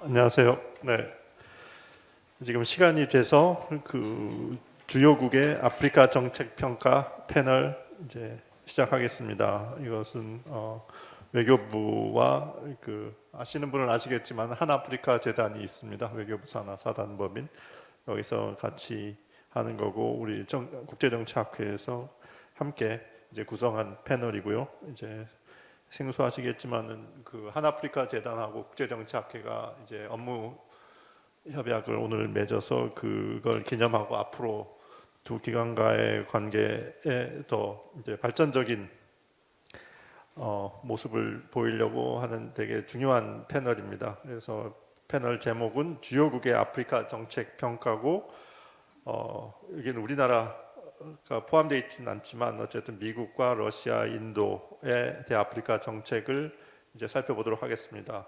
안녕하세요. 네, 지금 시간이 돼서 그 주요국의 아프리카 정책 평가 패널 이제 시작하겠습니다. 이것은 외교부와 아시는 분은 아시겠지만 한아프리카 재단이 있습니다. 외교부 산하 사단법인 여기서 같이 하는 거고 우리 국제정치학회에서 함께 이제 구성한 패널이고요. 이제 생소하시겠지만은 그 한아프리카 재단하고 국제정치학회가 이제 업무 협약을 오늘 맺어서 그걸 기념하고 앞으로 두 기관과의 관계에 더 이제 발전적인 모습을 보이려고 하는 되게 중요한 패널입니다. 그래서 패널 제목은 주요국의 아프리카 정책 평가고 여기는 우리나라가 포함되어 있지는 않지만 어쨌든 미국과 러시아, 인도의 대아프리카 정책을 이제 살펴보도록 하겠습니다.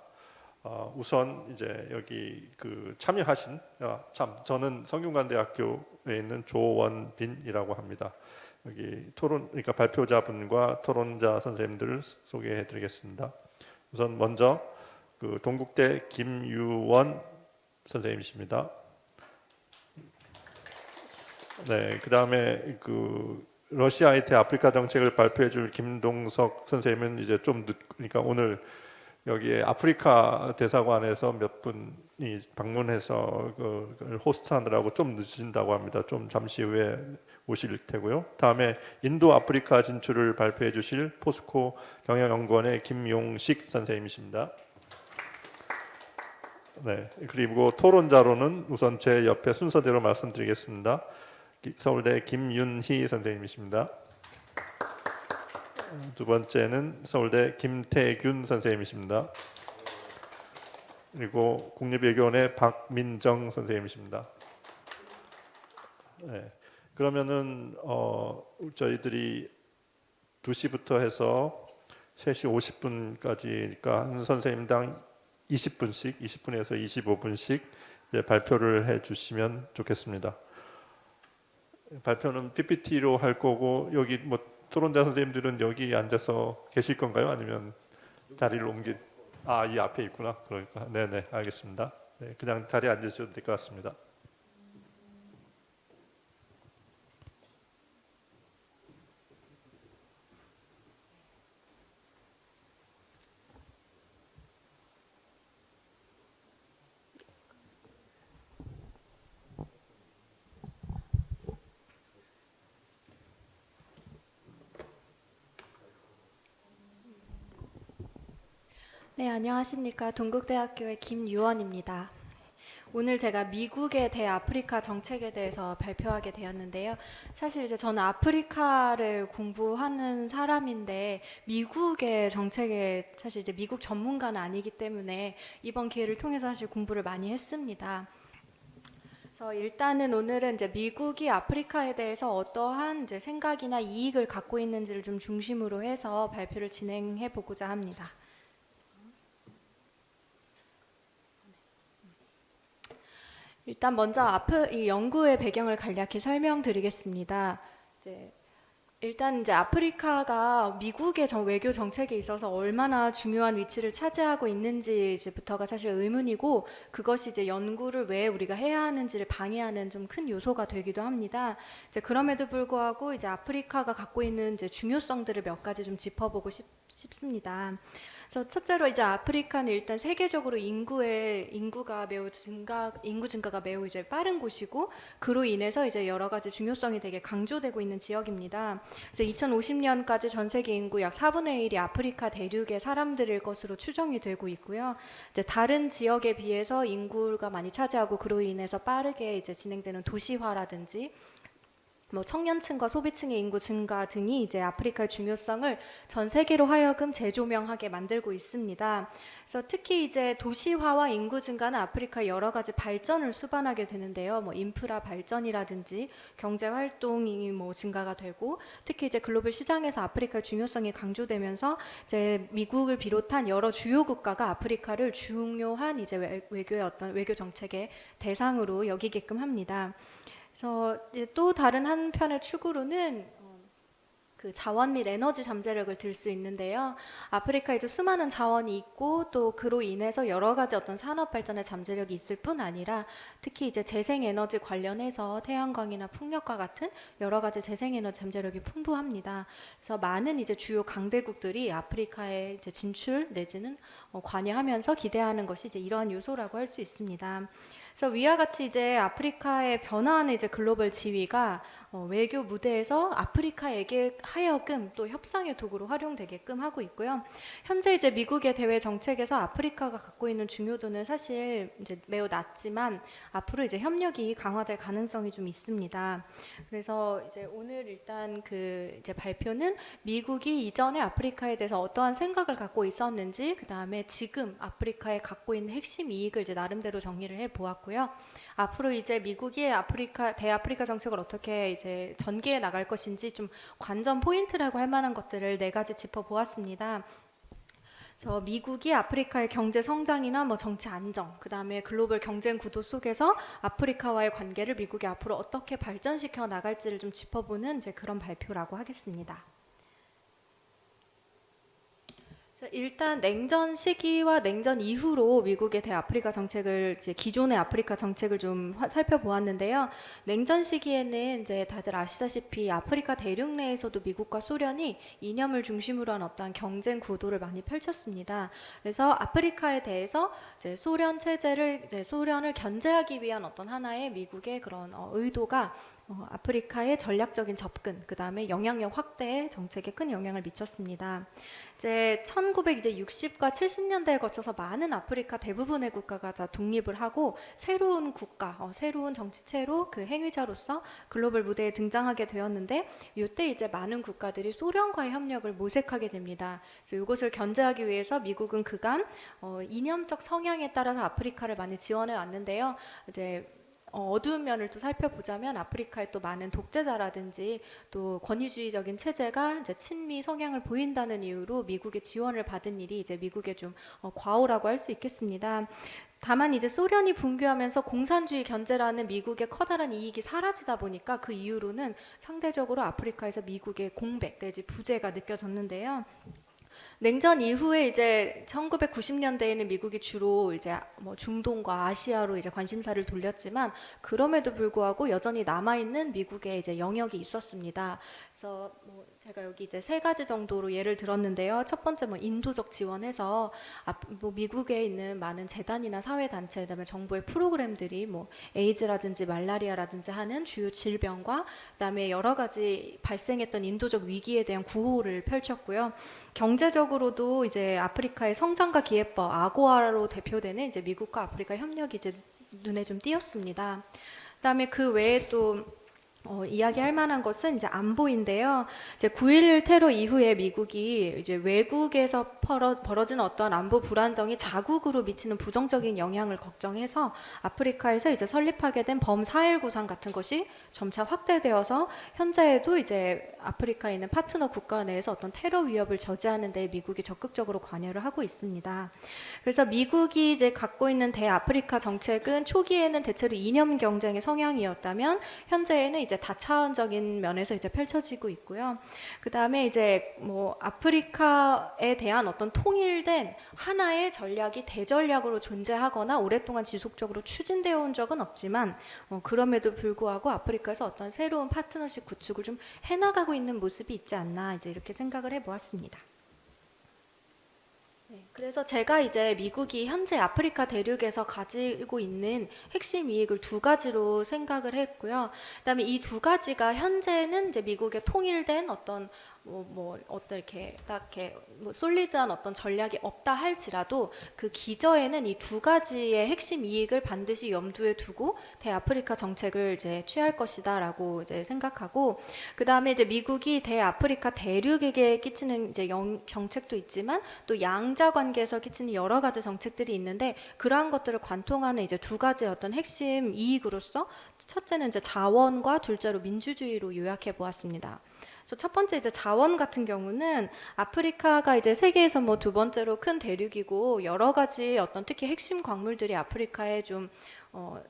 우선 이제 여기 참여하신 저는 성균관대학교에 있는 조원빈이라고 합니다. 여기 그러니까 발표자분과 토론자 선생님들을 소개해드리겠습니다. 우선 먼저 동국대 김유원 선생님이십니다. 네, 그 다음에 러시아의 대아프리카 정책을 발표해줄 김동석 선생님은 이제 그러니까 오늘 여기에 아프리카 대사관에서 몇 분이 방문해서 호스트하느라고 좀 늦으신다고 합니다. 좀 잠시 후에 오실 테고요. 다음에 인도 아프리카 진출을 발표해 주실 포스코 경영연구원의 김용식 선생님이십니다. 네, 그리고 토론자로는 우선 제 옆에 순서대로 말씀드리겠습니다. 서울대 김윤희 선생님이십니다. 두 번째는 서울대 김태균 선생님이십니다. 그리고 국립외교원의 박민정 선생님이십니다. 네, 그러면은 저희들이 2시부터 해서 3시 50분까지니까 한 선생님당 20분씩, 20분에서 25분씩 이제 발표를 해주시면 좋겠습니다. 발표는 PPT로 할 거고 여기 토론자 선생님들은 여기 앉아서 계실 건가요? 아니면 자리를 이 앞에 있구나. 그러니까 네네 알겠습니다. 네, 그냥 자리에 앉으셔도 될 것 같습니다. 네, 안녕하십니까. 동국대학교의 김유원입니다. 오늘 제가 미국의 대아프리카 정책에 대해서 발표하게 되었는데요. 사실 이제 저는 아프리카를 공부하는 사람인데 미국의 정책에 사실 이제 미국 전문가는 아니기 때문에 이번 기회를 통해서 사실 공부를 많이 했습니다. 그래서 일단은 오늘은 이제 미국이 아프리카에 대해서 어떠한 이제 생각이나 이익을 갖고 있는지를 좀 중심으로 해서 발표를 진행해 보고자 합니다. 일단 먼저 이 연구의 배경을 간략히 설명드리겠습니다. 일단 이제 아프리카가 미국의 외교 정책에 있어서 얼마나 중요한 위치를 차지하고 있는지부터가 사실 의문이고 그것이 이제 연구를 왜 우리가 해야 하는지를 방해하는 좀 큰 요소가 되기도 합니다. 이제 그럼에도 불구하고 이제 아프리카가 갖고 있는 이제 중요성들을 몇 가지 좀 짚어보고 싶습니다. 그래서 첫째로 이제 아프리카는 일단 세계적으로 인구 증가가 매우 이제 빠른 곳이고 그로 인해서 이제 여러 가지 중요성이 되게 강조되고 있는 지역입니다. 그래서 2050년까지 전 세계 인구 약 4분의 1이 아프리카 대륙의 사람들일 것으로 추정이 되고 있고요. 이제 다른 지역에 비해서 인구가 많이 차지하고 그로 인해서 빠르게 이제 진행되는 도시화라든지 뭐 청년층과 소비층의 인구 증가 등이 이제 아프리카의 중요성을 전 세계로 하여금 재조명하게 만들고 있습니다. 그래서 특히 이제 도시화와 인구 증가는 아프리카의 여러 가지 발전을 수반하게 되는데요. 뭐 인프라 발전이라든지 경제 활동이 뭐 증가가 되고, 특히 이제 글로벌 시장에서 아프리카의 중요성이 강조되면서 이제 미국을 비롯한 여러 주요 국가가 아프리카를 중요한 이제 외교의 어떤 외교 정책의 대상으로 여기게끔 합니다. 그래서 이제 또 다른 한편의 축으로는 그 자원 및 에너지 잠재력을 들 수 있는데요. 아프리카에 이제 수많은 자원이 있고 또 그로 인해서 여러 가지 어떤 산업 발전의 잠재력이 있을 뿐 아니라 특히 이제 재생에너지 관련해서 태양광이나 풍력과 같은 여러 가지 재생에너지 잠재력이 풍부합니다. 그래서 많은 이제 주요 강대국들이 아프리카에 이제 진출 내지는 관여하면서 기대하는 것이 이제 이러한 요소라고 할 수 있습니다. 그래서 위와 같이 이제 아프리카의 변화하는 이제 글로벌 지위가 외교 무대에서 아프리카에게 하여금 또 협상의 도구로 활용되게끔 하고 있고요. 현재 이제 미국의 대외 정책에서 아프리카가 갖고 있는 중요도는 사실 이제 매우 낮지만 앞으로 이제 협력이 강화될 가능성이 좀 있습니다. 그래서 이제 오늘 일단 그 이제 발표는 미국이 이전에 아프리카에 대해서 어떠한 생각을 갖고 있었는지, 그 다음에 지금 아프리카에 갖고 있는 핵심 이익을 이제 나름대로 정리를 해 보았고요. 앞으로 이제 미국이 대아프리카 정책을 어떻게 이제 전개해 나갈 것인지 좀 관전 포인트라고 할 만한 것들을 4가지 짚어보았습니다. 그래서 미국이 아프리카의 경제 성장이나 뭐 정치 안정, 그 다음에 글로벌 경쟁 구도 속에서 아프리카와의 관계를 미국이 앞으로 어떻게 발전시켜 나갈지를 좀 짚어보는 이제 그런 발표라고 하겠습니다. 일단 냉전 시기와 냉전 이후로 미국의 대아프리카 정책을 이제 기존의 아프리카 정책을 좀 살펴보았는데요. 냉전 시기에는 이제 다들 아시다시피 아프리카 대륙 내에서도 미국과 소련이 이념을 중심으로 한 어떠한 경쟁 구도를 많이 펼쳤습니다. 그래서 아프리카에 대해서 이제 소련 체제를 이제 소련을 견제하기 위한 어떤 하나의 미국의 그런 의도가 아프리카의 전략적인 접근, 그 다음에 영향력 확대에 정책에 큰 영향을 미쳤습니다. 이제 1960과 70년대에 거쳐서 많은 아프리카 대부분의 국가가 다 독립을 하고 새로운 국가, 새로운 정치체로 그 행위자로서 글로벌 무대에 등장하게 되었는데, 이때 이제 많은 국가들이 소련과의 협력을 모색하게 됩니다. 그래서 이것을 견제하기 위해서 미국은 그간 이념적 성향에 따라서 아프리카를 많이 지원해 왔는데요. 이제 어두운 면을 또 살펴보자면 아프리카에 또 많은 독재자라든지 또 권위주의적인 체제가 이제 친미 성향을 보인다는 이유로 미국의 지원을 받은 일이 이제 미국의 좀 과오라고 할 수 있겠습니다. 다만 이제 소련이 붕괴하면서 공산주의 견제라는 미국의 커다란 이익이 사라지다 보니까 그 이후로는 상대적으로 아프리카에서 미국의 공백 내지 부재가 느껴졌는데요. 냉전 이후에 이제 1990년대에는 미국이 주로 이제 뭐 중동과 아시아로 이제 관심사를 돌렸지만, 그럼에도 불구하고 여전히 남아있는 미국의 이제 영역이 있었습니다. 그래서 뭐 제가 여기 이제 3가지 정도로 예를 들었는데요. 첫 번째 뭐 인도적 지원해서 뭐 미국에 있는 많은 재단이나 사회단체, 그다음에 정부의 프로그램들이 뭐 에이즈라든지 말라리아라든지 하는 주요 질병과 그다음에 여러 가지 발생했던 인도적 위기에 대한 구호를 펼쳤고요. 경제적으로도 이제 아프리카의 성장과 기회법 아고아로 대표되는 이제 미국과 아프리카 협력이 이제 눈에 좀 띄었습니다. 그다음에 그 외에 또 이야기할 만한 것은 이제 안보인데요. 이제 9.11 테러 이후에 미국이 이제 외국에서 벌어지는 어떤 안보 불안정이 자국으로 미치는 부정적인 영향을 걱정해서 아프리카에서 이제 설립하게 된 범4.19 구상 같은 것이 점차 확대되어서 현재에도 이제 아프리카에 있는 파트너 국가 내에서 어떤 테러 위협을 저지하는 데 미국이 적극적으로 관여를 하고 있습니다. 그래서 미국이 이제 갖고 있는 대아프리카 정책은 초기에는 대체로 이념 경쟁의 성향이었다면 현재에는 이제 다차원적인 면에서 이제 펼쳐지고 있고요. 그 다음에 이제 뭐 아프리카에 대한 어떤 통일된 하나의 전략이 대전략으로 존재하거나 오랫동안 지속적으로 추진되어 온 적은 없지만 그럼에도 불구하고 아프리카에서 어떤 새로운 파트너십 구축을 좀 해나가고 있는 모습이 있지 않나 이제 이렇게 생각을 해보았습니다. 네, 그래서 제가 이제 미국이 현재 아프리카 대륙에서 가지고 있는 핵심 이익을 2가지로 생각을 했고요. 그다음에 이 2가지가 현재는 이제 미국의 통일된 어떤 어떤 이렇게 딱 이렇게 솔리드한 어떤 전략이 없다 할지라도 그 기저에는 이 두 가지의 핵심 이익을 반드시 염두에 두고 대아프리카 정책을 이제 취할 것이다라고 이제 생각하고, 그 다음에 이제 미국이 대아프리카 대륙에게 끼치는 이제 정책도 있지만 또 양자 관계에서 끼치는 여러 가지 정책들이 있는데, 그러한 것들을 관통하는 이제 두 가지 어떤 핵심 이익으로서 첫째는 이제 자원과 둘째로 민주주의로 요약해 보았습니다. 첫 번째 이제 자원 같은 경우는 아프리카가 이제 세계에서 뭐 두 번째로 큰 대륙이고 여러 가지 어떤 특히 핵심 광물들이 아프리카에 좀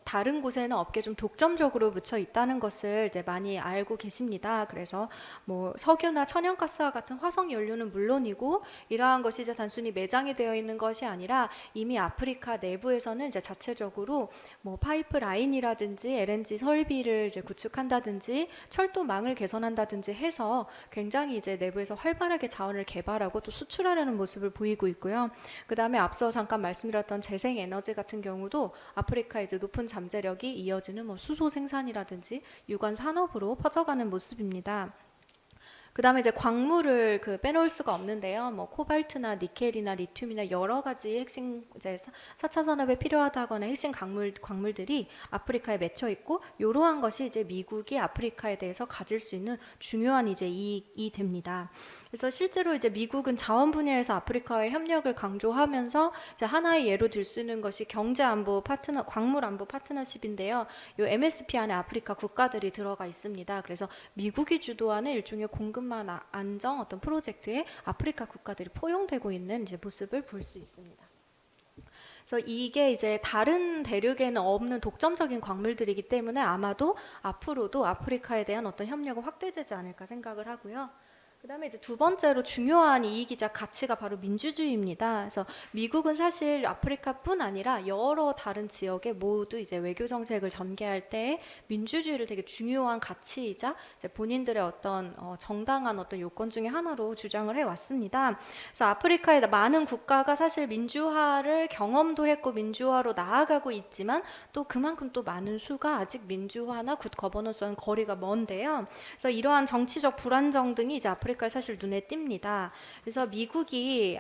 다른 곳에는 없게 좀 독점적으로 묻혀 있다는 것을 이제 많이 알고 계십니다. 그래서 뭐 석유나 천연가스와 같은 화석 연료는 물론이고 이러한 것이 이제 단순히 매장이 되어 있는 것이 아니라 이미 아프리카 내부에서는 이제 자체적으로 뭐 파이프 라인이라든지 LNG 설비를 이제 구축한다든지 철도망을 개선한다든지 해서 굉장히 이제 내부에서 활발하게 자원을 개발하고 또 수출하려는 모습을 보이고 있고요. 그 다음에 앞서 잠깐 말씀드렸던 재생에너지 같은 경우도 아프리카 이제 높은 잠재력이 이어지는 뭐 수소 생산이라든지 유관 산업으로 퍼져가는 모습입니다. 그 다음에 이제 광물을 빼놓을 수가 없는데요. 뭐 코발트나 니켈이나 리튬이나 여러 가지 핵심 이제 4차 산업에 필요하다거나 핵심 광물들이 아프리카에 맺혀 있고, 이러한 것이 이제 미국이 아프리카에 대해서 가질 수 있는 중요한 이제 이익이 됩니다. 그래서 실제로 이제 미국은 자원 분야에서 아프리카와의 협력을 강조하면서 이제 하나의 예로 들 수 있는 것이 경제안보 파트너, 광물안보 파트너십인데요. 이 MSP 안에 아프리카 국가들이 들어가 있습니다. 그래서 미국이 주도하는 일종의 공급망 안정 어떤 프로젝트에 아프리카 국가들이 포용되고 있는 이제 모습을 볼 수 있습니다. 그래서 이게 이제 다른 대륙에는 없는 독점적인 광물들이기 때문에 아마도 앞으로도 아프리카에 대한 어떤 협력은 확대되지 않을까 생각을 하고요. 그 다음에 이제 두 번째로 중요한 이익이자 가치가 바로 민주주의입니다. 그래서 미국은 사실 아프리카뿐 아니라 여러 다른 지역에 모두 이제 외교 정책을 전개할 때 민주주의를 되게 중요한 가치이자 이제 본인들의 어떤 정당한 어떤 요건 중에 하나로 주장을 해왔습니다. 그래서 아프리카의 많은 국가가 사실 민주화를 경험도 했고 민주화로 나아가고 있지만 또 그만큼 또 많은 수가 아직 민주화나 굿 거버넌스와는 거리가 먼데요. 그래서 이러한 정치적 불안정 등이 이제 아프리카에 사실 눈에 띕니다. 그래서 미국이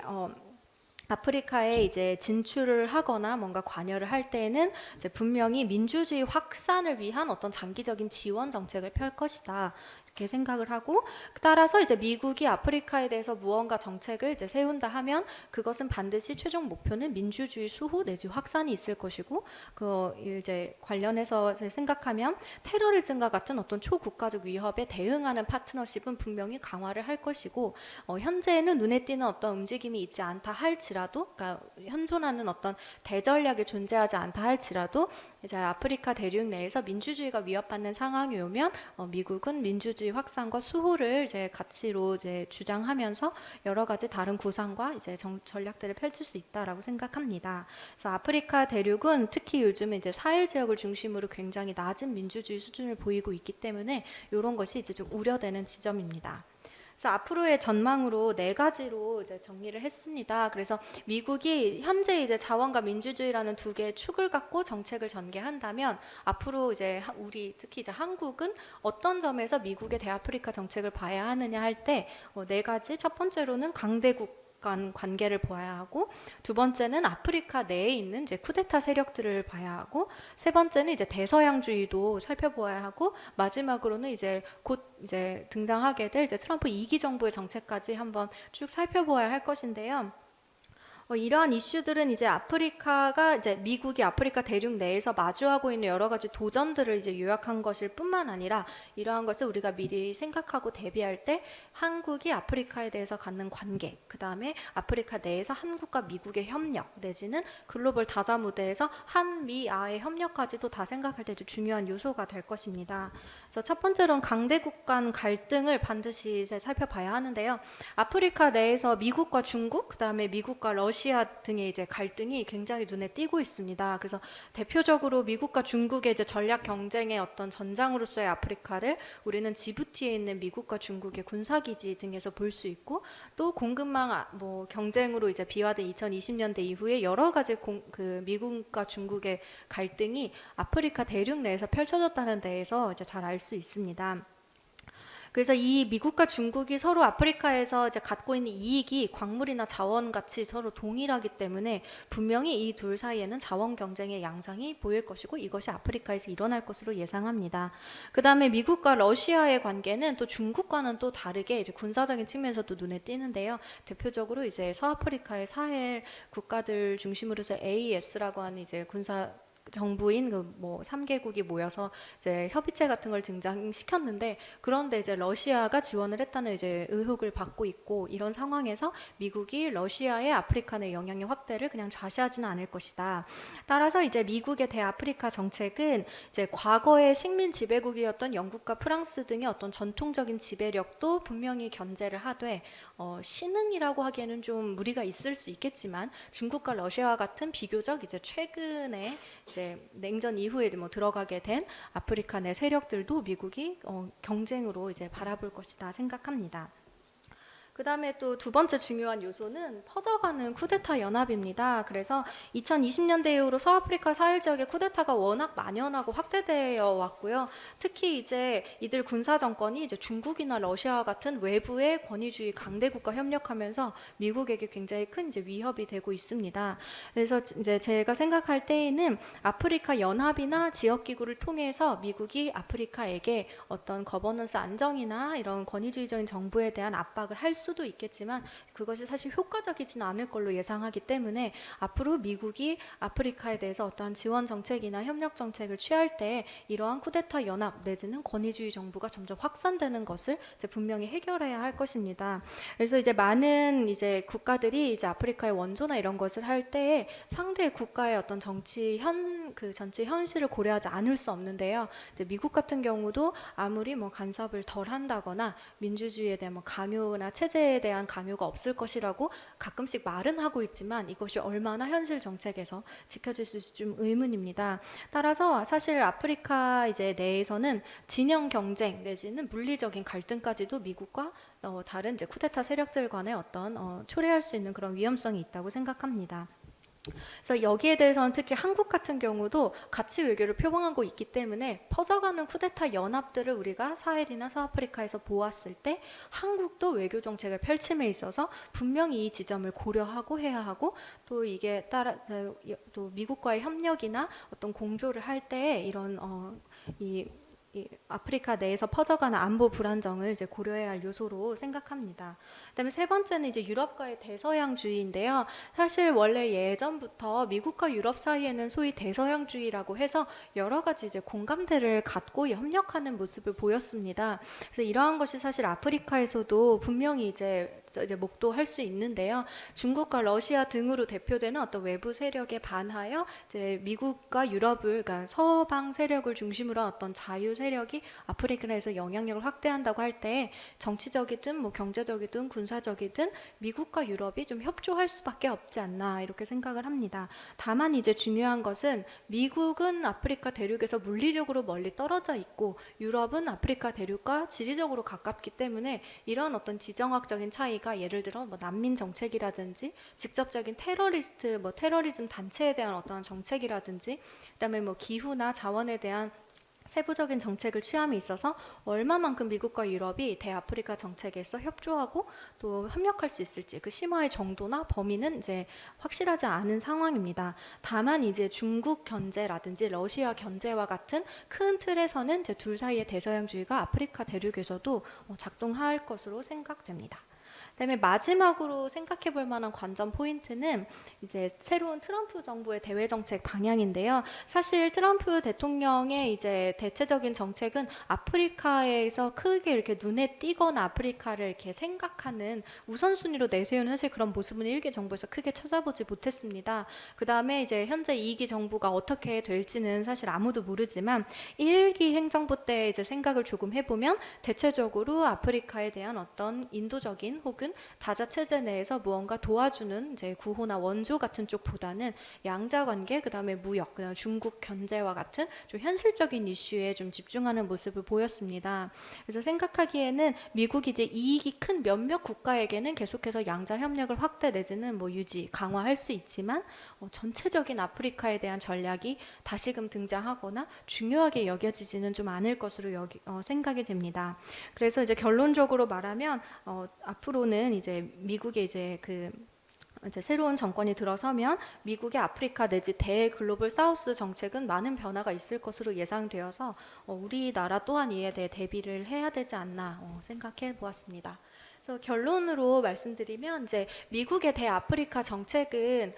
아프리카에 이제 진출을 하거나 뭔가 관여를 할 때에는 이제 분명히 민주주의 확산을 위한 어떤 장기적인 지원 정책을 펼 것이다. 이렇게 생각을 하고, 따라서 이제 미국이 아프리카에 대해서 무언가 정책을 이제 세운다 하면 그것은 반드시 최종 목표는 민주주의 수호 내지 확산이 있을 것이고, 그 이제 관련해서 생각하면 테러리즘과 같은 어떤 초국가적 위협에 대응하는 파트너십은 분명히 강화를 할 것이고, 현재는 눈에 띄는 어떤 움직임이 있지 않다 할지라도, 그러니까 현존하는 어떤 대전략이 존재하지 않다 할지라도 이제 아프리카 대륙 내에서 민주주의가 위협받는 상황이 오면 미국은 민주주의 확산과 수호를 이제 가치로 이제 주장하면서 여러 가지 다른 구상과 이제 전략들을 펼칠 수 있다라고 생각합니다. 그래서 아프리카 대륙은 특히 요즘에 이제 사헬 지역을 중심으로 굉장히 낮은 민주주의 수준을 보이고 있기 때문에 이런 것이 이제 좀 우려되는 지점입니다. 그래서 앞으로의 전망으로 네 가지로 이제 정리를 했습니다. 그래서 미국이 현재 이제 자원과 민주주의라는 두 개의 축을 갖고 정책을 전개한다면 앞으로 이제 우리 특히 이제 한국은 어떤 점에서 미국의 대아프리카 정책을 봐야 하느냐 할 때 네 가지. 첫 번째로는 강대국 간 관계를 보아야 하고, 두 번째는 아프리카 내에 있는 이제 쿠데타 세력들을 봐야 하고, 세 번째는 이제 대서양주의도 살펴보아야 하고, 마지막으로는 이제 곧 이제 등장하게 될 이제 트럼프 2기 정부의 정책까지 한번 쭉 살펴보아야 할 것인데요. 이러한 이슈들은 이제 아프리카가 이제 미국이 아프리카 대륙 내에서 마주하고 있는 여러 가지 도전들을 이제 요약한 것일 뿐만 아니라 이러한 것을 우리가 미리 생각하고 대비할 때 한국이 아프리카에 대해서 갖는 관계, 그 다음에 아프리카 내에서 한국과 미국의 협력 내지는 글로벌 다자 무대에서 한미아의 협력까지도 다 생각할 때 중요한 요소가 될 것입니다. 그래서 첫 번째로는 강대국 간 갈등을 반드시 이제 살펴봐야 하는데요. 아프리카 내에서 미국과 중국, 그 다음에 미국과 러시아 등의 이제 갈등이 굉장히 눈에 띄고 있습니다. 그래서 대표적으로 미국과 중국의 이제 전략 경쟁의 어떤 전장으로서의 아프리카를 우리는 지부티에 있는 미국과 중국의 군사기지 등에서 볼 수 있고, 또 공급망 뭐 경쟁으로 이제 비화된 2020년대 이후에 여러 가지 미국과 중국의 갈등이 아프리카 대륙 내에서 펼쳐졌다는 데에서 이제 잘 알 수 있습니다. 그래서 이 미국과 중국이 서로 아프리카에서 이제 갖고 있는 이익이 광물이나 자원 같이 서로 동일하기 때문에 분명히 이 둘 사이에는 자원 경쟁의 양상이 보일 것이고 이것이 아프리카에서 일어날 것으로 예상합니다. 그 다음에 미국과 러시아의 관계는 또 중국과는 또 다르게 이제 군사적인 측면에서 또 눈에 띄는데요. 대표적으로 이제 서아프리카의 사헬 국가들 중심으로 해서 AES라고 하는 이제 군사 정부인 그 뭐 3개국이 모여서 이제 협의체 같은 걸 등장시켰는데, 그런데 이제 러시아가 지원을 했다는 이제 의혹을 받고 있고, 이런 상황에서 미국이 러시아의 아프리카 내 영향력 확대를 그냥 좌시하지는 않을 것이다. 따라서 이제 미국의 대아프리카 정책은 이제 과거의 식민 지배국이었던 영국과 프랑스 등의 어떤 전통적인 지배력도 분명히 견제를 하되, 신흥이라고 하기에는 좀 무리가 있을 수 있겠지만 중국과 러시아와 같은 비교적 이제 최근에 이제 냉전 이후에 이제 뭐 들어가게 된 아프리카 내 세력들도 미국이 경쟁으로 이제 바라볼 것이다 생각합니다. 그 다음에 또 두 번째 중요한 요소는 퍼져가는 쿠데타 연합입니다. 그래서 2020년대 이후로 서아프리카 사헬 지역의 쿠데타가 워낙 만연하고 확대되어 왔고요. 특히 이제 이들 군사 정권이 이제 중국이나 러시아와 같은 외부의 권위주의 강대국과 협력하면서 미국에게 굉장히 큰 이제 위협이 되고 있습니다. 그래서 이제 제가 생각할 때에는 아프리카 연합이나 지역 기구를 통해서 미국이 아프리카에게 어떤 거버넌스 안정이나 이런 권위주의적인 정부에 대한 압박을 할 수도 있겠지만 그것이 사실 효과적이지는 않을 걸로 예상하기 때문에 앞으로 미국이 아프리카에 대해서 어떠한 지원 정책이나 협력 정책을 취할 때 이러한 쿠데타 연합 내지는 권위주의 정부가 점점 확산되는 것을 이제 분명히 해결해야 할 것입니다. 그래서 이제 많은 이제 국가들이 이제 아프리카의 원조나 이런 것을 할 때에 상대 국가의 어떤 그 전체 현실을 고려하지 않을 수 없는데요. 이제 미국 같은 경우도 아무리 뭐 간섭을 덜 한다거나 민주주의에 대한 뭐 강요나 체제에 대한 강요가 없을 것이라고 가끔씩 말은 하고 있지만 이것이 얼마나 현실 정책에서 지켜질 수 있을지 좀 의문입니다. 따라서 사실 아프리카 이제 내에서는 진영 경쟁 내지는 물리적인 갈등까지도 미국과 다른 이제 쿠데타 세력들 간의 어떤 초래할 수 있는 그런 위험성이 있다고 생각합니다. 그래서 여기에 대해서는 특히 한국 같은 경우도 가치 외교를 표방하고 있기 때문에 퍼져가는 쿠데타 연합들을 우리가 사헬이나 서아프리카에서 보았을 때 한국도 외교 정책을 펼침에 있어서 분명히 이 지점을 고려하고 해야 하고, 또 이게 따라 또 미국과의 협력이나 어떤 공조를 할 때 이런 이 아프리카 내에서 퍼져가는 안보 불안정을 이제 고려해야 할 요소로 생각합니다. 그다음에 세 번째는 이제 유럽과의 대서양주의인데요. 사실 원래 예전부터 미국과 유럽 사이에는 소위 대서양주의라고 해서 여러 가지 이제 공감대를 갖고 협력하는 모습을 보였습니다. 그래서 이러한 것이 사실 아프리카에서도 분명히 이제 목도할 수 있는데요. 중국과 러시아 등으로 대표되는 어떤 외부 세력에 반하여 이제 미국과 유럽을, 그러니까 서방 세력을 중심으로 한 어떤 자유 세력이 아프리카에서 영향력을 확대한다고 할 때 정치적이든 뭐 경제적이든 군사적이든 미국과 유럽이 좀 협조할 수밖에 없지 않나 이렇게 생각을 합니다. 다만 이제 중요한 것은 미국은 아프리카 대륙에서 물리적으로 멀리 떨어져 있고 유럽은 아프리카 대륙과 지리적으로 가깝기 때문에 이런 어떤 지정학적인 차이가 예를 들어 뭐 난민 정책이라든지 직접적인 테러리즘 단체에 대한 어떤 정책이라든지 그다음에 뭐 기후나 자원에 대한 세부적인 정책을 취함에 있어서 얼마만큼 미국과 유럽이 대아프리카 정책에서 협조하고 또 협력할 수 있을지 그 심화의 정도나 범위는 이제 확실하지 않은 상황입니다. 다만 이제 중국 견제라든지 러시아 견제와 같은 큰 틀에서는 이제 둘 사이의 대서양주의가 아프리카 대륙에서도 작동할 것으로 생각됩니다. 그다음에 마지막으로 생각해 볼 만한 관전 포인트는 이제 새로운 트럼프 정부의 대외 정책 방향인데요. 사실 트럼프 대통령의 이제 대체적인 정책은 아프리카에서 크게 이렇게 눈에 띄거나 아프리카를 이렇게 생각하는 우선순위로 내세우는 사실 그런 모습은 1기 정부에서 크게 찾아보지 못했습니다. 그다음에 이제 현재 2기 정부가 어떻게 될지는 사실 아무도 모르지만 1기 행정부 때 이제 생각을 조금 해보면 대체적으로 아프리카에 대한 어떤 인도적인 혹은 미국은 다자 체제 내에서 무언가 도와주는 이제 구호나 원조 같은 쪽보다는 양자 관계, 그다음에 무역, 그다음에 중국 견제와 같은 좀 현실적인 이슈에 좀 집중하는 모습을 보였습니다. 그래서 생각하기에는 미국이 이제 이익이 큰 몇몇 국가에게는 계속해서 양자 협력을 확대 내지는 뭐 유지, 강화할 수 있지만 전체적인 아프리카에 대한 전략이 다시금 등장하거나 중요하게 여겨지지는 좀 않을 것으로 생각이 됩니다. 그래서 이제 결론적으로 말하면 앞으로는 이제 미국의 이제 새로운 정권이 들어서면 미국의 아프리카 내지 대글로벌 사우스 정책은 많은 변화가 있을 것으로 예상되어서 우리나라 또한 이에 대해 대비를 해야 되지 않나 생각해 보았습니다. 그래서 결론으로 말씀드리면 이제 미국의 대아프리카 정책은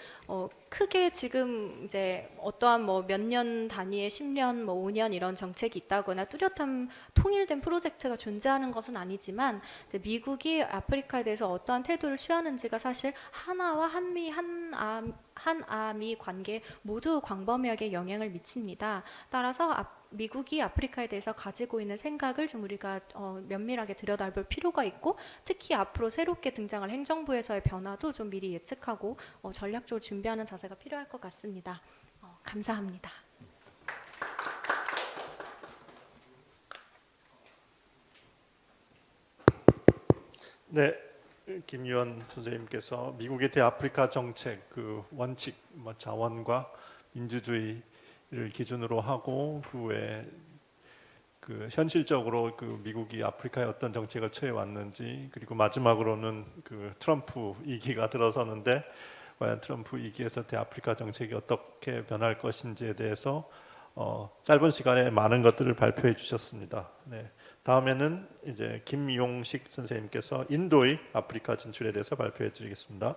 크게 지금 이제 어떠한 뭐 몇 년 단위의 10년, 뭐 5년 이런 정책이 있다거나 뚜렷한 통일된 프로젝트가 존재하는 것은 아니지만 이제 미국이 아프리카에 대해서 어떠한 태도를 취하는지가 사실 하나와 한아미 관계 모두 광범위하게 영향을 미칩니다. 따라서 미국이 아프리카에 대해서 가지고 있는 생각을 좀 우리가 면밀하게 들여다볼 필요가 있고, 특히 앞으로 새롭게 등장할 행정부에서의 변화도 좀 미리 예측하고 전략적으로 준비하는 자세가 필요할 것 같습니다. 감사합니다. 네, 김유원 선생님께서 미국의 대아프리카 정책 그 원칙, 자원과 민주주의를 기준으로 하고 그 외에 그 현실적으로 그 미국이 아프리카에 어떤 정책을 취해왔는지, 그리고 마지막으로는 그 트럼프 2기가 들어서는데 과연 트럼프 2기에서 대아프리카 정책이 어떻게 변할 것인지에 대해서 짧은 시간에 많은 것들을 발표해 주셨습니다. 네. 다음에는 이제 김용식 선생님께서 인도의 아프리카 진출에 대해서 발표해 드리겠습니다.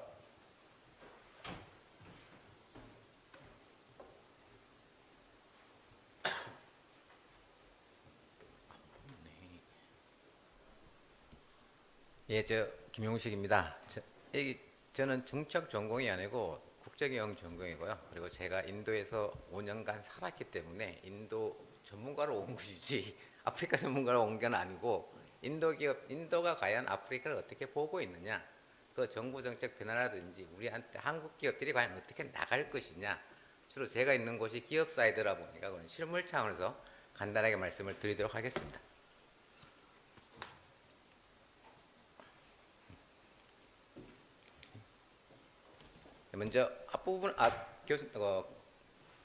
예, 저 김용식입니다. 저는 정책 전공이 아니고 국제경영 전공이고요. 그리고 제가 인도에서 5년간 살았기 때문에 인도 전문가로 온 것이지 아프리카 전문가로 온 건 아니고, 인도가 과연 아프리카를 어떻게 보고 있느냐, 그 정부 정책 변화라든지 우리한테 한국 기업들이 과연 어떻게 나갈 것이냐, 주로 제가 있는 곳이 기업 사이드라 보니까 그런 실물 차원에서 간단하게 말씀을 드리도록 하겠습니다. 먼저 앞부분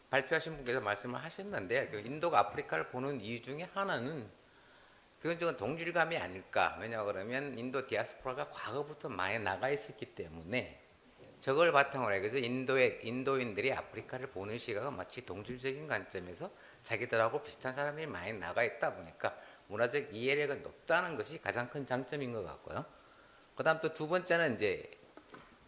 발표하신 분께서 말씀을 하셨는데, 그 인도가 아프리카를 보는 이유 중에 하나는 그건 동질감이 아닐까. 왜냐 그러면 인도 디아스포라가 과거부터 많이 나가 있었기 때문에 저걸 바탕으로 해서 인도인들이 아프리카를 보는 시각은 마치 동질적인 관점에서 자기들하고 비슷한 사람이 많이 나가 있다 보니까 문화적 이해력은 높다는 것이 가장 큰 장점인 것 같고요. 그다음 또 두 번째는 이제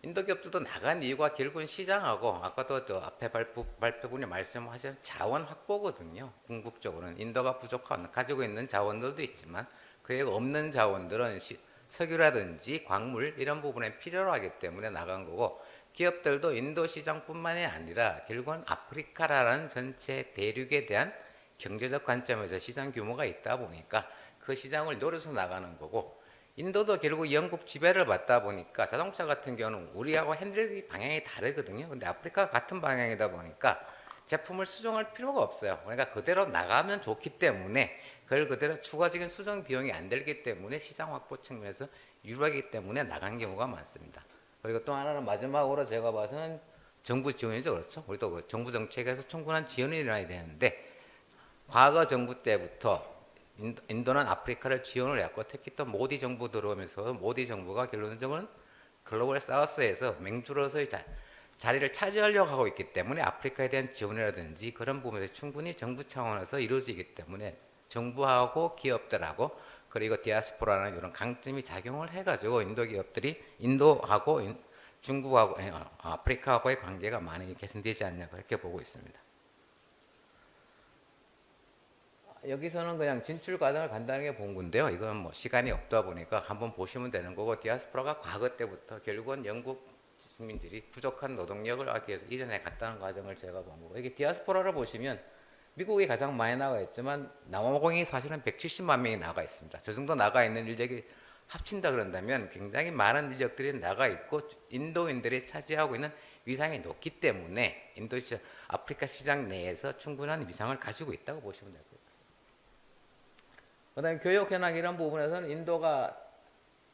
인도 기업들도 나간 이유가 결국은 시장하고 아까도 저 앞에 발표분이 말씀하신 자원 확보거든요. 궁극적으로는 인도가 부족한 가지고 있는 자원들도 있지만 그에 없는 자원들은 석유라든지 광물 이런 부분에 필요로 하기 때문에 나간 거고, 기업들도 인도 시장뿐만이 아니라 결국은 아프리카라는 전체 대륙에 대한 경제적 관점에서 시장 규모가 있다 보니까 그 시장을 노려서 나가는 거고, 인도도 결국 영국 지배를 받다 보니까 자동차 같은 경우는 우리하고 핸들 방향이 다르거든요. 근데 아프리카가 같은 방향이다 보니까 제품을 수정할 필요가 없어요. 그러니까 그대로 나가면 좋기 때문에 그걸 그대로 추가적인 수정 비용이 안 들기 때문에 시장 확보 측면에서 유리하기 때문에 나간 경우가 많습니다. 그리고 또 하나는 마지막으로 제가 봐서는 정부 지원이죠. 그렇죠. 우리도 그 정부 정책에서 충분한 지원이 일어나야 되는데, 과거 정부 때부터 인도는 아프리카를 지원을 했고, 특히 또 모디 정부 들어오면서 모디 정부가 결론적으로는 글로벌 사우스에서 맹주로서의 자리를 차지하려고 하고 있기 때문에 아프리카에 대한 지원이라든지 그런 부분에서 충분히 정부 차원에서 이루어지기 때문에 정부하고 기업들하고 그리고 디아스포라는 이런 강점이 작용을 해가지고 인도 기업들이 인도하고 중국하고 아프리카하고의 관계가 많이 개선되지 않냐, 그렇게 보고 있습니다. 여기서는 그냥 진출 과정을 간단하게 본 건데요. 이건 뭐 시간이 없다 보니까 한번 보시면 되는 거고, 디아스포라가 과거 때부터 결국은 영국 식민들이 부족한 노동력을 하기 위해서 이전에 갔다는 과정을 제가 본 거고, 이게 디아스포라를 보시면 미국이 가장 많이 나가 있지만 남아공이 사실은 170만 명이 나가 있습니다. 저 정도 나가 있는 인력이 합친다 그런다면 굉장히 많은 인력들이 나가 있고 인도인들이 차지하고 있는 위상이 높기 때문에 아프리카 시장 내에서 충분한 위상을 가지고 있다고 보시면 될 것 같습니다. 그다음에 교육 현황 이런 부분에서는 인도가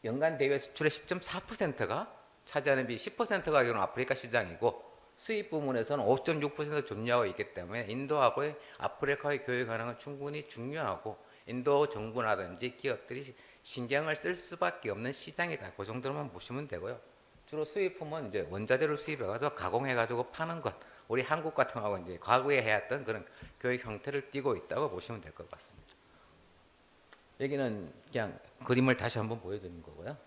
연간 대외 수출의 10.4%가 차지하는 비 10%가 기본 아프리카 시장이고 수입 부문에서는 5.6% 점유하고 있기 때문에 인도하고의 아프리카의 교육 현황은 충분히 중요하고 인도 정부라든지 기업들이 신경을 쓸 수밖에 없는 시장이다. 그 정도로만 보시면 되고요. 주로 수입품은 이제 원자재를 수입해가지고 가공해가지고 파는 것. 우리 한국 같은 경우는 이제 과거에 해왔던 그런 교육 형태를 띠고 있다고 보시면 될 것 같습니다. 여기는 그냥 그림을 다시 한번 보여드리는 거고요.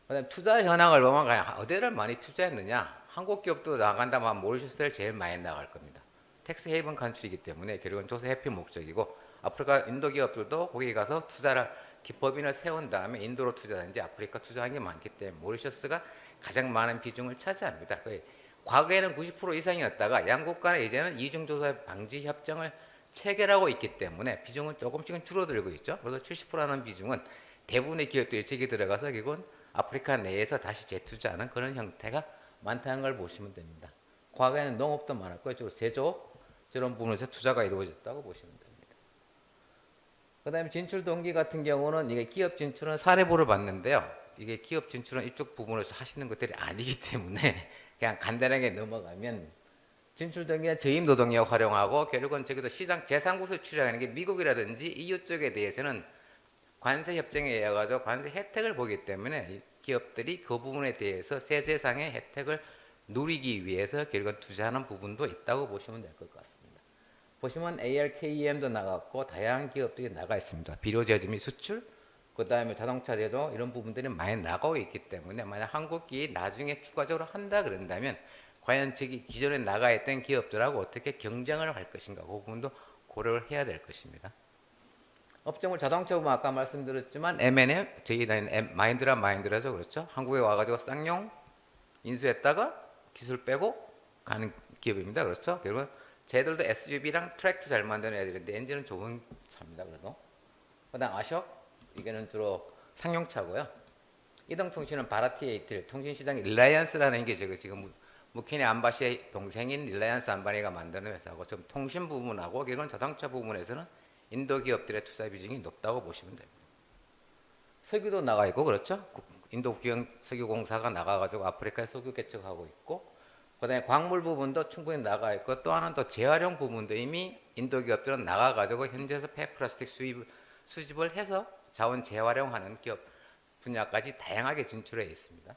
그다음 투자 현황을 보면 그냥 어디를 많이 투자했느냐. 한국 기업도 나간다면 모리셔스를 제일 많이 나갈 겁니다. 텍스 헤이븐 간출이기 때문에 결국은 조세 회피 목적이고 아프리카 인도 기업들도 거기 가서 투자를 기법인을 세운 다음에 인도로 투자하는지 아프리카 투자한 게 많기 때문에 모리셔스가 가장 많은 비중을 차지합니다. 과거에는 90% 이상이었다가 양국 간에 이제는 이중조사 방지 협정을 체결하고 있기 때문에 비중은 조금씩은 줄어들고 있죠. 그래서 70%라는 비중은 대부분의 기업들이 저기 들어가서 결국은 아프리카 내에서 다시 재투자하는 그런 형태가 많다는 걸 보시면 됩니다. 과거에는 농업도 많았고요. 주로 제조 저런 부분에서 투자가 이루어졌다고 보시면 됩니다. 그 다음에 진출 동기 같은 경우는 이게 기업 진출은 사례보를 봤는데요. 이게 기업 진출은 이쪽 부분에서 하시는 것들이 아니기 때문에 그냥 간단하게 넘어가면 진출 동기는 저임 노동력 활용하고 결국은 저기도 시장 제3국 수출이라는 게 미국이라든지 EU 쪽에 대해서는 관세 협정에 의해 가지고 관세 혜택을 보기 때문에 기업들이 그 부분에 대해서 세제상의 혜택을 누리기 위해서 결국은 투자하는 부분도 있다고 보시면 될 것 같습니다. 보시면 ARKEM도 나갔고 다양한 기업들이 나가 있습니다. 비료 제조 및 수출, 그 다음에 자동차 제조 이런 부분들이 많이 나가고 있기 때문에 만약 한국이 나중에 추가적으로 한다 그런다면 과연 저기 기존에 나가 있던 기업들하고 어떻게 경쟁을 할 것인가 그 부분도 고려를 해야 될 것입니다. 업종을 자동차 보면 아까 말씀드렸지만 M&M 저희는 마인드라서 그렇죠. 한국에 와가지고 쌍용 인수했다가 기술 빼고 가는 기업입니다. 그렇죠. 결국은 쟤들도 SUV랑 트랙터 잘 만드는 애들인데 엔진은 좋은 차입니다. 그래도 그다음 아셔 이게는 주로 상용차고요. 이동통신은 바라티 에이틀 통신시장 릴라이언스라는 게 지금 무키네 안바시의 동생인 릴라이언스 안바니가 만드는 회사고 좀 통신 부분하고 결국은 자동차 부분에서는 인도 기업들의 투자 비중이 높다고 보시면 됩니다. 석유도 나가 있고 그렇죠. 인도 석유공사가 나가가지고 아프리카에 석유 개척하고 있고 그다음에 광물 부분도 충분히 나가 있고 또 하나는 또 재활용 부분도 이미 인도 기업들은 나가가지고 현재에서 폐플라스틱 수집을 해서 자원 재활용하는 기업 분야까지 다양하게 진출해 있습니다.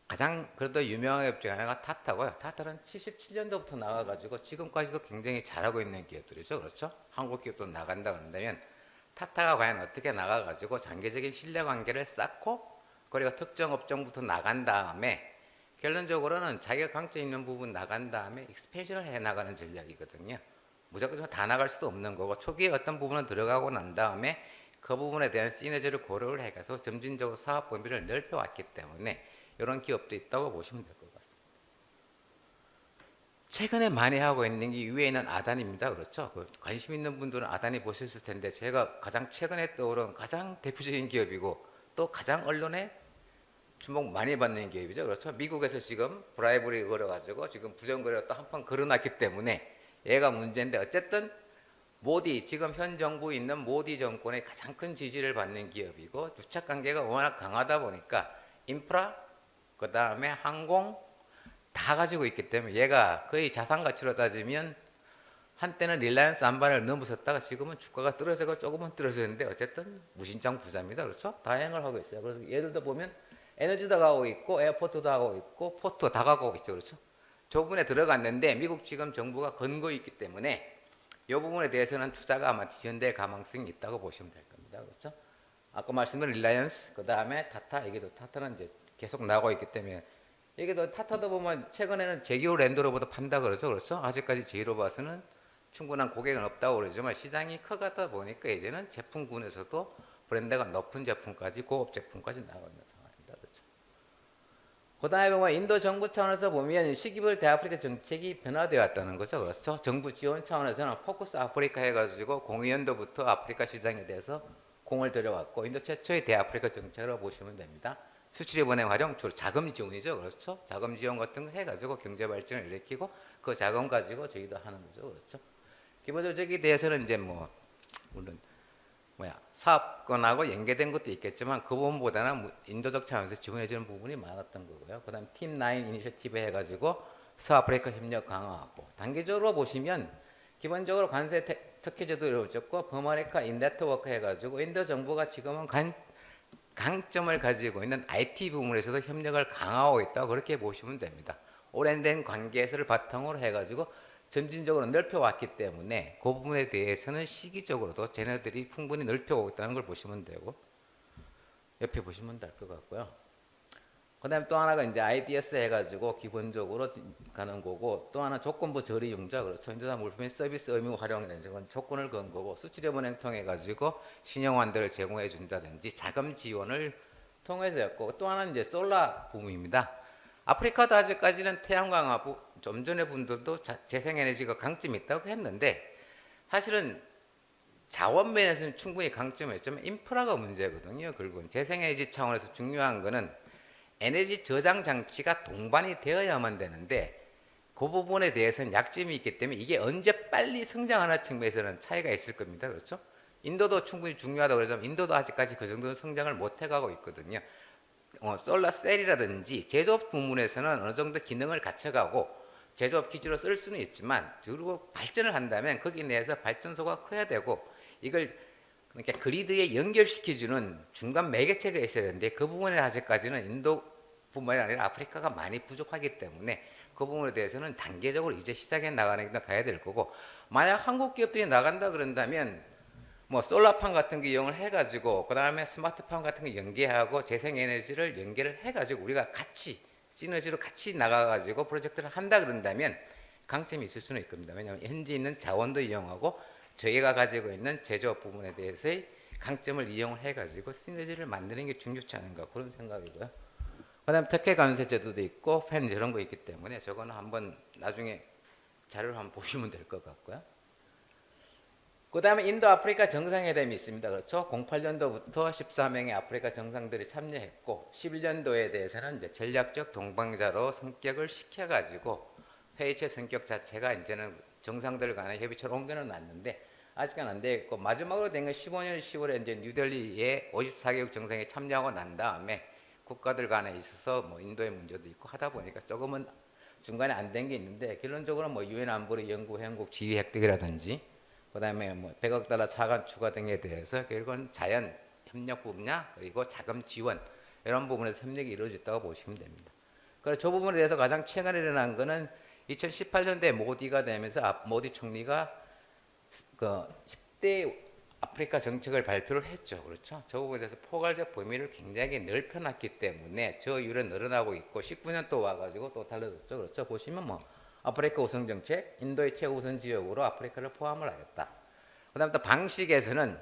가장 그래도 유명한 기업 중에 하나가 타타고요. 타타는 77년도부터 나가가지고 지금까지도 굉장히 잘하고 있는 기업들이죠. 그렇죠? 한국 기업도 나간다 그런다면 타타가 과연 어떻게 나가가지고 장기적인 신뢰관계를 쌓고 그리고 특정 업종부터 나간 다음에 결론적으로는 자기가 강점 있는 부분 나간 다음에 익스펜션을 해 나가는 전략이거든요. 무조건 다 나갈 수도 없는 거고 초기에 어떤 부분은 들어가고 난 다음에 그 부분에 대한 시너지를 고려를 해서 점진적으로 사업 범위를 넓혀왔기 때문에 이런 기업도 있다고 보시면 될 것 같습니다. 최근에 많이 하고 있는 게 위에 있는 아단입니다. 그렇죠? 관심 있는 분들은 아단이 보셨을 텐데 제가 가장 최근에 떠오른 가장 대표적인 기업이고 또 가장 언론에 주목 많이 받는 기업이죠. 그렇죠? 미국에서 지금 브라이브리 걸어가지고 지금 부정거래가 또 한 판 걸어놨기 때문에 얘가 문제인데 어쨌든 모디 지금 현 정부에 있는 모디 정권의 가장 큰 지지를 받는 기업이고 유착 관계가 워낙 강하다 보니까 인프라 그 다음에 항공 다 가지고 있기 때문에 얘가 거의 자산 가치로 따지면 한때는 릴라이언스 안반을 넘어섰다가 지금은 주가가 떨어지고 조금은 떨어졌는데 어쨌든 무신장 부자입니다. 그렇죠? 다행을 하고 있어요. 그래서 얘들도 보면 에너지도 가고 있고 에어포트도 하고 있고 포트 다 가고 있죠. 그렇죠? 저 부분에 들어갔는데 미국 지금 정부가 건거 있기 때문에 이 부분에 대해서는 투자가 아마 지연될 가능성이 있다고 보시면 될 겁니다. 그렇죠? 아까 말씀드린 릴라이언스 그 다음에 타타 여기도 타타는 이제 계속 나오고 있기 때문에 여기도 타타도 보면 최근에는 제기호 랜드로버도 판다 그러죠. 그렇죠? 아직까지 제기로 봐서는 충분한 고객은 없다고 그러지만 시장이 커가다 보니까 이제는 제품군에서도 브랜드가 높은 제품까지 고급 제품까지 나오고 있는 상황입니다. 그렇죠? 그 다음에 보면 인도 정부 차원에서 보면 시기별 대아프리카 정책이 변화되어 왔다는 거죠. 그렇죠? 정부 지원 차원에서는 포커스 아프리카 해가지고 02년도부터 아프리카 시장에 대해서 공을 들여왔고 인도 최초의 대아프리카 정책으로 보시면 됩니다. 수출입은행 활용 주로 자금 지원이죠, 그렇죠? 자금 지원 같은 거 해가지고 경제 발전을 일으키고 그 자금 가지고 저희도 하는 거죠, 그렇죠? 기본적으로 저기에 대해서는 이제 뭐 물론 사업권하고 연계된 것도 있겠지만 그 부분보다는 인도적 차원에서 지원해주는 부분이 많았던 거고요. 그다음 팀9 이니셔티브 해가지고 서아프리카 협력 강화하고 단계적으로 보시면 기본적으로 관세 특혜제도 이루어졌고 버마리카 인네트워크 해가지고 인도 정부가 지금은 강점을 가지고 있는 IT 부문에서도 협력을 강화하고 있다고 그렇게 보시면 됩니다. 오랜된 관계를 바탕으로 해가지고 점진적으로 넓혀왔기 때문에 그 부분에 대해서는 시기적으로도 쟤네들이 풍분히 넓혀오고 있다는 걸 보시면 되고 옆에 보시면 될 것 같고요. 그 다음에 또 하나가 이제 IDS 해가지고 기본적으로 가는 거고 또 하나 조건부 저리 융자 그렇죠. 인도산 물품의 서비스 의무 활용이라는 건 조건을 건 거고 수출입은행 통해 가지고 신용환대를 제공해 준다든지 자금 지원을 통해서였고 또 하나는 이제 솔라 붐입니다. 아프리카도 아직까지는 태양광하고 좀 전에 분들도 재생에너지가 강점이 있다고 했는데 사실은 자원 면에서는 충분히 강점이 있지만 인프라가 문제거든요. 결국은 재생에너지 차원에서 중요한 거는 에너지 저장 장치가 동반이 되어야만 되는데 그 부분에 대해서는 약점이 있기 때문에 이게 언제 빨리 성장하는 측면에서는 차이가 있을 겁니다. 그렇죠? 인도도 충분히 중요하다고 그러지만 인도도 아직까지 그 정도는 성장을 못 해가고 있거든요. 솔라셀이라든지 제조업 부문에서는 어느 정도 기능을 갖춰가고 제조업 기지로 쓸 수는 있지만 그리고 발전을 한다면 거기 내에서 발전소가 커야 되고 이걸 그러니까 그리드에 연결시켜주는 중간 매개체가 있어야 되는데 그 부분에 아직까지는 인도뿐만이 아니라 아프리카가 많이 부족하기 때문에 그 부분에 대해서는 단계적으로 이제 시작해 나가는 게 가야 될 거고 만약 한국 기업들이 나간다 그런다면 뭐 솔라판 같은 거 이용을 해가지고 그 다음에 스마트팜 같은 거 연계하고 재생에너지를 연계를 해가지고 우리가 같이 시너지로 같이 나가가지고 프로젝트를 한다 그런다면 강점이 있을 수는 있을 겁니다. 왜냐하면 현재 있는 자원도 이용하고 저희가 가지고 있는 제조업 부분에 대해서의 강점을 이용을 해가지고 시너지를 만드는 게 중요치 않은가 그런 생각이고요. 그다음 특혜 관세 제도도 있고 펜 이런 거 있기 때문에 저거는 한번 나중에 자료를 한번 보시면 될 것 같고요. 그다음에 인도 아프리카 정상회담이 있습니다. 그렇죠? 08년도부터 14명의 아프리카 정상들이 참여했고 11년도에 대해서는 이제 전략적 동반자로 성격을 시켜가지고 회의체 성격 자체가 이제는 정상들 간의 협의체로 옮겨는 놨는데 아직은 안 되어 있고 마지막으로 된 건 15년 10월에 이제 뉴델리에 54개국 정상에 참여하고 난 다음에 국가들 간에 있어서 뭐 인도의 문제도 있고 하다 보니까 조금은 중간에 안 된 게 있는데 결론적으로 뭐 유엔 안보리 연구 회원국 지위 획득이라든지 그다음에 뭐 100억 달러 차관 추가 등에 대해서 결국은 자연 협력 분야 그리고 자금 지원 이런 부분에서 협력이 이루어졌다고 보시면 됩니다. 그래서 저 부분에 대해서 가장 최근에 일어난 거는 2018년도에 모디가 되면서 모디 총리가 그 10대 아프리카 정책을 발표를 했죠. 그렇죠? 저 부분에 대해서 포괄적 범위를 굉장히 넓혀놨기 때문에 저 이후로 늘어나고 있고 19년 또 와가지고 또 달라졌죠. 그렇죠? 보시면 뭐 아프리카 우선 정책, 인도의 최우선 지역으로 아프리카를 포함을 하겠다. 그다음 또 방식에서는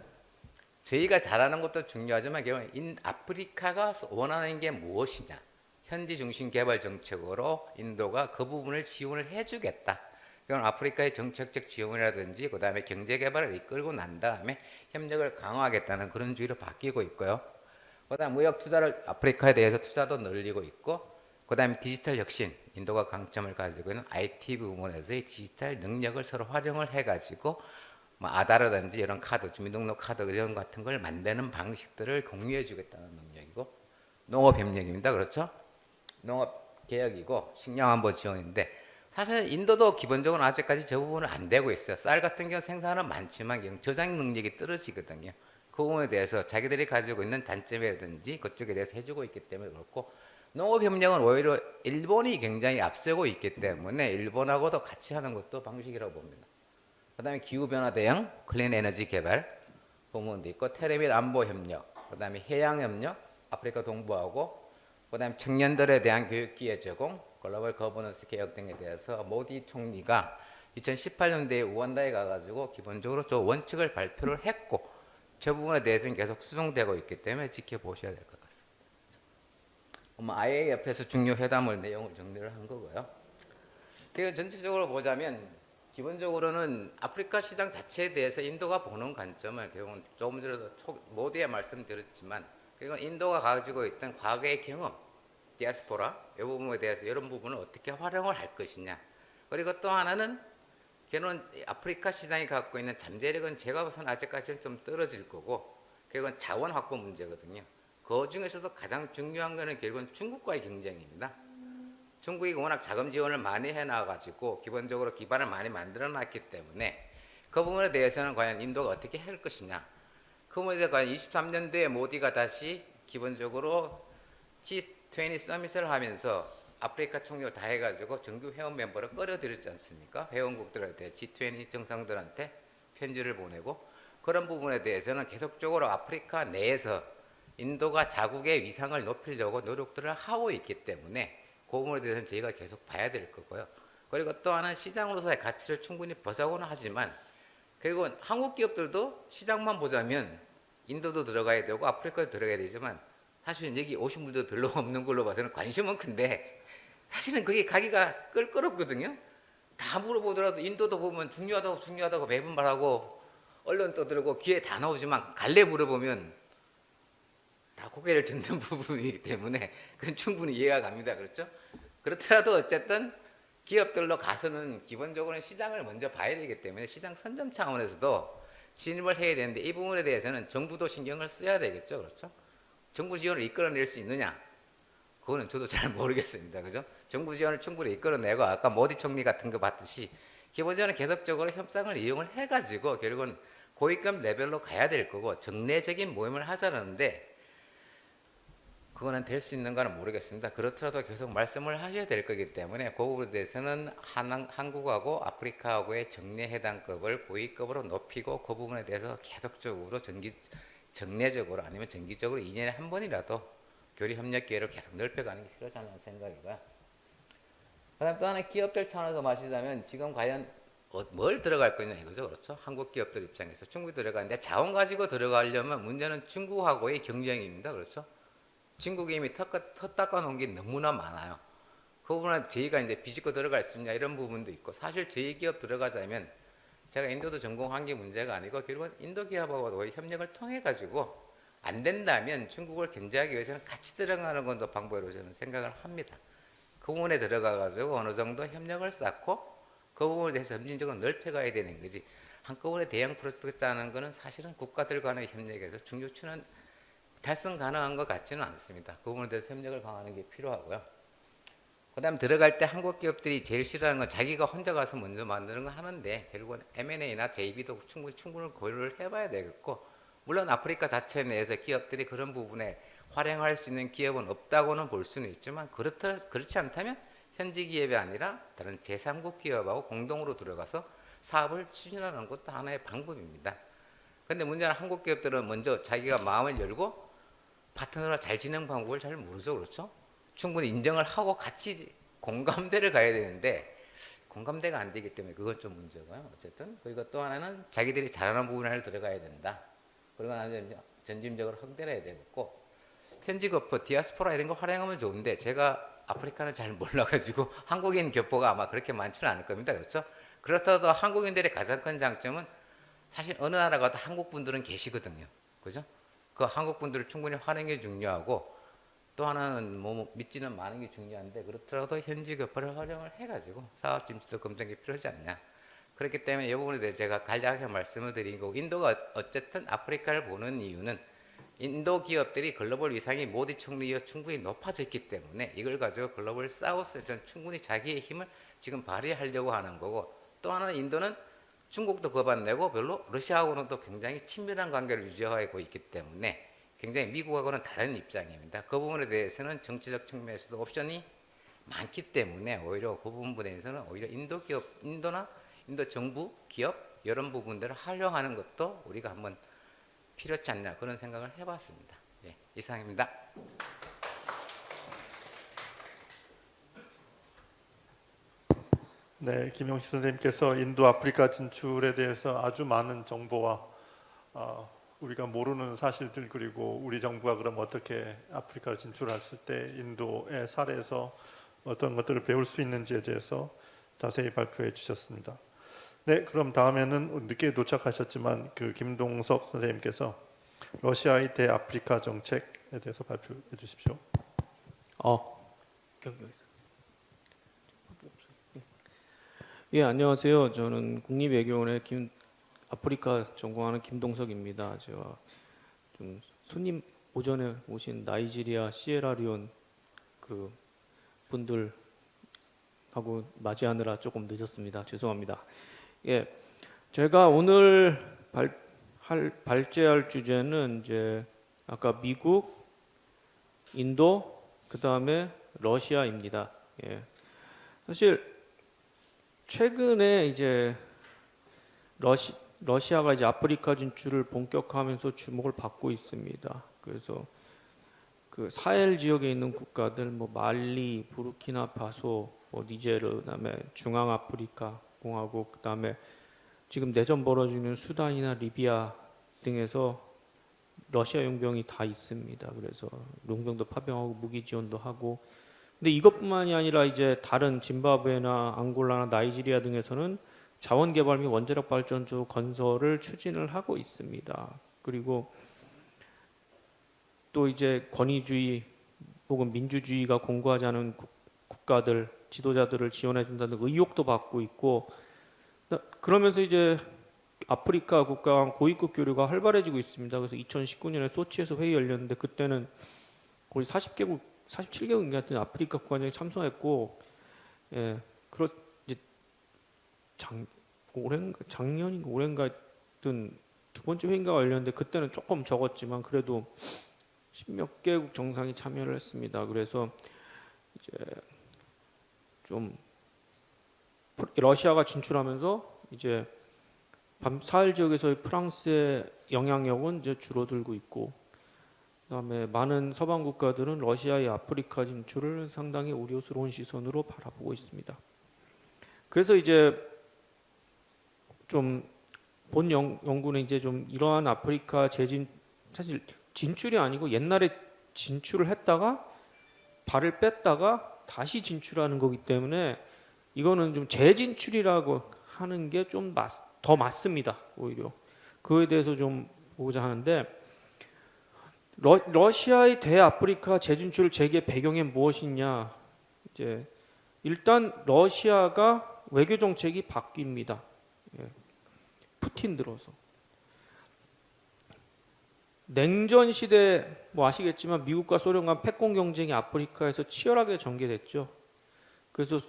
저희가 잘하는 것도 중요하지만 아프리카가 원하는 게 무엇이냐. 현지 중심 개발 정책으로 인도가 그 부분을 지원을 해주겠다. 이건 아프리카의 정책적 지원이라든지 그다음에 경제 개발을 이끌고 난 다음에 협력을 강화하겠다는 그런 주의로 바뀌고 있고요. 그다음 무역 투자를 아프리카에 대해서 투자도 늘리고 있고 그다음에 디지털 혁신 인도가 강점을 가지고 있는 IT 부문에서의 디지털 능력을 서로 활용을 해가지고 뭐 아다라든지 이런 카드, 주민등록 카드 이런 같은 걸 만드는 방식들을 공유해 주겠다는 능력이고 농업 협력입니다. 그렇죠? 농업 개혁이고 식량안보 지원인데 사실 인도도 기본적으로 아직까지 저 부분은 안 되고 있어요. 쌀 같은 경우 생산은 많지만 저장 능력이 떨어지거든요. 그 부분에 대해서 자기들이 가지고 있는 단점이라든지 그쪽에 대해서 해주고 있기 때문에 그렇고 농업협력은 오히려 일본이 굉장히 앞서고 있기 때문에 일본하고도 같이 하는 것도 방식이라고 봅니다. 그 다음에 기후변화 대응, 클린 에너지 개발 부분도 있고 테레밀 안보협력, 그 다음에 해양협력, 아프리카 동부하고 그 다음에 청년들에 대한 교육기회 제공, 글로벌 거버넌스 개혁 등에 대해서 모디 총리가 2018년도에 우간다에 가가지고 기본적으로 저 원칙을 발표를 했고 저 부분에 대해서는 계속 수정되고 있기 때문에 지켜보셔야 될 것 같습니다. IAF에서 중요 회담을 내용을 정리를 한 거고요. 그리고 전체적으로 보자면 기본적으로는 아프리카 시장 자체에 대해서 인도가 보는 관점은 결국은 조금 전에도 모두에 말씀드렸지만 그리고 인도가 가지고 있던 과거의 경험, 디아스포라 이 부분에 대해서 이런 부분을 어떻게 활용을 할 것이냐. 그리고 또 하나는 결국은 아프리카 시장이 갖고 있는 잠재력은 제가 봐서는 아직까지는 좀 떨어질 거고 결국은 자원 확보 문제거든요. 그 중에서도 가장 중요한 거는 결국은 중국과의 경쟁입니다. 중국이 워낙 자금 지원을 많이 해놔가지고 기본적으로 기반을 많이 만들어놨기 때문에 그 부분에 대해서는 과연 인도가 어떻게 할 것이냐. 그 부분에 대해서 과연 23년도에 모디가 다시 기본적으로 G20 서밋을 하면서 아프리카 총리를 다 해가지고 정규 회원 멤버를 끌어들였지 않습니까? 회원국들한테 G20 정상들한테 편지를 보내고 그런 부분에 대해서는 계속적으로 아프리카 내에서 인도가 자국의 위상을 높이려고 노력들을 하고 있기 때문에 그 부분에 대해서는 저희가 계속 봐야 될 거고요. 그리고 또 하나는 시장으로서의 가치를 충분히 보자고는 하지만 결국은 한국 기업들도 시장만 보자면 인도도 들어가야 되고 아프리카도 들어가야 되지만 사실은 여기 오신 분도 별로 없는 걸로 봐서는 관심은 큰데 사실은 그게 가기가 껄끄럽거든요. 다 물어보더라도 인도도 보면 중요하다고 매번 말하고 언론 떠들고 기회 다 나오지만 갈래 물어보면 다 고개를 젓는 부분이기 때문에 그건 충분히 이해가 갑니다. 그렇죠? 그렇더라도 어쨌든 기업들로 가서는 기본적으로는 시장을 먼저 봐야 되기 때문에 시장 선점 차원에서도 진입을 해야 되는데 이 부분에 대해서는 정부도 신경을 써야 되겠죠. 그렇죠? 정부 지원을 이끌어낼 수 있느냐? 그거는 저도 잘 모르겠습니다. 그죠? 정부 지원을 충분히 이끌어내고 아까 모디 총리 같은 거 봤듯이 기본적으로 계속적으로 협상을 이용을 해가지고 결국은 고위급 레벨로 가야 될 거고 정례적인 모임을 하자는데 그거는 될 수 있는가는 모르겠습니다. 그렇더라도 계속 말씀을 하셔야 될 거기 때문에 그 부분에 대해서는 한국하고 아프리카하고의 정례 해당급을 고위급으로 높이고 그 부분에 대해서 계속적으로 정례적으로 아니면 정기적으로 2년에 한 번이라도 교류 협력 기회를 계속 넓혀가는 게 필요하지 않나 생각이고요. 그다음 또 하나 기업들 차원에서 마시자면 지금 과연 뭘 들어갈 거냐 이거죠. 그렇죠? 한국 기업들 입장에서 중국이 들어가는데 자원 가지고 들어가려면 문제는 중국하고의 경쟁입니다. 그렇죠? 중국이 이미 터 닦아 놓은 게 너무나 많아요. 그 부분은 저희가 이제 비집고 들어갈 수 있냐 이런 부분도 있고 사실 저희 기업 들어가자면 제가 인도도 전공한 게 문제가 아니고 결국은 인도 기업하고 협력을 통해 가지고 안 된다면 중국을 견제하기 위해서는 같이 들어가는 것도 방법으로 저는 생각을 합니다. 그 부분에 들어가 가지고 어느 정도 협력을 쌓고 그 부분에 대해서 점진적으로 넓혀가야 되는 거지. 한꺼번에 대형 프로젝트 짜는 거는 사실은 국가들 간의 협력에서 중요치는 달성 가능한 것 같지는 않습니다. 그 부분에 대해서 협력을 강화하는 게 필요하고요. 그 다음 들어갈 때 한국 기업들이 제일 싫어하는 건 자기가 혼자 가서 먼저 만드는 거 하는데 결국은 M&A나 JV도 충분히 고려를 해봐야 되겠고 물론 아프리카 자체 내에서 기업들이 그런 부분에 활용할 수 있는 기업은 없다고는 볼 수는 있지만 그렇지 않다면 현지 기업이 아니라 다른 제3국 기업하고 공동으로 들어가서 사업을 추진하는 것도 하나의 방법입니다. 그런데 문제는 한국 기업들은 먼저 자기가 마음을 열고 파트너랑 잘 지내는 방법을 잘 모르죠. 그렇죠? 충분히 인정을 하고 같이 공감대를 가야 되는데 공감대가 안 되기 때문에 그건 좀 문제고요. 어쨌든 그리고 또 하나는 자기들이 잘하는 부분을 들어가야 된다. 그리고 나는 전진적으로 확대를 해야 되겠고 현지 거포, 디아스포라 이런 거 활용하면 좋은데 제가 아프리카는 잘 몰라가지고 한국인 교포가 아마 그렇게 많지는 않을 겁니다. 그렇죠? 그렇다도 한국인들의 가장 큰 장점은 사실 어느 나라 가도 한국 분들은 계시거든요. 그죠? 그 한국 분들을 충분히 활용이 중요하고 또 하나는 뭐 믿지는 많은 게 중요한데 그렇더라도 현지 교포를 활용을 해가지고 사업 진출도 검증이 필요하지 않냐. 그렇기 때문에 이 부분에 대해 제가 간략하게 말씀을 드리고 인도가 어쨌든 아프리카를 보는 이유는 인도 기업들이 글로벌 위상이 모디 총리에 충분히 높아졌기 때문에 이걸 가지고 글로벌 사우스에서는 충분히 자기의 힘을 지금 발휘하려고 하는 거고 또 하나는 인도는 중국도 거반내고 별로 러시아하고는 또 굉장히 친밀한 관계를 유지하고 있기 때문에 굉장히 미국하고는 다른 입장입니다. 그 부분에 대해서는 정치적 측면에서도 옵션이 많기 때문에 오히려 그 부분에서는 오히려 인도 기업, 인도나 인도 정부, 기업 이런 부분들을 활용하는 것도 우리가 한번 필요치 않냐 그런 생각을 해봤습니다. 예, 이상입니다. 네, 김용식 선생님께서 인도 아프리카 진출에 대해서 아주 많은 정보와 우리가 모르는 사실들 그리고 우리 정부가 그럼 어떻게 아프리카를 진출했을 때 인도의 사례에서 어떤 것들을 배울 수 있는지에 대해서 자세히 발표해 주셨습니다. 네, 그럼 다음에는 늦게 도착하셨지만 그 김동석 선생님께서 러시아의 대아프리카 정책에 대해서 발표해 주십시오. 경경에서. 예, 안녕하세요. 저는 국립외교원의 아프리카 전공하는 김동석입니다. 제가 좀 손님 오전에 오신 나이지리아, 시에라리온 그 분들하고 맞이하느라 조금 늦었습니다. 죄송합니다. 예, 제가 오늘 발제할 주제는 이제 아까 미국, 인도, 그 다음에 러시아입니다. 예, 사실 최근에 이제 러시아가 이제 아프리카 진출을 본격화하면서 주목을 받고 있습니다. 그래서 그 사헬 지역에 있는 국가들, 뭐 말리, 부르키나파소, 뭐 니제르, 그다음에 중앙아프리카 공화국, 그다음에 지금 내전 벌어지는 수단이나 리비아 등에서 러시아 용병이 다 있습니다. 그래서 용병도 파병하고 무기 지원도 하고. 근데 이것뿐만이 아니라 이제 다른 짐바브웨나 앙골라나 나이지리아 등에서는 자원 개발 및 원자력 발전소 건설을 추진을 하고 있습니다. 그리고 또 이제 권위주의 혹은 민주주의가 공고하지 않은 국가들 지도자들을 지원해 준다는 의혹도 받고 있고, 그러면서 이제 아프리카 국가 간 고위급 교류가 활발해지고 있습니다. 그래서 2019년에 소치에서 회의 열렸는데 그때는 거의 40개국, 47개국 같은 아프리카 국가장이 참석했고, 예, 이제 작년인가 올해인가 하여튼 두 번째 회의인가가 열렸는데 그때는 조금 적었지만 그래도 10몇 개국 정상이 참여를 했습니다. 그래서 이제 좀 러시아가 진출하면서 이제 사헬 지역에서의 프랑스의 영향력은 이제 줄어들고 있고, 그다음에 많은 서방 국가들은 러시아의 아프리카 진출을 상당히 우려스러운 시선으로 바라보고 있습니다. 그래서 이제 좀 본 연구는 이제 좀 이러한 아프리카 사실 진출이 아니고 옛날에 진출을 했다가 발을 뺐다가 다시 진출하는 거기 때문에 이거는 좀 재진출이라고 하는 게 좀 더 맞습니다. 오히려 그거에 대해서 좀 보고자 하는데, 러시아의 대아프리카 재진출 재개 배경에 무엇이냐? 이제 일단 러시아가 외교 정책이 바뀝니다. 예, 푸틴 들어서 냉전 시대 뭐 아시겠지만 미국과 소련 간 패권 경쟁이 아프리카에서 치열하게 전개됐죠. 그래서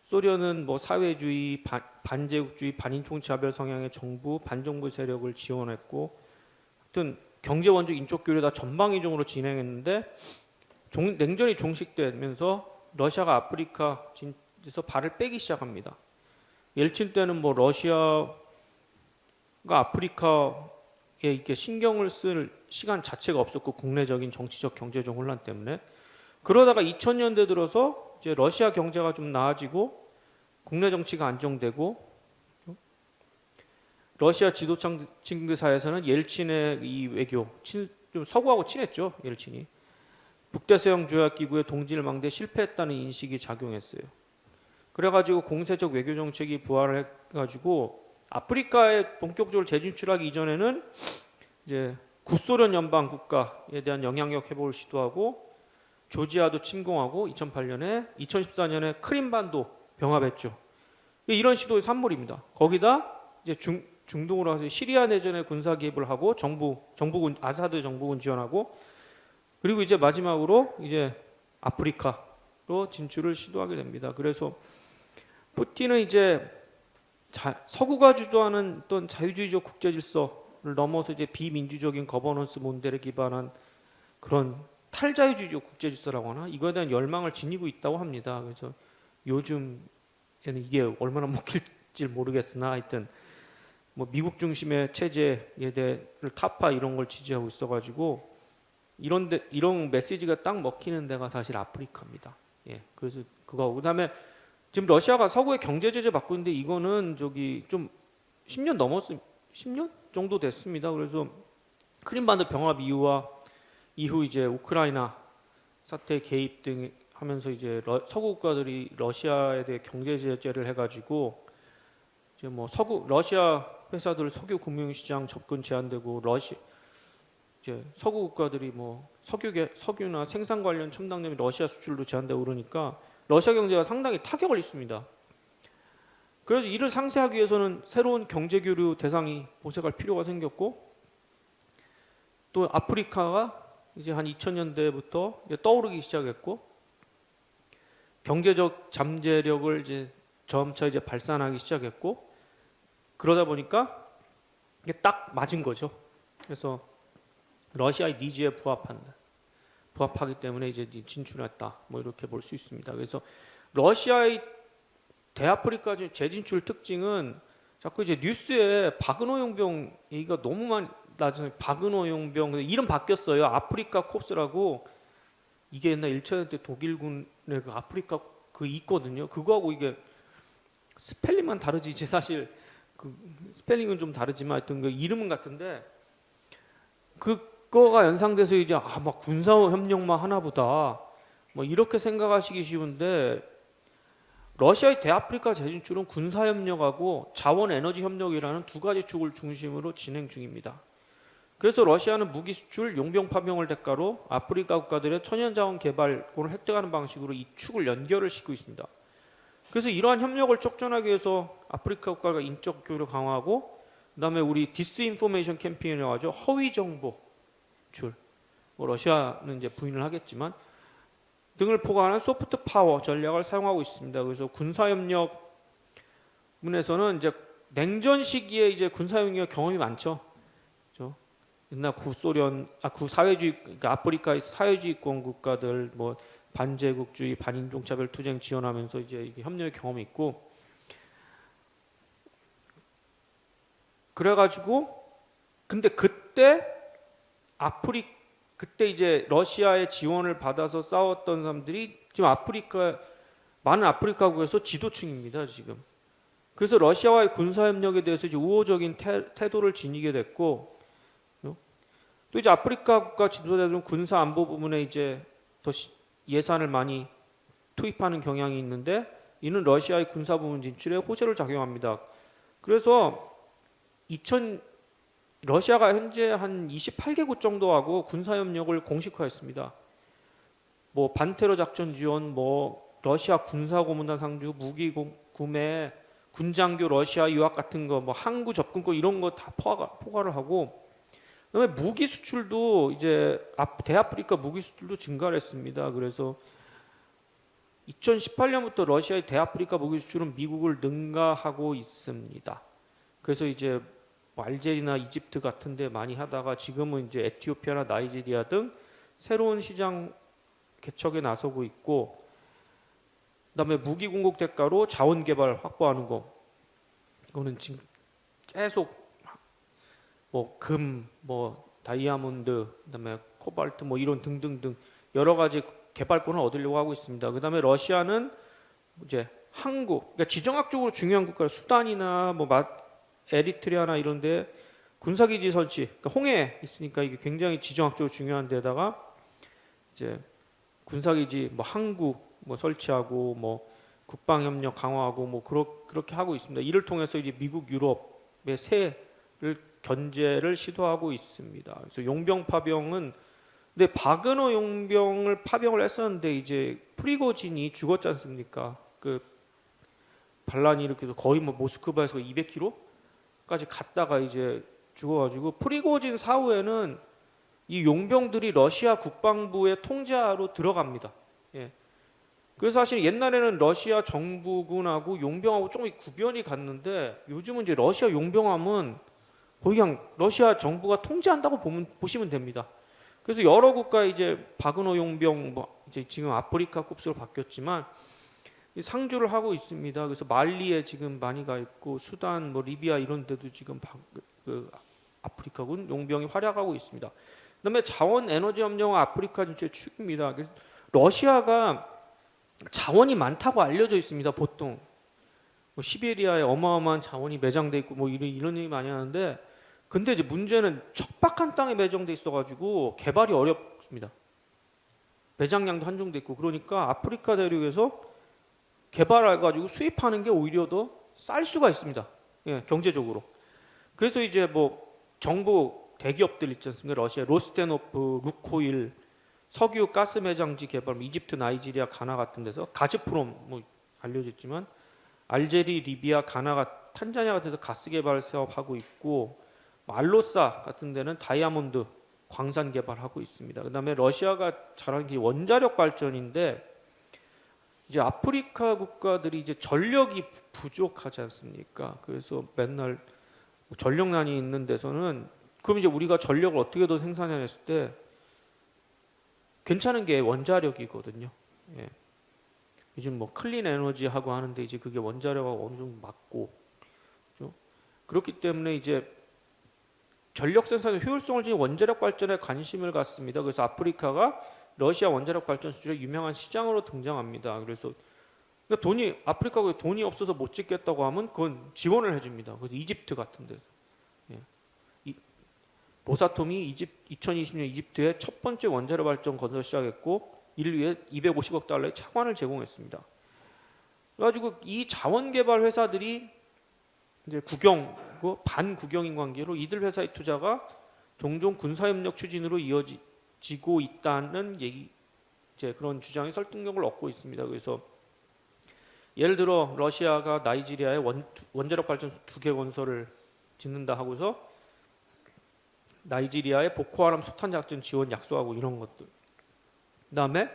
소련은 뭐 사회주의, 반제국주의, 반인종차별 성향의 정부, 반정부 세력을 지원했고, 하여튼 경제 원적 인적 교류 다 전방위적으로 진행했는데 냉전이 종식되면서 러시아가 아프리카에서 발을 빼기 시작합니다. 옐친 때는 뭐 러시아가 아프리카에 이렇게 신경을 쓸 시간 자체가 없었고 국내적인 정치적 경제적 혼란 때문에, 그러다가 2000년대 들어서 이제 러시아 경제가 좀 나아지고 국내 정치가 안정되고 러시아 지도층들 사이에서는 옐친의 이 외교 좀 서구하고 친했죠. 옐친이 북대서양 조약 기구의 동질 망대에 실패했다는 인식이 작용했어요. 그래가지고 공세적 외교 정책이 부활을 해가지고 아프리카에 본격적으로 재진출하기 이전에는 이제 구소련 연방 국가에 대한 영향력 회복을 시도하고 조지아도 침공하고 2014년에 크림반도 병합했죠. 이런 시도의 산물입니다. 거기다 이제 중동으로 가서 시리아 내전에 군사 개입을 하고 정부군 아사드 정부군 지원하고, 그리고 이제 마지막으로 이제 아프리카로 진출을 시도하게 됩니다. 그래서 푸틴은 이제 서구가 주도하는 어떤 자유주의적 국제 질서를 넘어서 이제 비민주적인 거버넌스 모델에 기반한 그런 탈자유주의적 국제 질서라고 하나, 이거에 대한 열망을 지니고 있다고 합니다. 그래서 요즘에는 이게 얼마나 먹힐지 모르겠으나 하여튼 뭐 미국 중심의 체제에 대해 타파 이런 걸 지지하고 있어가지고 이런 메시지가 딱 먹히는 데가 사실 아프리카입니다. 예, 그래서 그거. 그다음에 지금 러시아가 서구의 경제 제재 받고 있는데 이거는 좀 10년 넘었습니다. 10년 정도 됐습니다. 그래서 크림반도 병합 이후 이제 우크라이나 사태 개입 등 하면서 이제 서구 국가들이 러시아에 대해 경제 제재를 해가지고 이제 뭐 러시아 회사들 석유 금융 시장 접근 제한되고 이제 서구 국가들이 뭐 석유나 생산 관련 첨단점이 러시아 수출도 제한되고 그러니까 러시아 경제가 상당히 타격을 입습니다. 그래서 이를 상쇄하기 위해서는 새로운 경제 교류 대상이 모색할 필요가 생겼고 또 아프리카가 이제 한 2000년대부터 떠오르기 시작했고 경제적 잠재력을 이제 점차 이제 발산하기 시작했고 그러다 보니까 이게 딱 맞은 거죠. 그래서 러시아의 니즈에 부합하기 때문에 이제 진출했다. 뭐 이렇게 볼 수 있습니다. 그래서 러시아의 대아프리카 재진출 특징은 자꾸 이제 뉴스에 바그너 용병 얘기가 너무 많이 나중에 바그너 용병 이름 바뀌었어요. 아프리카 콥스라고 이게 옛날 1차 대전 때 독일군의 그 아프리카 그 있거든요. 그거하고 이게 스펠링만 다르지 이제 사실 그 스펠링은 좀 다르지만 하여튼 그 이름은 같은데 그거가 연상돼서 이제 막 군사 협력만 하나보다 뭐 이렇게 생각하시기 쉬운데 러시아의 대아프리카 재진출은 군사 협력하고 자원 에너지 협력이라는 두 가지 축을 중심으로 진행 중입니다. 그래서 러시아는 무기 수출, 용병 파병을 대가로 아프리카 국가들의 천연 자원 개발권을 획득하는 방식으로 이 축을 연결을 시키고 있습니다. 그래서 이러한 협력을 촉진하기 위해서 아프리카 국가가 인적 교류 강화하고 그다음에 우리 디스인포메이션 캠페인이라고 하죠. 허위 정보 줄. 뭐 러시아는 이제 부인을 하겠지만 등을 포괄하는 소프트 파워 전략을 사용하고 있습니다. 그래서 군사 협력 문에서는 이제 냉전 시기에 이제 군사 협력 경험이 많죠. 그렇죠? 옛날 구사회주의 그러니까 아프리카의 사회주의권 국가들 뭐 반제국주의, 반인종차별 투쟁 지원하면서 이제 이게 협력의 경험이 있고 그래가지고 근데 그때 이제 러시아의 지원을 받아서 싸웠던 사람들이 지금 많은 아프리카국에서 지도층입니다 지금. 그래서 러시아와의 군사 협력에 대해서 이제 우호적인 태도를 지니게 됐고 또 이제 아프리카 국가 지도자들은 군사 안보 부분에 이제 더 예산을 많이 투입하는 경향이 있는데 이는 러시아의 군사 부문 진출에 호재를 작용합니다. 그래서 러시아가 현재 한 28개국 정도하고 군사 협력을 공식화했습니다. 뭐 반테러 작전 지원, 뭐 러시아 군사 고문단 상주, 무기 구매, 군장교 러시아 유학 같은 거, 뭐 항구 접근권 이런 거 다 포괄을 하고 그다음에 무기 수출도 이제 대아프리카 무기 수출도 증가를 했습니다. 그래서 2018년부터 러시아의 대아프리카 무기 수출은 미국을 능가하고 있습니다. 그래서 이제 뭐 알제리나 이집트 같은 데 많이 하다가 지금은 이제 에티오피아나 나이지리아 등 새로운 시장 개척에 나서고 있고 그다음에 무기 공급 대가로 자원 개발 확보하는 거 이거는 지금 계속 뭐 금, 뭐 다이아몬드, 그다음에 코발트 뭐 이런 등등등 여러 가지 개발권을 얻으려고 하고 있습니다. 그다음에 러시아는 이제 항구, 그러니까 지정학적으로 중요한 국가 수단이나 뭐 에리트리아나 이런데 군사기지 설치, 그러니까 홍해에 있으니까 이게 굉장히 지정학적으로 중요한 데다가 이제 군사기지, 뭐 항구 뭐 설치하고 뭐 국방협력 강화하고 뭐 그렇게 하고 있습니다. 이를 통해서 이제 미국, 유럽의 세를 견제를 시도하고 있습니다. 그래서 용병 파병은 근데 바그너 용병을 파병을 했었는데 이제 프리고진이 죽었지 않습니까? 그 반란이 일으켜서 거의 뭐 모스크바에서 200km까지 갔다가 이제 죽어가지고 프리고진 사후에는 이 용병들이 러시아 국방부의 통제하로 들어갑니다. 예. 그래서 사실 옛날에는 러시아 정부군하고 용병하고 조금 구별이 갔는데 요즘은 이제 러시아 용병함은 거의 그냥 러시아 정부가 통제한다고 보시면 됩니다. 그래서 여러 국가 이제 바그너 용병 뭐 이제 지금 아프리카 콥스로 바뀌었지만 상주를 하고 있습니다. 그래서 말리에 지금 많이 가 있고 수단, 뭐 리비아 이런 데도 지금 그 아프리카군 용병이 활약하고 있습니다. 그다음에 자원 에너지 협력은 아프리카 진출의 축입니다. 그래서 러시아가 자원이 많다고 알려져 있습니다. 보통 뭐 시베리아에 어마어마한 자원이 매장돼 있고 뭐 이런 얘기 많이 하는데 근데 이제 문제는 척박한 땅에 매장돼 있어가지고 개발이 어렵습니다. 매장량도 한정돼 있고 그러니까 아프리카 대륙에서 개발해가지고 수입하는 게 오히려 더 쌀 수가 있습니다. 예, 경제적으로. 그래서 이제 뭐 정부 대기업들 있지 않습니까? 러시아 로스테노프, 루코일, 석유 가스 매장지 개발, 뭐 이집트, 나이지리아, 가나 같은 데서 가즈프롬 뭐 알려졌지만 알제리, 리비아, 가나가 탄자니아 같은 데서 가스 개발 사업하고 있고 뭐 알로사 같은 데는 다이아몬드 광산 개발하고 있습니다. 그다음에 러시아가 잘하는 게 원자력 발전인데 이제 아프리카 국가들이 이제 전력이 부족하지 않습니까? 그래서 맨날 전력난이 있는 데서는 그럼 이제 우리가 전력을 어떻게 더 생산해냈을 때 괜찮은 게 원자력이거든요. 예. 요즘 뭐 클린 에너지 하고 하는데 이제 그게 원자력하고 어느 정도 맞고 그렇죠? 그렇기 때문에 이제 전력 생산의 효율성을 지닌 원자력 발전에 관심을 갖습니다. 그래서 아프리카가 러시아 원자력 발전 수출의 유명한 시장으로 등장합니다. 그래서 그러니까 아프리카가 돈이 없어서 못 짓겠다고 하면 그건 지원을 해줍니다. 그래서 이집트 같은 데서 로사톰이 2020년 이집트에 첫 번째 원자력 발전 건설 시작했고 이를 위해 250억 달러의 차관을 제공했습니다. 그래가지고 이 자원 개발 회사들이 이제 반국영인 관계로 이들 회사의 투자가 종종 군사협력 추진으로 이어지고 있다는 얘기, 이제 그런 주장의 설득력을 얻고 있습니다. 그래서 예를 들어 러시아가 나이지리아에 원자력 발전소 2개 건설을 짓는다 하고서 나이지리아의 보코하람 소탄 작전 지원 약속하고 이런 것들. 그다음에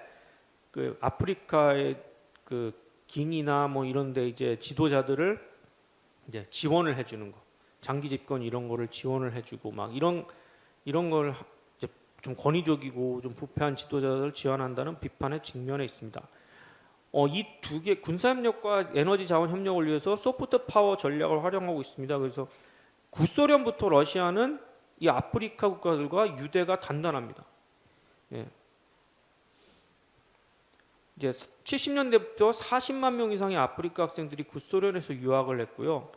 그 아프리카의 그 기니나 뭐 이런데 이제 지도자들을 이제 지원을 해주는 거, 장기 집권 이런 거를 지원을 해주고 막 이런 걸 이제 좀 권위적이고 좀 부패한 지도자들을 지원한다는 비판에 직면해 있습니다. 이 두 개 군사협력과 에너지 자원 협력을 위해서 소프트 파워 전략을 활용하고 있습니다. 그래서 구소련부터 러시아는 이 아프리카 국가들과 유대가 단단합니다. 예. 이제 70년대부터 40만 명 이상의 아프리카 학생들이 구소련에서 유학을 했고요.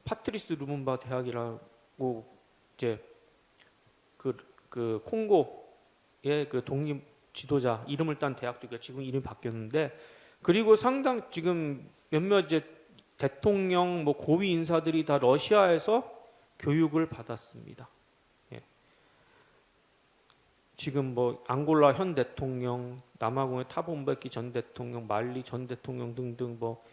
파트리스 루문바 대학이라고 이제 그 콩고의 그 독립 지도자 이름을 딴 대학도 있고 지금 이름이 바뀌었는데 그리고 지금 몇몇 이제 대통령 뭐 고위 인사들이 다 러시아에서 교육을 받았습니다. 예. 지금 뭐 앙골라 현 대통령, 남아공의 타보 므베키 전 대통령, 말리 전 대통령 등등 뭐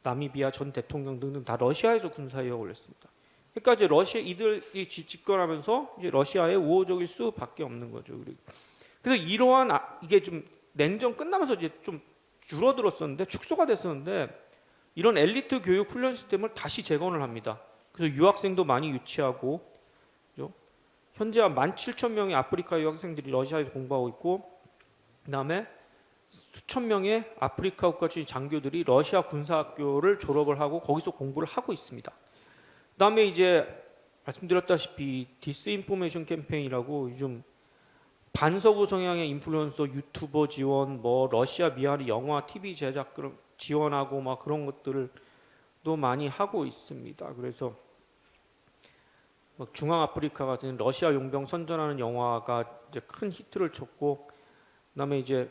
나미비아 전 대통령 등등 다 러시아에서 군사유학을 했습니다. 그러니까 이제 이들이 집권하면서 이제 러시아의 우호적일 수밖에 없는 거죠. 그래서 이러한 이게 좀 냉전 끝나면서 이제 좀 줄어들었었는데 축소가 됐었는데 이런 엘리트 교육 훈련 시스템을 다시 재건을 합니다. 그래서 유학생도 많이 유치하고 그렇죠? 현재 한 17,000명의 아프리카 유학생들이 러시아에서 공부하고 있고 그다음에 수천 명의 아프리카 국가 출신 장교들이 러시아 군사학교를 졸업을 하고 거기서 공부를 하고 있습니다. 그다음에 이제 말씀드렸다시피 디스인포메이션 캠페인이라고 요즘 반서구 성향의 인플루언서 유튜버 지원, 뭐 러시아 미아리 영화, TV 제작 지원하고 막 그런 것들을 또 많이 하고 있습니다. 그래서 막 중앙아프리카 같은 러시아 용병 선전하는 영화가 이제 큰 히트를 쳤고, 그다음에 이제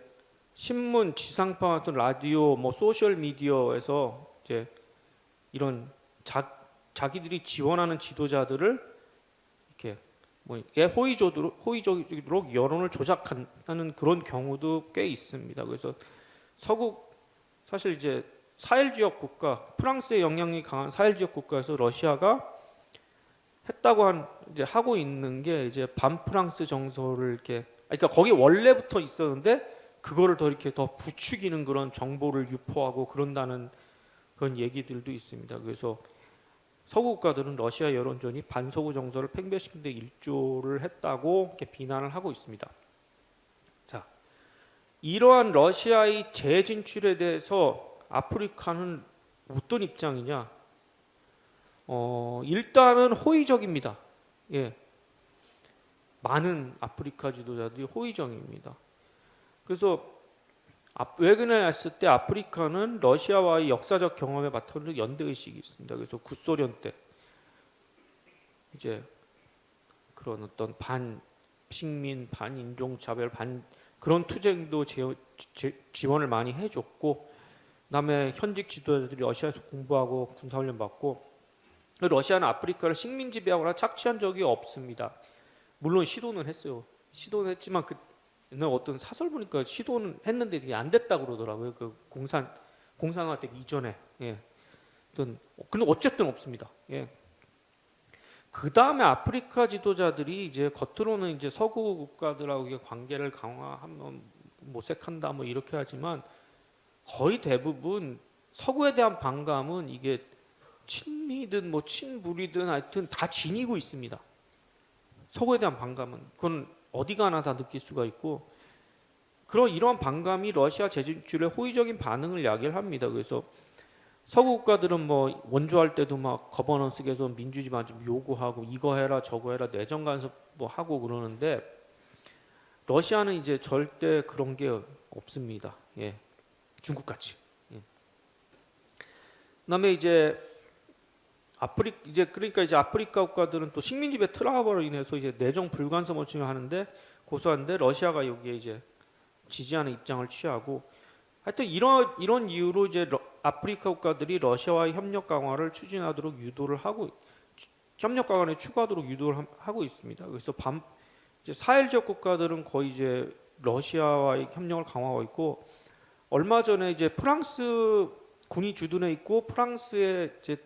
신문, 지상파 같은 라디오, 뭐 소셜 미디어에서 이제 이런 자기들이 지원하는 지도자들을 이렇게 뭐 호의적으로 여론을 조작하는 그런 경우도 꽤 있습니다. 그래서 사실 이제 사헬지역 국가, 프랑스의 영향력이 강한 사헬지역 국가에서 러시아가 했다고 이제 하고 있는 게 이제 반프랑스 정서를 이렇게, 그러니까 거기 원래부터 있었는데 그거를 더 이렇게 더 부추기는 그런 정보를 유포하고 그런다는 그런 얘기들도 있습니다. 그래서 서구 국가들은 러시아 여론전이 반서구 정서를 팽배시키는 데 일조를 했다고 이렇게 비난을 하고 있습니다. 자, 이러한 러시아의 재진출에 대해서 아프리카는 어떤 입장이냐? 일단은 호의적입니다. 예, 많은 아프리카 지도자들이 호의적입니다. 그래서 왜 그러냐 했을 때 아프리카는 러시아와의 역사적 경험에 바탕으로 연대의식이 있습니다. 그래서 구소련 때 이제 그런 어떤 반식민, 반인종차별, 그런 투쟁도 지원을 많이 해줬고, 그다음에 현직 지도자들이 러시아에서 공부하고 군사훈련 받고, 러시아는 아프리카를 식민 지배하거나 착취한 적이 없습니다. 물론 시도는 했어요. 시도는 했지만 그 옛날 어떤 사설 보니까 시도는 했는데 이게 안 됐다 그러더라고요. 그 공산화되기 이전에. 예. 근데 어쨌든 없습니다. 예. 그 다음에 아프리카 지도자들이 이제 겉으로는 이제 서구 국가들하고 이게 관계를 강화하면 모색한다 뭐 이렇게 하지만 거의 대부분 서구에 대한 반감은 이게 친미든 뭐 친불이든 하여튼 다 지니고 있습니다. 서구에 대한 반감은 그건 어디 가나 다 느낄 수가 있고, 이러한 반감이 러시아 재진출에 호의적인 반응을 야기를 합니다. 그래서 서구 국가들은 뭐 원조할 때도 막 거버넌스 개선, 민주주의 좀 요구하고 이거 해라 저거 해라 내정 간섭 뭐 하고 그러는데, 러시아는 이제 절대 그런 게 없습니다. 예. 중국 같이. 예. 그다음에 이제 그러니까 이제 아프리카 국가들은 또 식민 지배 트라우마로 인해서 이제 내정 불간섭 원칙을 하는데 고소한데, 러시아가 여기에 이제 지지하는 입장을 취하고, 하여튼 이런 이유로 이제 아프리카 국가들이 러시아와의 협력 강화를 추진하도록 유도를 하고, 협력 강화를 추구하도록 유도를 하고 있습니다. 그래서 이제 사헬 지역 국가들은 거의 이제 러시아와의 협력을 강화하고 있고, 얼마 전에 이제 프랑스 군이 주둔해 있고 프랑스의 이제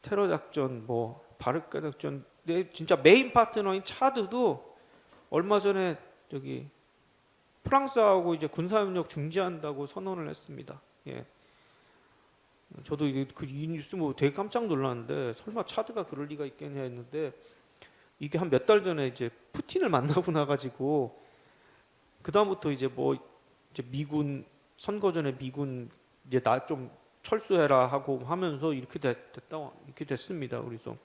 테러 작전, 뭐 바르카 작전, 진짜 메인 파트너인 차드도 얼마 전에 저기 프랑스하고 이제 군사협력 중지한다고 선언을 했습니다. 예. 저도 이 뉴스 뭐 되게 깜짝 놀랐는데, 설마 차드가 그럴 리가 있겠냐 했는데, 이게 한 몇 달 전에 이제 푸틴을 만나고 나가지고 그 다음부터 이제 뭐 이제 미군 선거 전에 미군 이제 나 좀 철수해라 하고 하면서 이렇게 됐습니다. 그래서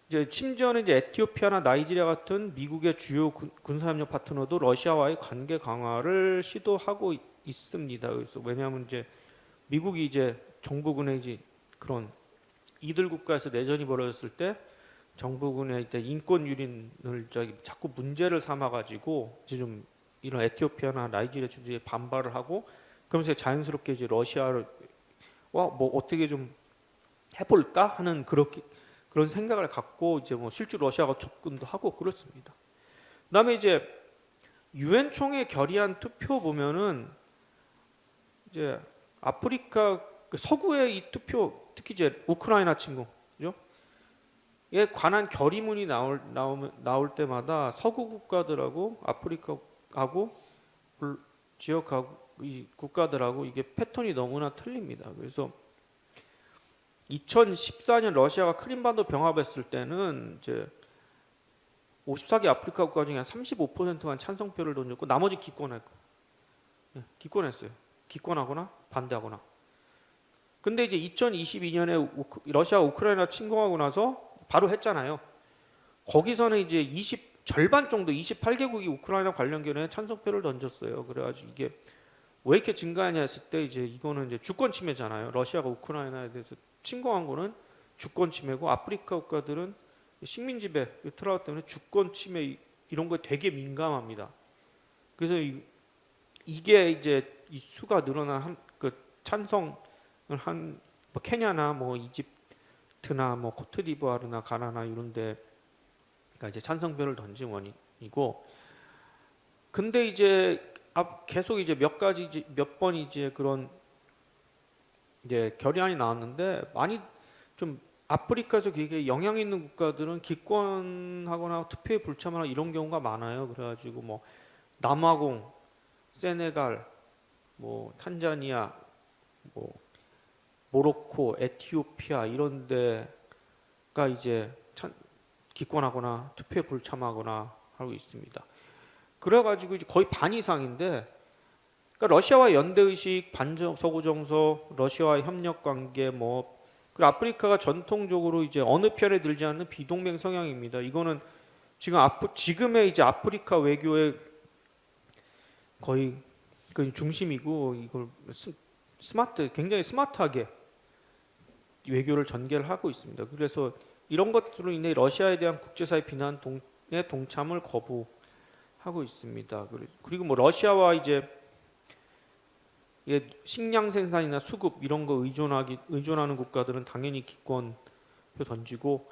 이제 심지어는 이제 에티오피아나 나이지리아 같은 미국의 주요 군사협력 파트너도 러시아와의 관계 강화를 시도하고 있습니다. 그래서 왜냐하면 이제 미국이 이제 정부군의 이제 그런 이들 국가에서 내전이 벌어졌을 때 정부군의 이제 인권 유린을 자꾸 문제를 삼아가지고 이제 좀 이런 에티오피아나 나이지리아 주지에 반발을 하고, 그러면서 자연스럽게 이제 러시아를 뭐 어떻게 좀 해볼까 하는 그런 생각을 갖고 이제 뭐 실제로 러시아가 접근도 하고 그렇습니다. 그다음에 이제 유엔 총회 결의안 투표 보면은 이제 아프리카 서구의 이 투표, 특히 이제 우크라이나 침공에 관한 결의문이 나올 때마다 서구 국가들하고 아프리카하고 지역하고 이 국가들하고 이게 패턴이 너무나 틀립니다. 그래서 2014년 러시아가 크림반도 병합했을 때는 이제 54개 아프리카 국가 중에 한 35%만 찬성표를 던졌고 나머지 기권했어요. 기권하거나 반대하거나. 근데 이제 2022년에 러시아가 우크라이나 침공하고 나서 바로 했잖아요. 거기서는 이제 절반 정도 28개국이 우크라이나 관련 결의에 찬성표를 던졌어요. 그래가지고 이게 왜 이렇게 증가하냐 했을 때 이제 이거는 이제 주권 침해잖아요. 러시아가 우크라이나에 대해서 침공한 거는 주권 침해고, 아프리카 국가들은 식민 지배 트라우마 때문에 주권 침해 이런 거에 되게 민감합니다. 그래서 이게 이제 이 수가 늘어난 그 찬성을 한 뭐 케냐나 뭐 이집트나 뭐 코트디부아르나 가나나 이런 데가 이제 찬성표를 던진 원인이고, 근데 이제 계속 이제 몇 번 이제 그런 이제 결의안이 나왔는데, 많이 좀 아프리카에서 되게 영향 있는 국가들은 기권하거나 투표에 불참하거나 이런 경우가 많아요. 그래가지고 뭐 남아공, 세네갈, 뭐 탄자니아, 뭐 모로코, 에티오피아 이런 데가 이제 기권하거나 투표에 불참하거나 하고 있습니다. 그래가지고 이제 거의 반 이상인데, 그러니까 러시아와 연대의식, 반서구 정서, 러시아와의 협력 관계, 뭐 그리고 아프리카가 전통적으로 이제 어느 편에 들지 않는 비동맹 성향입니다. 이거는 지금의 이제 아프리카 외교의 거의 그 중심이고, 이걸 굉장히 스마트하게 외교를 전개를 하고 있습니다. 그래서 이런 것들로 인해 러시아에 대한 국제사회 비난에 동참을 거부하고 있습니다. 그리고 뭐 러시아와 이제 예, 식량 생산이나 수급 이런 거 의존하는 국가들은 당연히 기권표 던지고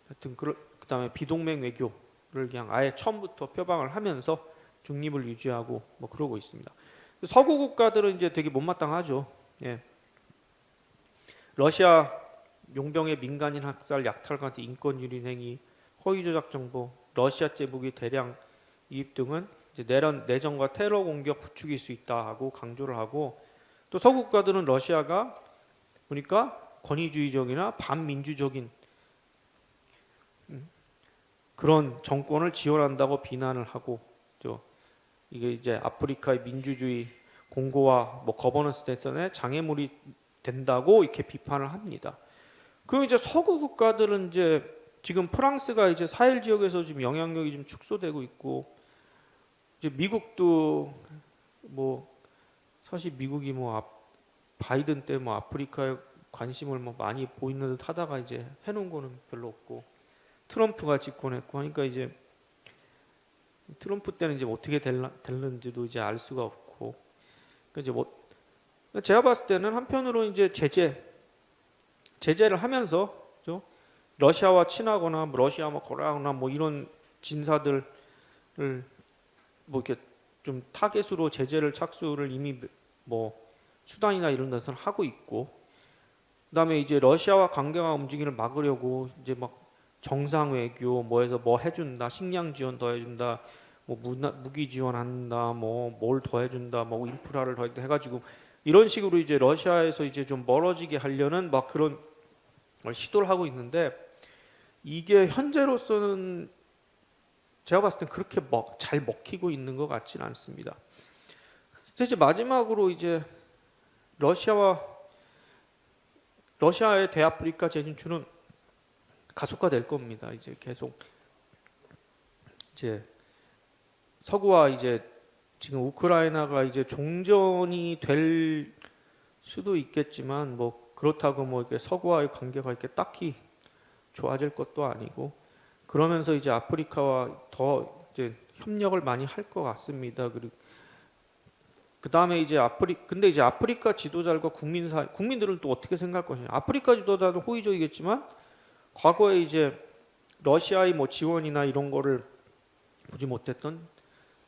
하여튼 그다음에 비동맹 외교를 그냥 아예 처음부터 표방을 하면서 중립을 유지하고 뭐 그러고 있습니다. 서구 국가들은 이제 되게 못마땅하죠. 예. 러시아 용병의 민간인 학살, 약탈 같은 인권 유린 행위, 허위 조작 정보, 러시아제 무기 대량 이입 등은 이제 내전과 테러 공격 부추길 수 있다고 강조를 하고, 또 서구 국가들은 러시아가 보니까 권위주의적이나 반민주적인 그런 정권을 지원한다고 비난을 하고, 이게 이제 아프리카의 민주주의 공고와 뭐 거버넌스 대선에 장애물이 된다고 이렇게 비판을 합니다. 그럼 이제 서구 국가들은 이제 지금 프랑스가 이제 사헬 지역에서 지금 영향력이 좀 축소되고 있고, 이제 미국도 뭐 사실 미국이 뭐 바이든 때 뭐 아프리카에 관심을 뭐 많이 보이는 듯 하다가 이제 해놓은 거는 별로 없고, 트럼프가 집권했고 하니까 이제 트럼프 때는 이제 어떻게 될는지도 이제 알 수가 없고, 그러니까 이제 뭐 제가 봤을 때는 한편으로 이제 제재를 하면서 러시아와 친하거나 뭐 러시아와 뭐 거래하거나 뭐 이런 진사들을 뭐 이렇게 좀 타겟으로 제재를 착수를 이미 뭐 수단이나 이런 데서는 하고 있고, 그다음에 이제 러시아와 관계가 움직임을 막으려고 이제 막 정상 외교 뭐해서 뭐 해준다, 식량 지원 더 해준다, 뭐 무기 지원한다, 뭐 뭘 더 해준다, 뭐 인프라를 더 해가지고 이런 식으로 이제 러시아에서 이제 좀 멀어지게 하려는 막 그런 걸 시도를 하고 있는데, 이게 현재로서는 제가 봤을 땐 그렇게 잘 먹히고 있는 것 같지는 않습니다. 그래서 이제 마지막으로 이제 러시아의 대아프리카 재진출은 가속화될 겁니다. 이제 계속 이제 서구와 이제 지금 우크라이나가 이제 종전이 될 수도 있겠지만 뭐 그렇다고 뭐 이렇게 서구와의 관계가 이렇게 딱히 좋아질 것도 아니고, 그러면서 이제 아프리카와 더 이제 협력을 많이 할 것 같습니다. 그리고 그 다음에 이제 근데 이제 아프리카 지도자들과 국민들은 또 어떻게 생각할 것이냐. 아프리카 지도자는 호의적이겠지만 과거에 이제 러시아의 뭐 지원이나 이런 거를 보지 못했던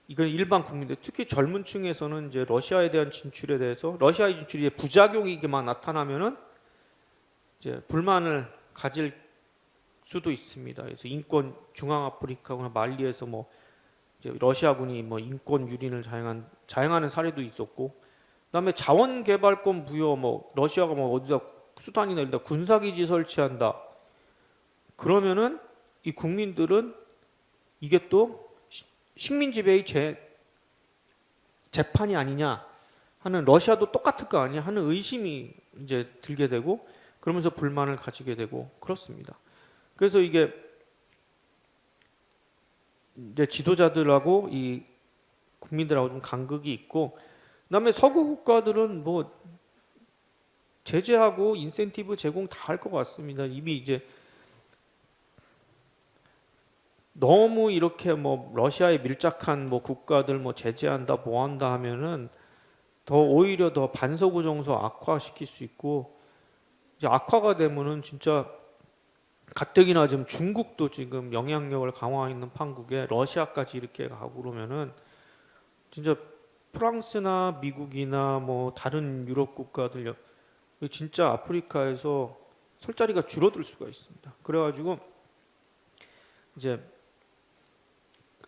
이건 일반 국민들, 특히 젊은 층에서는 이제 러시아에 대한 진출에 대해서 러시아의 진출이 부작용이게만 나타나면은 이제 불만을 가질 수도 있습니다. 그래서 인권 중앙아프리카나 말리에서 뭐 이제 러시아군이 뭐 인권 유린을 자행하는 사례도 있었고, 그다음에 자원개발권 부여 뭐 러시아가 뭐 어디다 수단이나 이런 데 군사기지 설치한다. 그러면은 이 국민들은 이게 또 식민 지배의 재판이 아니냐 하는, 러시아도 똑같을 거 아니야 하는 의심이 이제 들게 되고, 그러면서 불만을 가지게 되고 그렇습니다. 그래서 이게 이제 지도자들하고 이 국민들하고 좀 간극이 있고, 그다음에 서구 국가들은 뭐 제재하고 인센티브 제공 다 할 것 같습니다. 이미 이제 너무 이렇게 뭐 러시아에 밀착한 뭐 국가들 뭐 제재한다 뭐 한다 하면은 오히려 더 반서구 정서 악화시킬 수 있고, 이제 악화가 되면은 진짜 가뜩이나 지금 중국도 지금 영향력을 강화하는 판국에 러시아까지 이렇게 가고 그러면은 진짜 프랑스나 미국이나 뭐 다른 유럽 국가들 진짜 아프리카에서 설 자리가 줄어들 수가 있습니다. 그래가지고 이제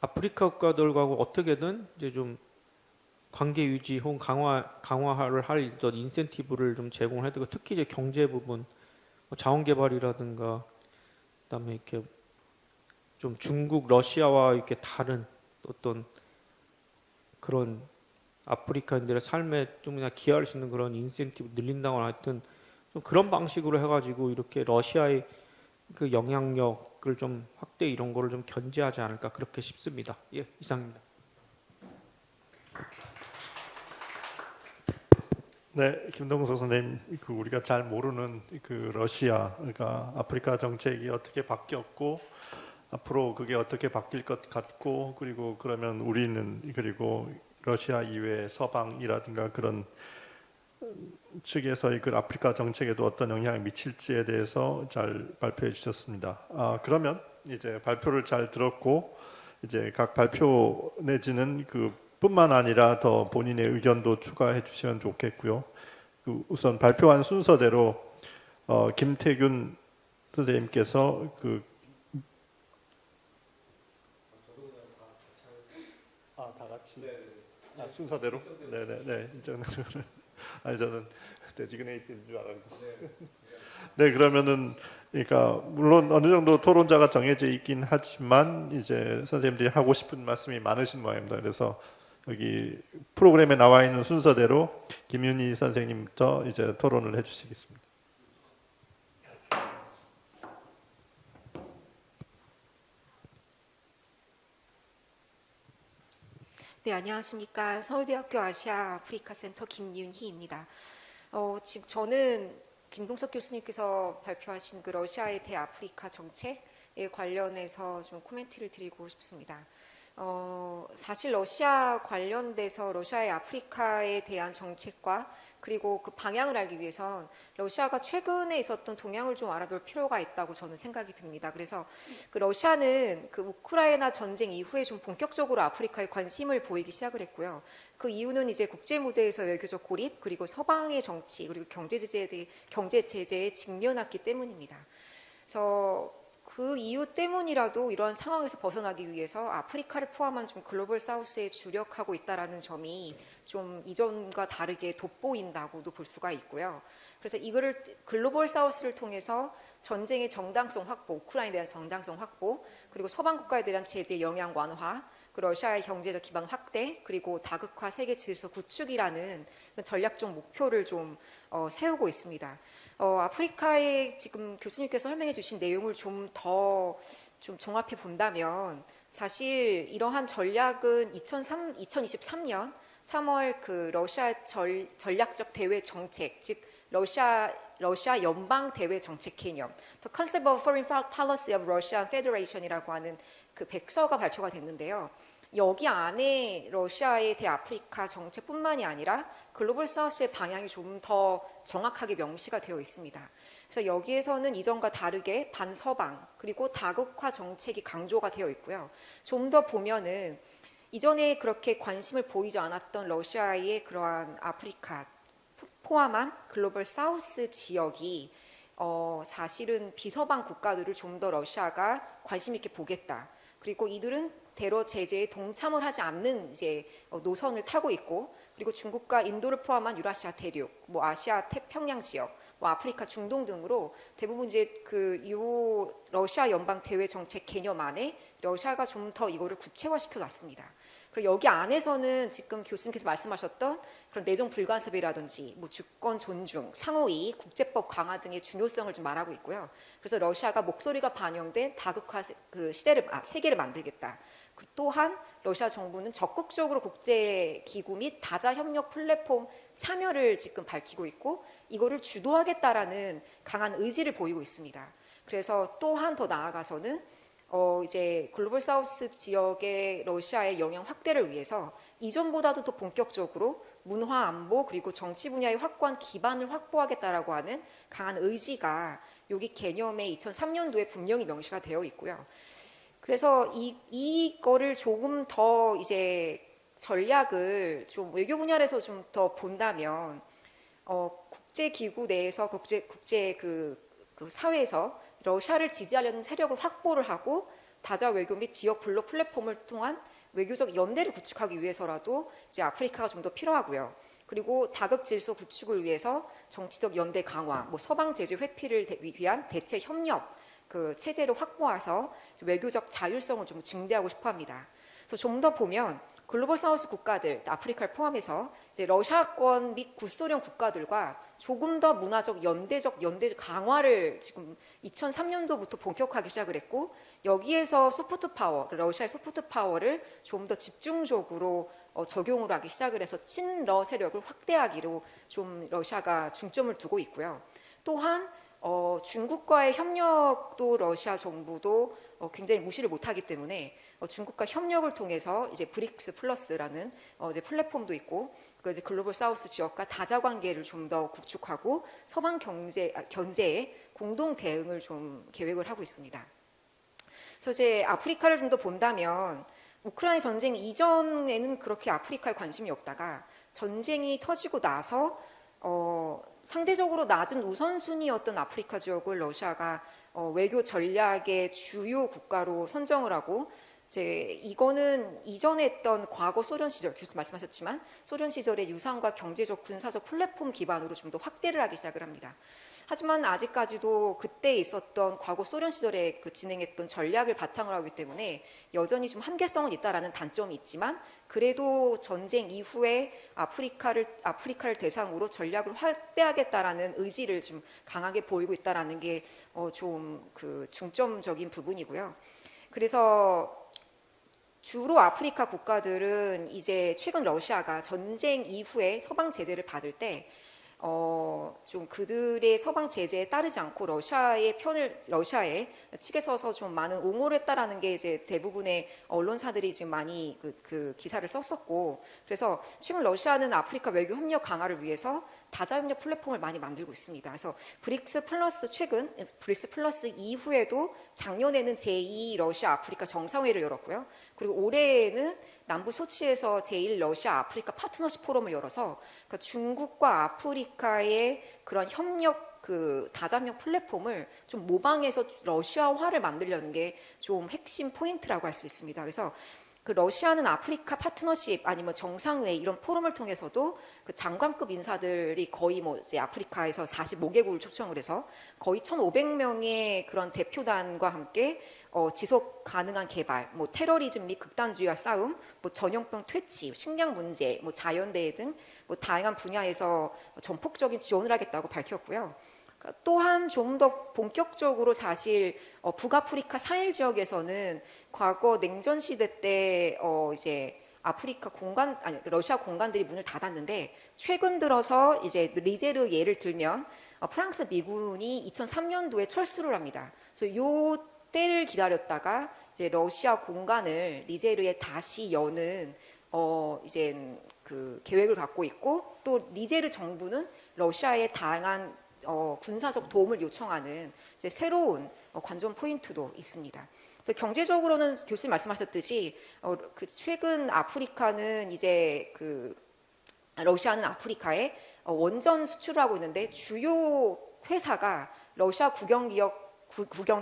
아프리카 국가들과 어떻게든 이제 좀 관계 유지 혹은 강화를 할 어떤 인센티브를 좀 제공해야 되고, 특히 이제 경제 부분, 뭐 자원 개발이라든가, 그다음에 이렇게 좀 중국, 러시아와 이렇게 다른 어떤 그런 아프리카인들의 삶에 좀 그냥 기여할 수 있는 그런 인센티브 늘린다거나 하여튼 좀 그런 방식으로 해가지고 이렇게 러시아의 그 영향력을 좀 확대 이런 거를 좀 견제하지 않을까 그렇게 싶습니다. 예, 이상입니다. 네, 김동석 선생님, 그 우리가 잘 모르는 그 러시아, 그러니까 아프리카 정책이 어떻게 바뀌었고 앞으로 그게 어떻게 바뀔 것 같고, 그리고 그러면 우리는 그리고 러시아 이외 서방이라든가 그런 측에서의 그 아프리카 정책에도 어떤 영향을 미칠지에 대해서 잘 발표해 주셨습니다. 그러면 이제 발표를 잘 들었고 이제 각 발표 내지는 그 뿐만 아니라 더 본인의 의견도 추가해 주시면 좋겠고요. 그 우선 발표한 순서대로 김태균 선생님께서 다 같이 순서대로 네네네 저는 아니 저는 데지그네이트인 줄 알았고 네 그러면은 그러니까 물론 어느 정도 토론자가 정해져 있긴 하지만 이제 선생님들이 하고 싶은 말씀이 많으신 모양입니다. 그래서 여기 프로그램에 나와 있는 순서대로 김윤희 선생님부터 이제 토론을 해주시겠습니다. 네, 안녕하십니까. 서울대학교 아시아 아프리카 센터 김윤희입니다. 지금 저는 김동석 교수님께서 발표하신 그 러시아의 대아프리카 정책에 관련해서 좀 코멘트를 드리고 싶습니다. 사실 러시아 관련돼서 러시아의 아프리카에 대한 정책과 그리고 그 방향을 알기 위해선 러시아가 최근에 있었던 동향을 좀 알아볼 필요가 있다고 저는 생각이 듭니다. 그래서 그 러시아는 그 우크라이나 전쟁 이후에 좀 본격적으로 아프리카에 관심을 보이기 시작을 했고요. 그 이유는 이제 국제 무대에서 외교적 고립 그리고 서방의 정치 그리고 경제 제재에 직면했기 때문입니다. 그래서 그 이유 때문이라도 이러한 상황에서 벗어나기 위해서 아프리카를 포함한 좀 글로벌 사우스에 주력하고 있다라는 점이 좀 이전과 다르게 돋보인다고도 볼 수가 있고요. 그래서 이거를 글로벌 사우스를 통해서 전쟁의 정당성 확보, 우크라이나에 대한 정당성 확보, 그리고 서방 국가에 대한 제재 영향 완화, 그 러시아의 경제적 기반 확대, 그리고 다극화 세계 질서 구축이라는 전략적 목표를 좀 세우고 있습니다. 아프리카에 지금 교수님께서 설명해 주신 내용을 좀 더 좀 종합해 본다면 사실 이러한 전략은 2023년 3월 그 러시아 전략적 대외 정책, 즉 러시아 연방 대외 정책 개념, The Concept of Foreign Policy of Russian Federation이라고 하는 그 백서가 발표가 됐는데요. 여기 안에 러시아의 대아프리카 정책뿐만이 아니라 글로벌 사우스의 방향이 좀 더 정확하게 명시가 되어 있습니다. 그래서 여기에서는 이전과 다르게 반서방 그리고 다극화 정책이 강조가 되어 있고요. 좀 더 보면은 이전에 그렇게 관심을 보이지 않았던 러시아의 그러한 아프리카 포함한 글로벌 사우스 지역이 사실은 비서방 국가들을 좀 더 러시아가 관심 있게 보겠다. 그리고 이들은 대러 제재에 동참을 하지 않는 이제 노선을 타고 있고, 그리고 중국과 인도를 포함한 유라시아 대륙, 뭐 아시아 태평양 지역, 뭐 아프리카 중동 등으로 대부분 이제 그 러시아 연방 대외 정책 개념 안에 러시아가 좀 더 이거를 구체화시켜 놨습니다. 그리고 여기 안에서는 지금 교수님께서 말씀하셨던 그런 내정 불간섭이라든지 뭐 주권 존중, 상호이익, 국제법 강화 등의 중요성을 좀 말하고 있고요. 그래서 러시아가 목소리가 반영된 다극화 그 세계를 만들겠다. 또한 러시아 정부는 적극적으로 국제 기구 및 다자 협력 플랫폼 참여를 지금 밝히고 있고 이거를 주도하겠다라는 강한 의지를 보이고 있습니다. 그래서 또한 더 나아가서는 이제 글로벌 사우스 지역의 러시아의 영향 확대를 위해서 이전보다도 더 본격적으로 문화 안보 그리고 정치 분야의 확고한 기반을 확보하겠다라고 하는 강한 의지가 여기 개념에 2003년도에 분명히 명시가 되어 있고요. 그래서 이거를 조금 더 이제 전략을 좀 외교 분야에서 좀 더 본다면 국제 기구 내에서 국제 그 사회에서 러시아를 지지하려는 세력을 확보를 하고 다자 외교 및 지역 블록 플랫폼을 통한 외교적 연대를 구축하기 위해서라도 이제 아프리카가 좀 더 필요하고요. 그리고 다극 질서 구축을 위해서 정치적 연대 강화, 뭐 서방 제재 회피를 위한 대체 협력 그 체제를 확보해서 외교적 자율성을 좀 증대하고 싶어합니다. 그래서 좀 더 보면 글로벌 사우스 국가들, 아프리카를 포함해서 이제 러시아권 및 구소련 국가들과 조금 더 문화적 연대 강화를 지금 2003년도부터 본격화하기 시작을 했고 여기에서 소프트 파워, 러시아의 소프트 파워를 좀 더 집중적으로 적용을 하기 시작을 해서 친러 세력을 확대하기로 좀 러시아가 중점을 두고 있고요. 또한 중국과의 협력도 러시아 정부도 굉장히 무시를 못하기 때문에 중국과 협력을 통해서 이제 브릭스 플러스라는 이제 플랫폼도 있고 그 이제 글로벌 사우스 지역과 다자 관계를 좀 더 구축하고 서방 견제에 공동 대응을 좀 계획을 하고 있습니다. 그래서 이제 아프리카를 좀 더 본다면 우크라이나 전쟁 이전에는 그렇게 아프리카에 관심이 없다가 전쟁이 터지고 나서 상대적으로 낮은 우선순위였던 아프리카 지역을 러시아가 외교 전략의 주요 국가로 선정을 하고 이제 이거는 이전에 했던 과거 소련 시절 교수 말씀하셨지만 소련 시절의 유산과 경제적 군사적 플랫폼 기반으로 좀 더 확대를 하기 시작을 합니다. 하지만 아직까지도 그때 있었던 과거 소련 시절에 그 진행했던 전략을 바탕으로 하기 때문에 여전히 좀 한계성은 있다라는 단점이 있지만 그래도 전쟁 이후에 아프리카를 대상으로 전략을 확대하겠다라는 의지를 좀 강하게 보이고 있다라는 게 좀 그 중점적인 부분이고요. 그래서 주로 아프리카 국가들은 이제 최근 러시아가 전쟁 이후에 서방 제재를 받을 때 좀 그들의 서방 제재에 따르지 않고 러시아의 측에 서서 좀 많은 옹호를 했다라는 게 이제 대부분의 언론사들이 지금 많이 그 기사를 썼었고 그래서 최근 러시아는 아프리카 외교 협력 강화를 위해서 다자협력 플랫폼을 많이 만들고 있습니다. 그래서 브릭스 플러스 이후에도 작년에는 제2 러시아 아프리카 정상회의를 열었고요. 그리고 올해에는 남부 소치에서 제1 러시아 아프리카 파트너십 포럼을 열어서 그러니까 중국과 아프리카의 그런 협력 그 다자협력 플랫폼을 좀 모방해서 러시아화를 만들려는 게 좀 핵심 포인트라고 할 수 있습니다. 그래서 그 러시아는 아프리카 파트너십 아니면 정상회의 이런 포럼을 통해서도 그 장관급 인사들이 거의 뭐 이제 아프리카에서 45개국을 초청을 해서 거의 1,500명의 그런 대표단과 함께 지속 가능한 개발, 뭐 테러리즘 및 극단주의와 싸움, 뭐 전염병 퇴치, 식량 문제, 뭐 자연대해 등 뭐 다양한 분야에서 전폭적인 지원을 하겠다고 밝혔고요. 또한 좀 더 본격적으로 사실 북아프리카 사헬 지역에서는 과거 냉전 시대 때 이제 러시아 공간들이 문을 닫았는데 최근 들어서 이제 리제르 예를 들면 프랑스 미군이 2003년도에 철수를 합니다. 그래서 요 때를 기다렸다가 이제 러시아 공간을 리제르에 다시 여는 이제 그 계획을 갖고 있고 또 리제르 정부는 러시아의 다양한 군사적 도움을 요청하는 이제 새로운 관전 포인트도 있습니다. 그래서 경제적으로는 교수님 말씀하셨듯이 그 최근 아프리카는 이제 그 러시아는 아프리카에 원전 수출을 하고 있는데 주요 회사가 러시아 국영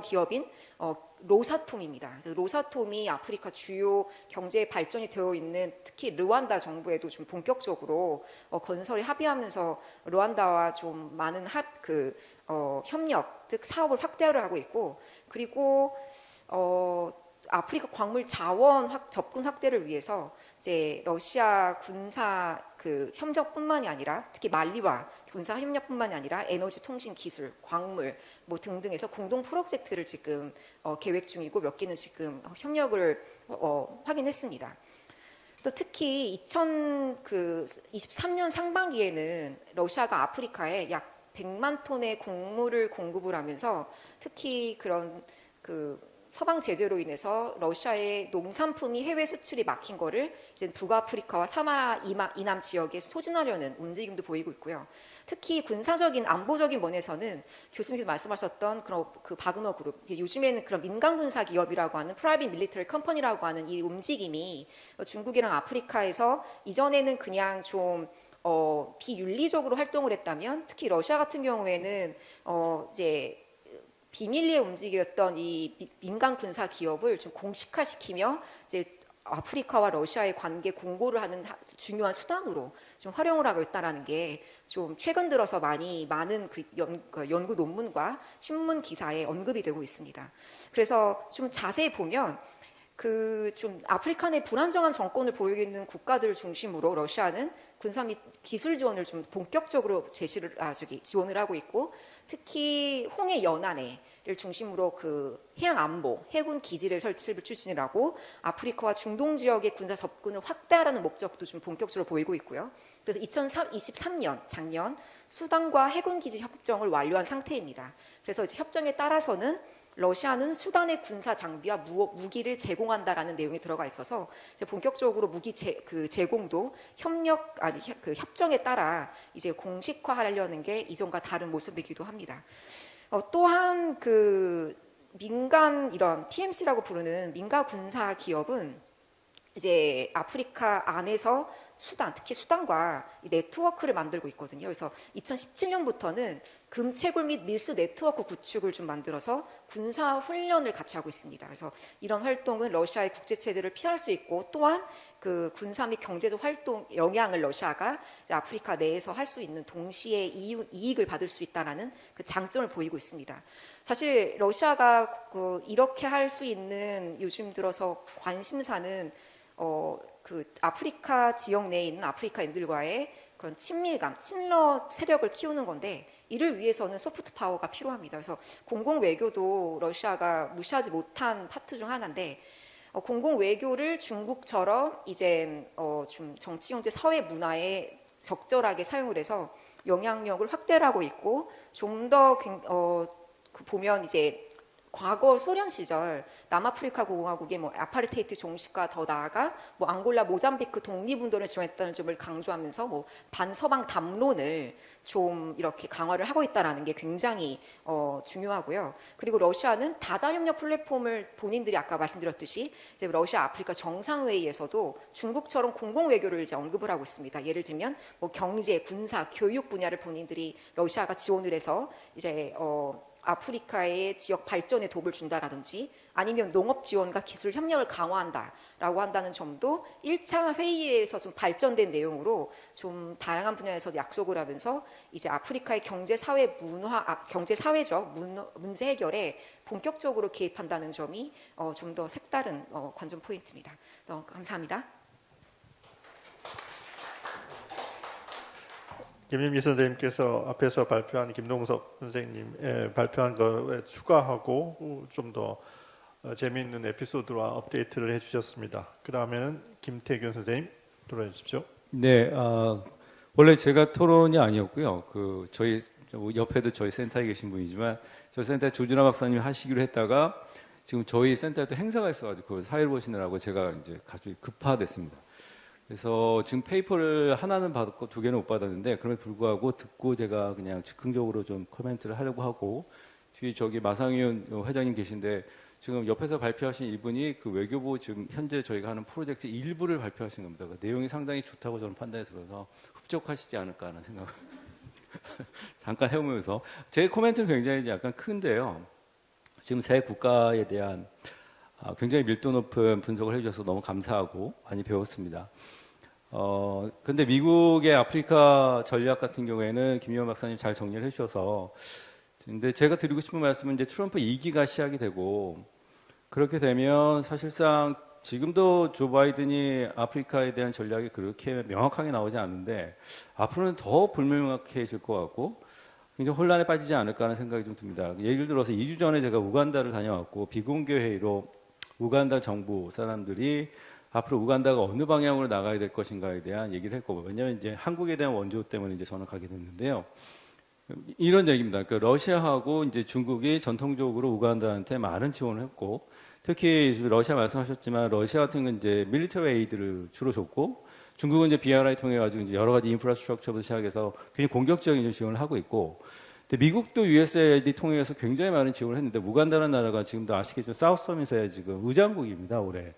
기업인 로사톰입니다. 그래서 로사톰이 아프리카 주요 경제 발전이 되어 있는 특히 르완다 정부에도 좀 본격적으로 건설에 합의하면서 르완다와 좀 많은 협력, 즉 사업을 확대를 하고 있고 그리고 아프리카 광물 자원 접근 확대를 위해서 이제 러시아 군사 그 협력뿐만이 아니라 특히 말리와 군사 협력뿐만이 아니라 에너지 통신 기술, 광물 뭐 등등에서 공동 프로젝트를 지금 계획 중이고 몇 개는 지금 협력을 확인했습니다. 또 특히 2023년 상반기에는 러시아가 아프리카에 약 100만 톤의 곡물을 공급을 하면서 특히 그런 그 서방 제재로 인해서 러시아의 농산품이 해외 수출이 막힌 거를 이제 북아프리카와 사하라 이남 지역에 소진하려는 움직임도 보이고 있고요. 특히 군사적인 안보적인 면에서는 교수님께서 말씀하셨던 그런 그 바그너 그룹, 요즘에는 그런 민간 군사 기업이라고 하는 프라이빗 밀리터리 컴퍼니라고 하는 이 움직임이 중국이랑 아프리카에서 이전에는 그냥 좀 비윤리적으로 활동을 했다면 특히 러시아 같은 경우에는 이제 비밀리에 움직였던 이 민간 군사 기업을 좀 공식화시키며 이제 아프리카와 러시아의 관계 공고를 하는 중요한 수단으로 좀 활용을 하고 있다라는 게 좀 최근 들어서 많은 그 연구 논문과 신문 기사에 언급이 되고 있습니다. 그래서 좀 자세히 보면 그 좀 아프리카 내 불안정한 정권을 보이고 있는 국가들을 중심으로 러시아는 군사 및 기술 지원을 좀 본격적으로 지원을 하고 있고 특히 홍해 연안에 중심으로 그 해양 안보, 해군 기지를 설치를 추진을 하고 아프리카와 중동 지역의 군사 접근을 확대하라는 목적도 좀 본격적으로 보이고 있고요. 그래서 2023년 작년 수단과 해군 기지 협정을 완료한 상태입니다. 그래서 이제 협정에 따라서는 러시아는 수단의 군사 장비와 무기를 제공한다라는 내용이 들어가 있어서 이제 본격적으로 무기 제공도 그 협정에 따라 이제 공식화하려는 게 이전과 다른 모습이기도 합니다. 또한 그 민간 이런 PMC라고 부르는 민간 군사 기업은 이제 아프리카 안에서 수단, 특히 수단과 이 네트워크를 만들고 있거든요. 그래서 2017년부터는 금채굴 및 밀수 네트워크 구축을 좀 만들어서 군사 훈련을 같이 하고 있습니다. 그래서 이런 활동은 러시아의 국제 체제를 피할 수 있고 또한 그 군사 및 경제적 활동 영향을 러시아가 이제 아프리카 내에서 할 수 있는 동시에 이익을 받을 수 있다라는 그 장점을 보이고 있습니다. 사실 러시아가 이렇게 할 수 있는 요즘 들어서 관심사는 그 아프리카 지역 내에 있는 아프리카인들과의 그런 친밀감, 친러 세력을 키우는 건데 이를 위해서는 소프트 파워가 필요합니다. 그래서 공공 외교도 러시아가 무시하지 못한 파트 중 하나인데 공공 외교를 중국처럼 이제 좀 정치, 경제, 사회 문화에 적절하게 사용을 해서 영향력을 확대하고 있고 좀 더 보면 이제 과거 소련 시절 남아프리카 공화국의 뭐 아파르테이트 종식과 더 나아가 뭐 앙골라, 모잠비크 독립운동을 지원했다는 점을 강조하면서 뭐 반서방 담론을 좀 이렇게 강화를 하고 있다라는 게 굉장히 중요하고요. 그리고 러시아는 다자협력 플랫폼을 본인들이 아까 말씀드렸듯이 이제 러시아 아프리카 정상회의에서도 중국처럼 공공 외교를 이제 언급을 하고 있습니다. 예를 들면 뭐 경제, 군사, 교육 분야를 본인들이 러시아가 지원을 해서 이제 아프리카의 지역 발전에 도움을 준다라든지 아니면 농업 지원과 기술 협력을 강화한다라고 한다는 점도 1차 회의에서 좀 발전된 내용으로 좀 다양한 분야에서 약속을 하면서 이제 아프리카의 경제 사회적 문제 해결에 본격적으로 개입한다는 점이 좀 더 색다른 관전 포인트입니다. 감사합니다. 김민미 선생님께서 앞에서 발표한 김동석 선생님 발표한 거에 추가하고 좀 더 재미있는 에피소드와 업데이트를 해주셨습니다. 그다음에는 김태균 선생님 들어와 주십시오. 네, 원래 제가 토론이 아니었고요. 저희 옆에도 저희 센터에 계신 분이지만 저희 센터 조준하 박사님이 하시기로 했다가 지금 저희 센터에도 행사가 있어가지고 그걸 사회를 보시느라고 제가 이제 갑자기 급파됐습니다. 그래서 지금 페이퍼를 하나는 받았고 2개는 못 받았는데 그럼에도 불구하고 듣고 제가 그냥 즉흥적으로 좀 코멘트를 하려고 하고 뒤에 저기 마상현 회장님 계신데 지금 옆에서 발표하신 이분이 그 외교부 지금 현재 저희가 하는 프로젝트 일부를 발표하신 겁니다. 그 내용이 상당히 좋다고 저는 판단이 들어서 흡족하시지 않을까 하는 생각을 잠깐 해보면서 제 코멘트는 굉장히 약간 큰데요. 지금 새 국가에 대한 굉장히 밀도 높은 분석을 해주셔서 너무 감사하고 많이 배웠습니다. 근데 미국의 아프리카 전략 같은 경우에는 김유원 박사님 잘 정리를 해주셔서 근데 제가 드리고 싶은 말씀은 이제 트럼프 2기가 시작이 되고 그렇게 되면 사실상 지금도 조 바이든이 아프리카에 대한 전략이 그렇게 명확하게 나오지 않는데 앞으로는 더 불명확해질 것 같고 굉장히 혼란에 빠지지 않을까 하는 생각이 좀 듭니다. 예를 들어서 2주 전에 제가 우간다를 다녀왔고 비공개 회의로 우간다 정부 사람들이 앞으로 우간다가 어느 방향으로 나가야 될 것인가에 대한 얘기를 했고 왜냐하면 이제 한국에 대한 원조 때문에 이제 저는 가게 됐는데요. 이런 얘기입니다. 그러니까 러시아하고 이제 중국이 전통적으로 우간다한테 많은 지원을 했고 특히 러시아 말씀하셨지만 러시아 같은 건 이제 밀리터리 에이드를 주로 줬고 중국은 이제 BRI 통해 가지고 이제 여러 가지 인프라스트럭처부터 시작해서 굉장히 공격적인 지원을 하고 있고 근데 미국도 USAID 통해서 굉장히 많은 지원을 했는데 우간다라는 나라가 지금도 아시겠지만 사우스 서밋에 지금 의장국입니다 올해.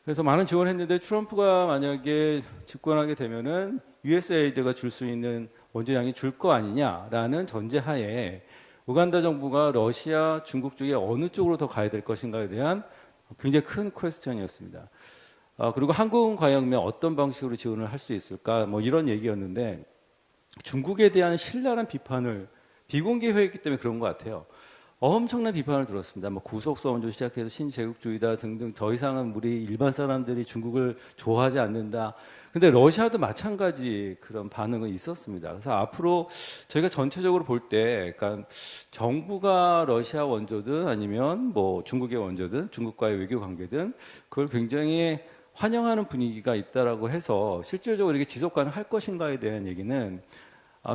그래서 많은 지원을 했는데 트럼프가 만약에 집권하게 되면은 USAID가 줄 수 있는 원조량이 줄 거 아니냐라는 전제하에 우간다 정부가 러시아, 중국 쪽에 어느 쪽으로 더 가야 될 것인가에 대한 굉장히 큰 퀘스천이었습니다. 그리고 한국은 과연 어떤 방식으로 지원을 할 수 있을까 뭐 이런 얘기였는데 중국에 대한 신랄한 비판을 비공개 회의이기 때문에 그런 것 같아요. 엄청난 비판을 들었습니다. 뭐 구속서 원조 시작해서 신제국주의다 등등 더 이상은 우리 일반 사람들이 중국을 좋아하지 않는다. 근데 러시아도 마찬가지 그런 반응은 있었습니다. 그래서 앞으로 저희가 전체적으로 볼 때, 그러니까 정부가 러시아 원조든 아니면 뭐 중국의 원조든 중국과의 외교 관계든 그걸 굉장히 환영하는 분위기가 있다라고 해서 실질적으로 이게 지속 가능할 것인가에 대한 얘기는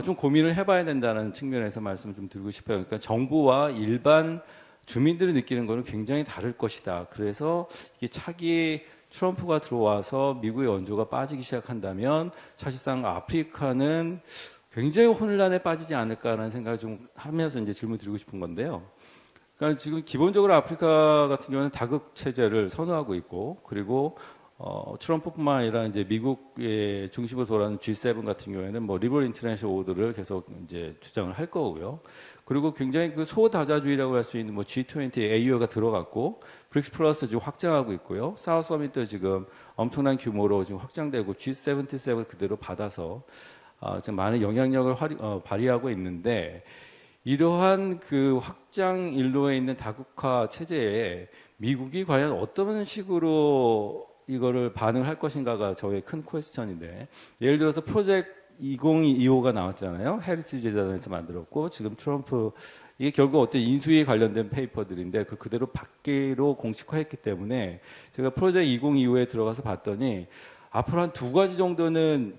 좀 고민을 해봐야 된다는 측면에서 말씀을 좀 드리고 싶어요. 그러니까 정부와 일반 주민들이 느끼는 거는 굉장히 다를 것이다. 그래서 이게 차기 트럼프가 들어와서 미국의 원조가 빠지기 시작한다면 사실상 아프리카는 굉장히 혼란에 빠지지 않을까라는 생각을 좀 하면서 이제 질문 드리고 싶은 건데요. 그러니까 지금 기본적으로 아프리카 같은 경우는 다극 체제를 선호하고 있고, 그리고 트럼프뿐만 아니라 이제 미국의 중심으로 돌아가는 G7 같은 경우에는 뭐 리버럴 인터내셔널 오더를 계속 이제 주장을 할 거고요. 그리고 굉장히 그 소다자주의라고 할 수 있는 뭐 G20 AU가 들어갔고, 브릭스 플러스 지금 확장하고 있고요. 사우스 서밋도 지금 엄청난 규모로 지금 확장되고 G77 그대로 받아서 지금 많은 영향력을 발휘하고 있는데, 이러한 그 확장 일로에 있는 다국화 체제에 미국이 과연 어떤 식으로 이거를 반응할 것인가가 저의 큰 퀘스천인데, 예를 들어서 프로젝트 2025가 나왔잖아요. 헤리티지 재단에서 만들었고, 지금 트럼프 이게 결국 어떤 인수위에 관련된 페이퍼들인데 그 그대로 받기로 공식화했기 때문에 제가 프로젝트 2025에 들어가서 봤더니 앞으로 한 두 가지 정도는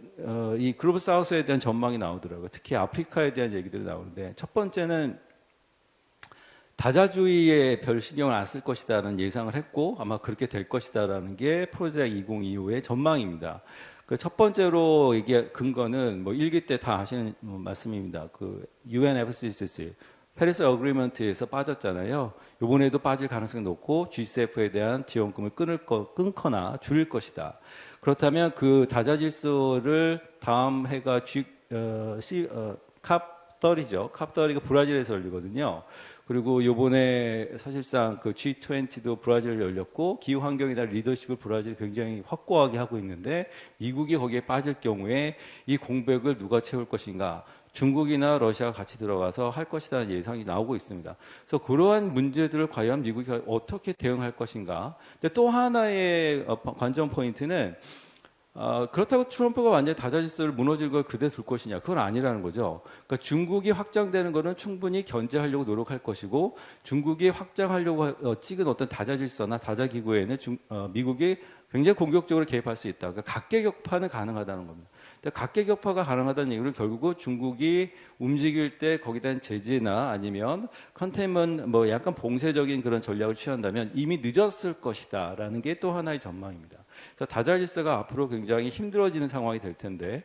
이 글로벌 사우스에 대한 전망이 나오더라고요. 특히 아프리카에 대한 얘기들이 나오는데, 첫 번째는 다자주의에 별 신경을 안 쓸 것이다라는 예상을 했고, 아마 그렇게 될 것이다라는 게 프로젝트 2025의 전망입니다. 그 첫 번째로 이게 근거는 뭐 일기 때 다 아시는 말씀입니다. 그 UNFCCC 페리스 어그리먼트에서 빠졌잖아요. 이번에도 빠질 가능성이 높고 G7에 대한 지원금을 끊거나 줄일 것이다. 그렇다면 그 다자질서를 다음 해가 캅30죠. 캅30가 브라질에서 열리거든요. 그리고 이번에 사실상 그 G20도 브라질 열렸고, 기후 환경에 대한 리더십을 브라질이 굉장히 확고하게 하고 있는데, 미국이 거기에 빠질 경우에 이 공백을 누가 채울 것인가? 중국이나 러시아가 같이 들어가서 할 것이라는 예상이 나오고 있습니다. 그래서 그러한 문제들을 과연 미국이 어떻게 대응할 것인가? 근데 또 하나의 관전 포인트는 그렇다고 트럼프가 완전히 다자질서를 무너질 걸 그대로 둘 것이냐? 그건 아니라는 거죠. 그러니까 중국이 확장되는 거는 충분히 견제하려고 노력할 것이고, 중국이 확장하려고 찍은 어떤 다자질서나 다자기구에는 미국이 굉장히 공격적으로 개입할 수 있다. 그러니까 각계격파는 가능하다는 겁니다. 근데 각계격파가 가능하다는 얘기를 결국은 중국이 움직일 때 거기에 대한 제재나 아니면 컨테인먼트 뭐 약간 봉쇄적인 그런 전략을 취한다면 이미 늦었을 것이다라는 게 또 하나의 전망입니다. 그래서 다자질서가 앞으로 굉장히 힘들어지는 상황이 될 텐데,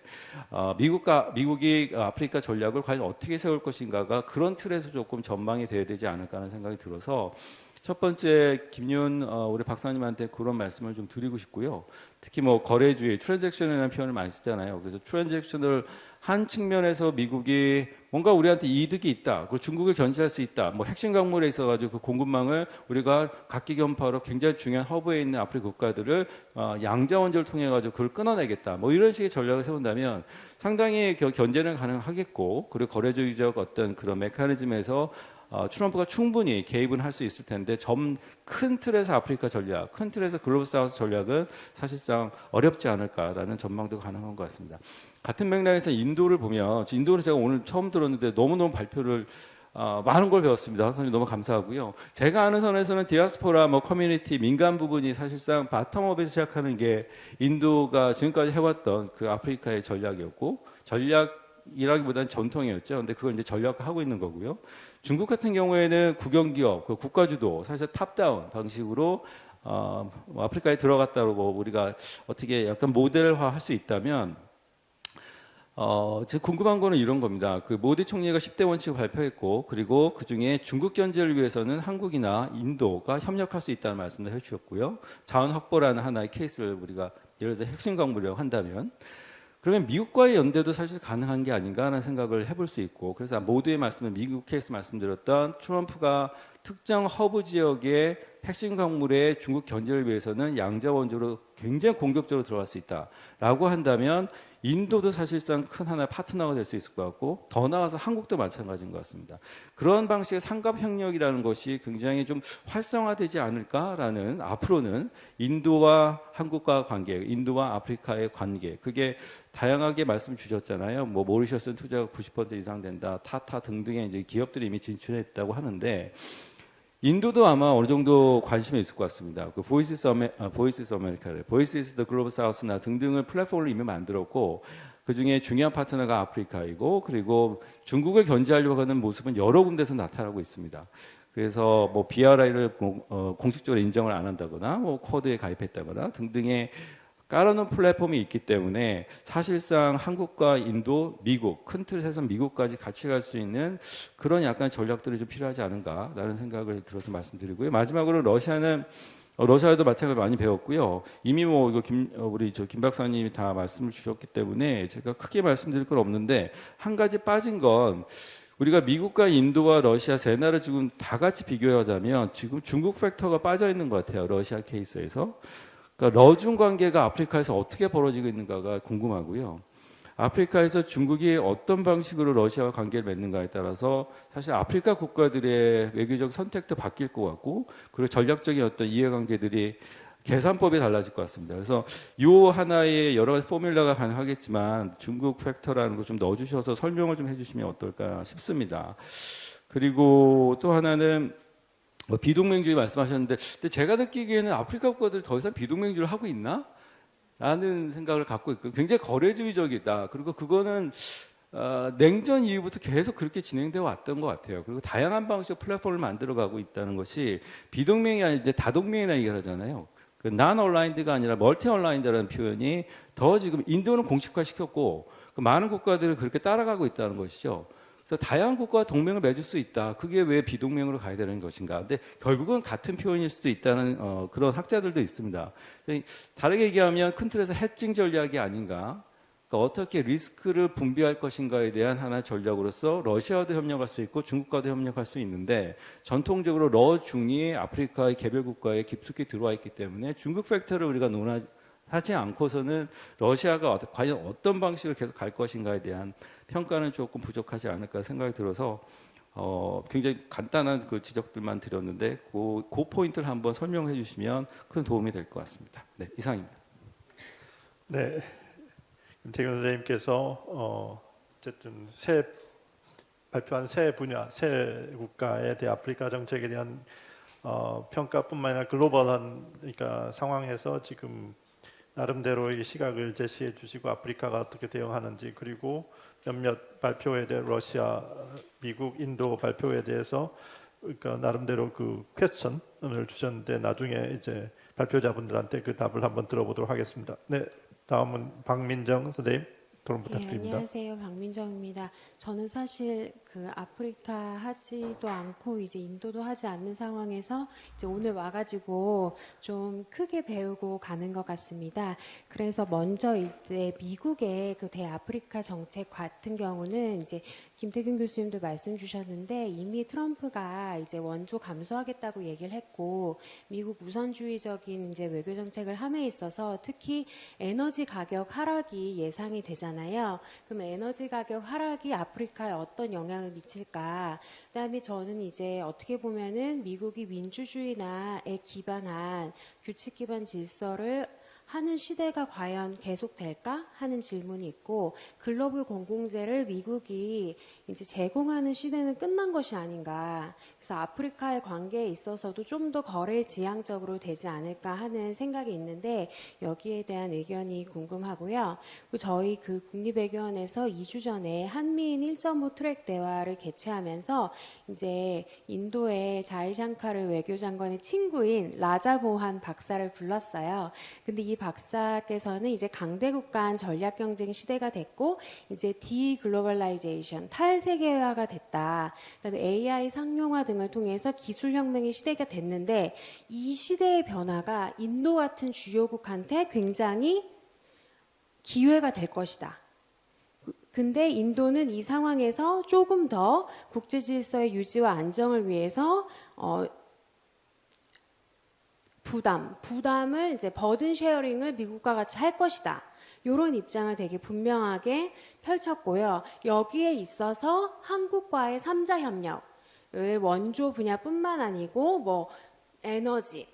미국이 아프리카 전략을 과연 어떻게 세울 것인가가 그런 틀에서 조금 전망이 돼야 되지 않을까 하는 생각이 들어서, 첫 번째 김윤 우리 박사님한테 그런 말씀을 좀 드리고 싶고요. 특히 뭐 거래주의, 트랜잭션이라는 표현을 많이 쓰잖아요. 그래서 트랜잭션을 한 측면에서 미국이 뭔가 우리한테 이득이 있다, 그리고 중국을 견제할 수 있다, 뭐 핵심 광물에 있어가지고 그 공급망을 우리가 각기견파로 굉장히 중요한 허브에 있는 아프리카 국가들을 양자 원조를 통해 가지고 그걸 끊어내겠다, 뭐 이런 식의 전략을 세운다면 상당히 견제는 가능하겠고, 그리고 거래주의적 어떤 그런 메커니즘에서 트럼프가 충분히 개입은 할 수 있을 텐데, 큰 틀에서 아프리카 전략, 큰 틀에서 글로벌 사우스 전략은 사실상 어렵지 않을까라는 전망도 가능한 것 같습니다. 같은 맥락에서 인도를 보면, 인도는 제가 오늘 처음 들었는데 너무너무 발표를 많은 걸 배웠습니다. 선생님 너무 감사하고요. 제가 아는 선에서는 디아스포라, 뭐 커뮤니티, 민간 부분이 사실상 바텀업에서 시작하는 게 인도가 지금까지 해왔던 그 아프리카의 전략이었고, 전략이라기보다는 전통이었죠. 근데 그걸 이제 전략화하고 있는 거고요. 중국 같은 경우에는 국영기업, 그 국가주도, 사실 탑다운 방식으로 아프리카에 들어갔다고 우리가 어떻게 약간 모델화 할 수 있다면, 제가 궁금한 거는 이런 겁니다. 그 모디 총리가 10대 원칙을 발표했고, 그리고 그 중에 중국 견제를 위해서는 한국이나 인도가 협력할 수 있다는 말씀도 해주셨고요. 자원 확보라는 하나의 케이스를 우리가 예를 들어서 핵심 광물이라고 한다면, 그러면 미국과의 연대도 사실 가능한 게 아닌가 하는 생각을 해볼 수 있고, 그래서 모두의 말씀은 미국 케이스 말씀드렸던 트럼프가 특정 허브 지역의 핵심 광물의 중국 견제를 위해서는 양자 원조로 굉장히 공격적으로 들어갈 수 있다라고 한다면, 인도도 사실상 큰 하나의 파트너가 될 수 있을 것 같고 더 나아가서 한국도 마찬가지인 것 같습니다. 그런 방식의 상갑협력이라는 것이 굉장히 좀 활성화되지 않을까라는 앞으로는 인도와 한국과 관계, 인도와 아프리카의 관계 그게 다양하게 말씀 주셨잖아요. 뭐 모리셔스는 투자가 90% 이상 된다, 타타 등등의 이제 기업들이 이미 진출했다고 하는데 인도도 아마 어느 정도 관심이 있을 것 같습니다. 그 Voices America, Voices the Global South나 등등을 플랫폼을 이미 만들었고 그 중에 중요한 파트너가 아프리카이고 그리고 중국을 견제하려고 하는 모습은 여러 군데서 나타나고 있습니다. 그래서 뭐 BRI를 공식적으로 인정을 안 한다거나 뭐 쿼드에 가입했다거나 등등의 깔아놓은 플랫폼이 있기 때문에 사실상 한국과 인도, 미국, 큰 틀에서 미국까지 같이 갈 수 있는 그런 약간 전략들이 좀 필요하지 않은가라는 생각을 들어서 말씀드리고요. 마지막으로 러시아에도 마찬가지로 많이 배웠고요. 이미 뭐 이거 우리 김 박사님이 다 말씀을 주셨기 때문에 제가 크게 말씀드릴 건 없는데 한 가지 빠진 건 우리가 미국과 인도와 러시아 세 나라를 지금 다 같이 비교하자면 지금 중국 팩터가 빠져 있는 것 같아요. 러시아 케이스에서. 그러니까 러중 관계가 아프리카에서 어떻게 벌어지고 있는가가 궁금하고요. 아프리카에서 중국이 어떤 방식으로 러시아와 관계를 맺는가에 따라서 사실 아프리카 국가들의 외교적 선택도 바뀔 것 같고 그리고 전략적인 어떤 이해관계들이 계산법이 달라질 것 같습니다. 그래서 이 하나의 여러 가지 포뮬러가 가능하겠지만 중국 팩터라는 거 좀 넣어주셔서 설명을 좀 해주시면 어떨까 싶습니다. 그리고 또 하나는 비동맹주의 말씀하셨는데 근데 제가 느끼기에는 아프리카 국가들이 더 이상 비동맹주의를 하고 있나? 라는 생각을 갖고 있고 굉장히 거래주의적이다. 그리고 그거는 냉전 이후부터 계속 그렇게 진행되어 왔던 것 같아요. 그리고 다양한 방식의 플랫폼을 만들어가고 있다는 것이 비동맹이 아니라 이제 다동맹이라 얘기를 하잖아요. 그 non-aligned가 아니라 multi-aligned라는 표현이 더 지금 인도는 공식화 시켰고 그 많은 국가들은 그렇게 따라가고 있다는 것이죠. 그래서 다양한 국가와 동맹을 맺을 수 있다. 그게 왜 비동맹으로 가야 되는 것인가? 근데 결국은 같은 표현일 수도 있다는 그런 학자들도 있습니다. 다르게 얘기하면 큰 틀에서 해칭 전략이 아닌가? 그러니까 어떻게 리스크를 분배할 것인가에 대한 하나의 전략으로서 러시아와도 협력할 수 있고 중국과도 협력할 수 있는데 전통적으로 러중이 아프리카의 개별 국가에 깊숙이 들어와 있기 때문에 중국 팩터를 우리가 논하지 않고서는 러시아가 과연 어떤 방식으로 계속 갈 것인가에 대한 평가는 조금 부족하지 않을까 생각이 들어서 굉장히 간단한 그 지적들만 드렸는데 그 포인트를 한번 설명해 주시면 큰 도움이 될 것 같습니다. 네, 이상입니다. 네, 김태균 선생님께서 어쨌든 발표한 새 분야, 새 국가에 대한 아프리카 정책에 대한 평가뿐만 아니라 글로벌한 그러니까 상황에서 지금 나름대로의 시각을 제시해 주시고 아프리카가 어떻게 대응하는지 그리고 몇몇 발표에 대해 러시아, 미국, 인도 발표에 대해서 그러니까 나름대로 그 퀘스천을 주셨는데 나중에 이제 발표자분들한테 그 답을 한번 들어보도록 하겠습니다. 네, 다음은 박민정 선생님 토론 부탁드립니다. 네, 안녕하세요. 박민정입니다. 저는 사실 그 아프리카 하지도 않고 이제 인도도 하지 않는 상황에서 이제 오늘 와가지고 좀 크게 배우고 가는 것 같습니다. 그래서 먼저 이제 미국의 그 대아프리카 정책 같은 경우는 이제 김태균 교수님도 말씀 주셨는데 이미 트럼프가 이제 원조 감소하겠다고 얘기를 했고 미국 우선주의적인 이제 외교 정책을 함에 있어서 특히 에너지 가격 하락이 예상이 되잖아요. 그럼 에너지 가격 하락이 아프리카에 어떤 영향을 미칠까? 그다음에 저는 이제 어떻게 보면은 미국이 민주주의나에 기반한 규칙 기반 질서를 하는 시대가 과연 계속될까 하는 질문이 있고 글로벌 공공재를 미국이 이제 제공하는 시대는 끝난 것이 아닌가. 그래서 아프리카의 관계에 있어서도 좀 더 거래 지향적으로 되지 않을까 하는 생각이 있는데 여기에 대한 의견이 궁금하고요. 그리고 저희 그 국립외교원에서 2주 전에 한미인 1.5 트랙 대화를 개최하면서 이제 인도의 자이샹카르 외교장관의 친구인 라자보한 박사를 불렀어요. 근데 이 박사께서는 이제 강대국 간 전략 경쟁 시대가 됐고 이제 디글로벌라이제이션 탈세계화가 됐다. 그다음에 AI 상용화 등을 통해서 기술 혁명의 시대가 됐는데 이 시대의 변화가 인도 같은 주요국한테 굉장히 기회가 될 것이다. 근데 인도는 이 상황에서 조금 더 국제 질서의 유지와 안정을 위해서 부담을 이제 버든 쉐어링을 미국과 같이 할 것이다. 이런 입장을 되게 분명하게 펼쳤고요. 여기에 있어서 한국과의 3자 협력을 원조 분야뿐만 아니고 뭐 에너지,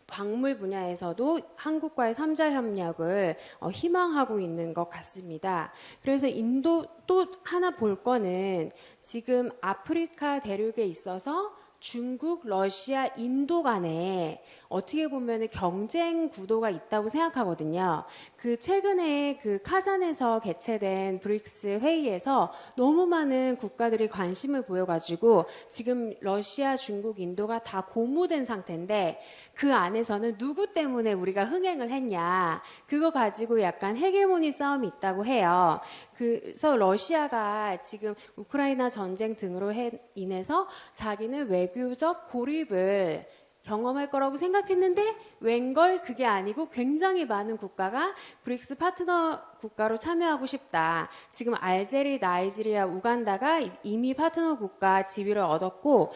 광물 분야에서도 한국과의 3자 협력을 희망하고 있는 것 같습니다. 그래서 인도 또 하나 볼 거는 지금 아프리카 대륙에 있어서 중국, 러시아, 인도 간에 어떻게 보면 경쟁 구도가 있다고 생각하거든요. 그 최근에 그 카잔에서 개최된 브릭스 회의에서 너무 많은 국가들이 관심을 보여가지고 지금 러시아, 중국, 인도가 다 고무된 상태인데 그 안에서는 누구 때문에 우리가 흥행을 했냐 그거 가지고 약간 헤게모니 싸움이 있다고 해요. 그래서 러시아가 지금 우크라이나 전쟁 등으로 인해서 자기는 외교적 고립을 경험할 거라고 생각했는데 웬걸 그게 아니고 굉장히 많은 국가가 브릭스 파트너 국가로 참여하고 싶다. 지금 알제리, 나이지리아, 우간다가 이미 파트너 국가 지위를 얻었고,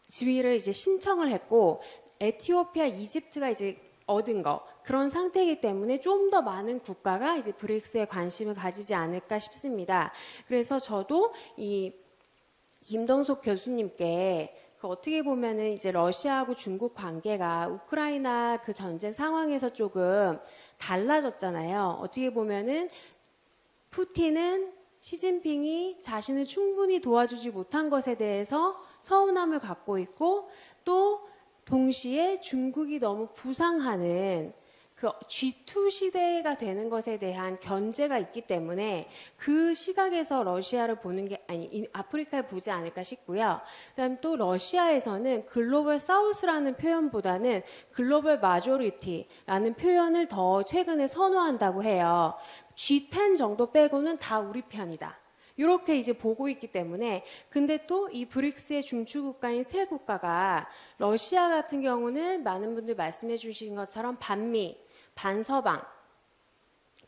지위를 이제 신청을 했고, 에티오피아, 이집트가 이제 얻은 거 그런 상태이기 때문에 좀 더 많은 국가가 이제 브릭스에 관심을 가지지 않을까 싶습니다. 그래서 저도 이 김동숙 교수님께 어떻게 보면은 이제 러시아하고 중국 관계가 우크라이나 그 전쟁 상황에서 조금 달라졌잖아요. 어떻게 보면은 푸틴은 시진핑이 자신을 충분히 도와주지 못한 것에 대해서 서운함을 갖고 있고 또 동시에 중국이 너무 부상하는 그 G2 시대가 되는 것에 대한 견제가 있기 때문에 그 시각에서 러시아를 보는 게 아프리카를 보지 않을까 싶고요. 그다음 또 러시아에서는 글로벌 사우스라는 표현보다는 글로벌 마조리티라는 표현을 더 최근에 선호한다고 해요. G10 정도 빼고는 다 우리 편이다. 이렇게 이제 보고 있기 때문에 근데 또 이 브릭스의 중추 국가인 세 국가가 러시아 같은 경우는 많은 분들 말씀해 주신 것처럼 반미, 반서방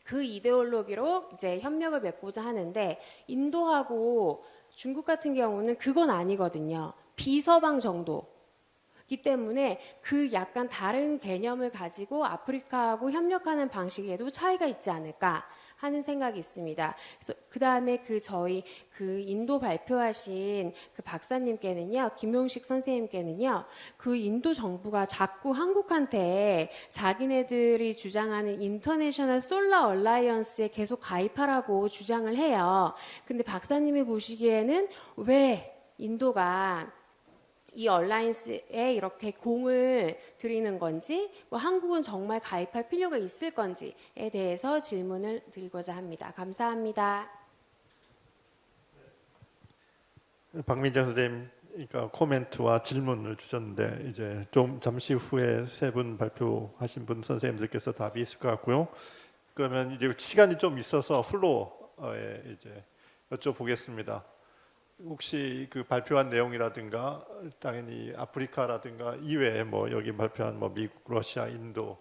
그 이데올로기로 이제 협력을 맺고자 하는데 인도하고 중국 같은 경우는 그건 아니거든요. 비서방 정도이기 때문에 그 약간 다른 개념을 가지고 아프리카하고 협력하는 방식에도 차이가 있지 않을까 하는 생각이 있습니다. 그래서 그 다음에 저희 인도 발표하신 그 박사님께는요, 김용식 선생님께는요, 그 인도 정부가 자꾸 한국한테 자기네들이 주장하는 인터내셔널 솔라 얼라이언스에 계속 가입하라고 주장을 해요. 근데 박사님이 보시기에는 왜 인도가 이 얼라이언스에 이렇게 공을 들이는 건지, 뭐 한국은 정말 가입할 필요가 있을 건지에 대해서 질문을 드리고자 합니다. 감사합니다. 박민정 선생님, 그러니까 코멘트와 질문을 주셨는데 이제 좀 잠시 후에 세 분 발표하신 분 선생님들께서 답이 있을 것 같고요. 그러면 이제 시간이 좀 있어서 플로어에 이제 여쭤보겠습니다. 혹시 그 발표한 내용이라든가 당연히 아프리카라든가 이외에 뭐 여기 발표한 뭐 미국, 러시아, 인도의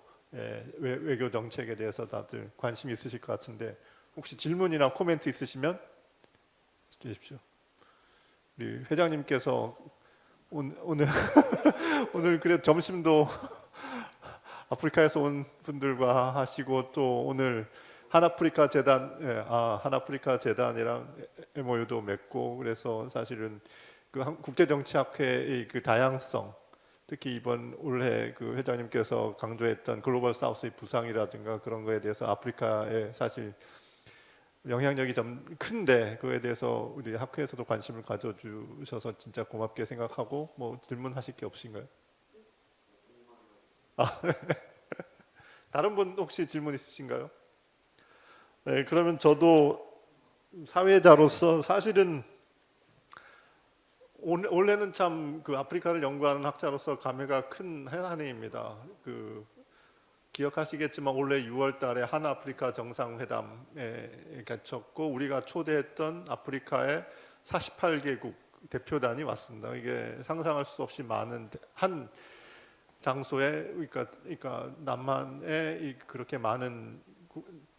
외교 정책에 대해서 다들 관심 있으실 것 같은데 혹시 질문이나 코멘트 있으시면 주십시오. 우리 회장님께서 오늘 오늘 그래 점심도 아프리카에서 온 분들과 하시고 또 오늘 한아프리카 재단, 한아프리카 재단이랑 MOU도 맺고 그래서 사실은 그 국제정치학회의 그 다양성, 특히 이번 올해 그 회장님께서 강조했던 글로벌 사우스의 부상이라든가 그런 거에 대해서 아프리카에 사실 영향력이 좀 큰데 그거에 대해서 우리 학회에서도 관심을 가져주셔서 진짜 고맙게 생각하고 뭐 질문하실 게 없으신가요? 다른 분 혹시 질문 있으신가요? 네, 그러면 저도 사회자로서 사실은 원래는 참 그 아프리카를 연구하는 학자로서 감회가 큰 한 해입니다. 그 기억하시겠지만 올해 6월달에 한아프리카 정상회담에 겹쳤고 우리가 초대했던 아프리카의 48개국 대표단이 왔습니다. 이게 상상할 수 없이 많은 한 장소에 그러니까 남한에 그렇게 많은